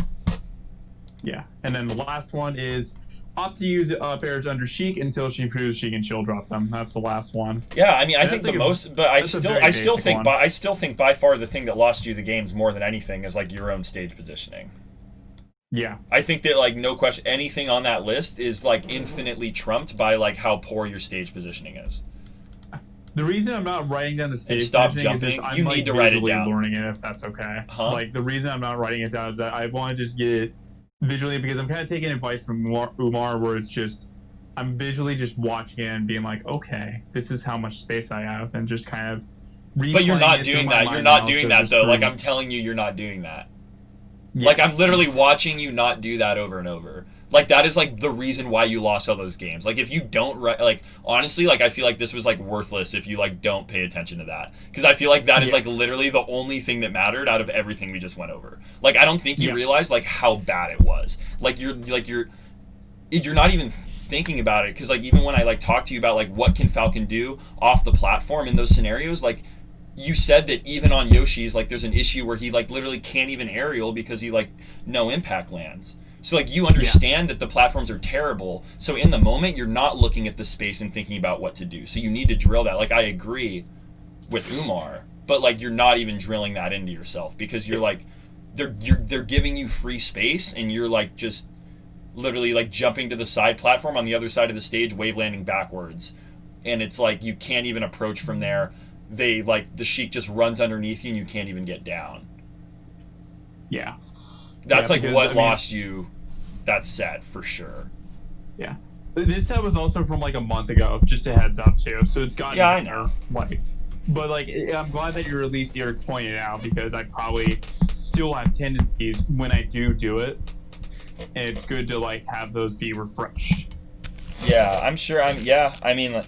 Speaker 2: Yeah, and then the last one is opt to use up airs under Sheik until she proves she can chill drop them. That's the last one.
Speaker 1: Yeah, I mean, I think the most, but I still think by far the thing that lost you the games more than anything is like your own stage positioning.
Speaker 2: Yeah,
Speaker 1: I think that like no question, anything on that list is like infinitely trumped by like how poor your stage positioning is.
Speaker 2: The reason I'm not writing down the stage
Speaker 1: stop jumping, is just,
Speaker 2: I'm
Speaker 1: need to write it down.
Speaker 2: Learning it, if that's okay. Like the reason I'm not writing it down is that I want to just get it visually, because I'm kind of taking advice from Umar, where it's just I'm visually just watching it and being like, okay, this is how much space I have, and just kind of.
Speaker 1: But you're not doing that. You're not doing that though. Like I'm telling you, you're not doing that. Yeah. Like I'm literally watching you not do that over and over. Like that is like the reason why you lost all those games. Like if you don't like honestly, like I feel like this was like worthless if you like don't pay attention to that, because I feel like that is like literally the only thing that mattered out of everything we just went over. Like I don't think you realize like how bad it was. Like you're not even thinking about it, because like even when I like talk to you about like what can Falcon do off the platform in those scenarios, like you said that even on Yoshi's like there's an issue where he like literally can't even aerial because he like no impact lands. So like you understand that the platforms are terrible. So in the moment you're not looking at the space and thinking about what to do. So you need to drill that. Like I agree with Umar, but like you're not even drilling that into yourself, because you're like they're giving you free space and you're like just literally like jumping to the side platform on the other side of the stage, wave landing backwards, and it's like you can't even approach from there. They like the Sheik just runs underneath you and you can't even get down.
Speaker 2: Yeah.
Speaker 1: That's like what lost you that set for sure.
Speaker 2: Yeah. This set was also from like a month ago, just a heads up too. So it's gotten
Speaker 1: I know.
Speaker 2: Like, but like I'm glad that you're at least here pointing it out, because I probably still have tendencies when I do it, and it's good to like have those be refreshed.
Speaker 1: Yeah, I'm sure. I mean,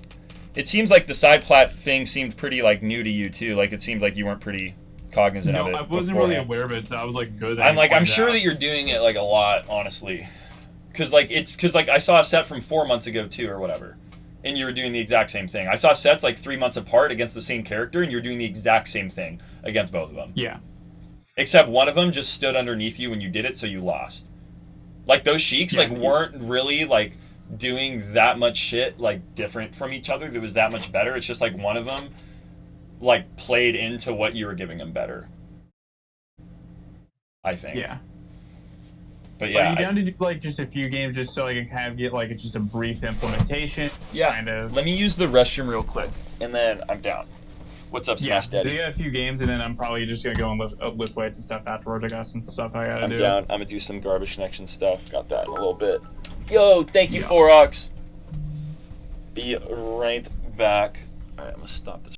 Speaker 1: it seems like the side plat thing seemed pretty like new to you too. Like it seemed like you weren't pretty cognizant of it.
Speaker 2: No, I wasn't really aware of it, so I was like good.
Speaker 1: I'm sure that you're doing it like a lot, honestly, because I saw a set from 4 months ago too, or whatever, and you were doing the exact same thing. I saw sets like 3 months apart against the same character, and you're doing the exact same thing against both of them.
Speaker 2: Yeah.
Speaker 1: Except one of them just stood underneath you when you did it, so you lost. Like those Sheiks weren't really like doing that much shit like different from each other that was that much better. It's just like one of them like played into what you were giving them better, I think.
Speaker 2: Yeah.
Speaker 1: But yeah,
Speaker 2: are you down to do like just a few games just so I can kind of get like just a brief implementation?
Speaker 1: Yeah.
Speaker 2: Kind of.
Speaker 1: Let me use the restroom real quick, and then I'm down. What's up, Smash Daddy?
Speaker 2: Do you got a few games, and then I'm probably just gonna go and lift weights and stuff afterwards. I got some stuff I gotta do.
Speaker 1: I'm down. I'm gonna do some garbage connection stuff. Got that in a little bit. Yo, thank you, Forox. Be right back. All right, I'm gonna stop this.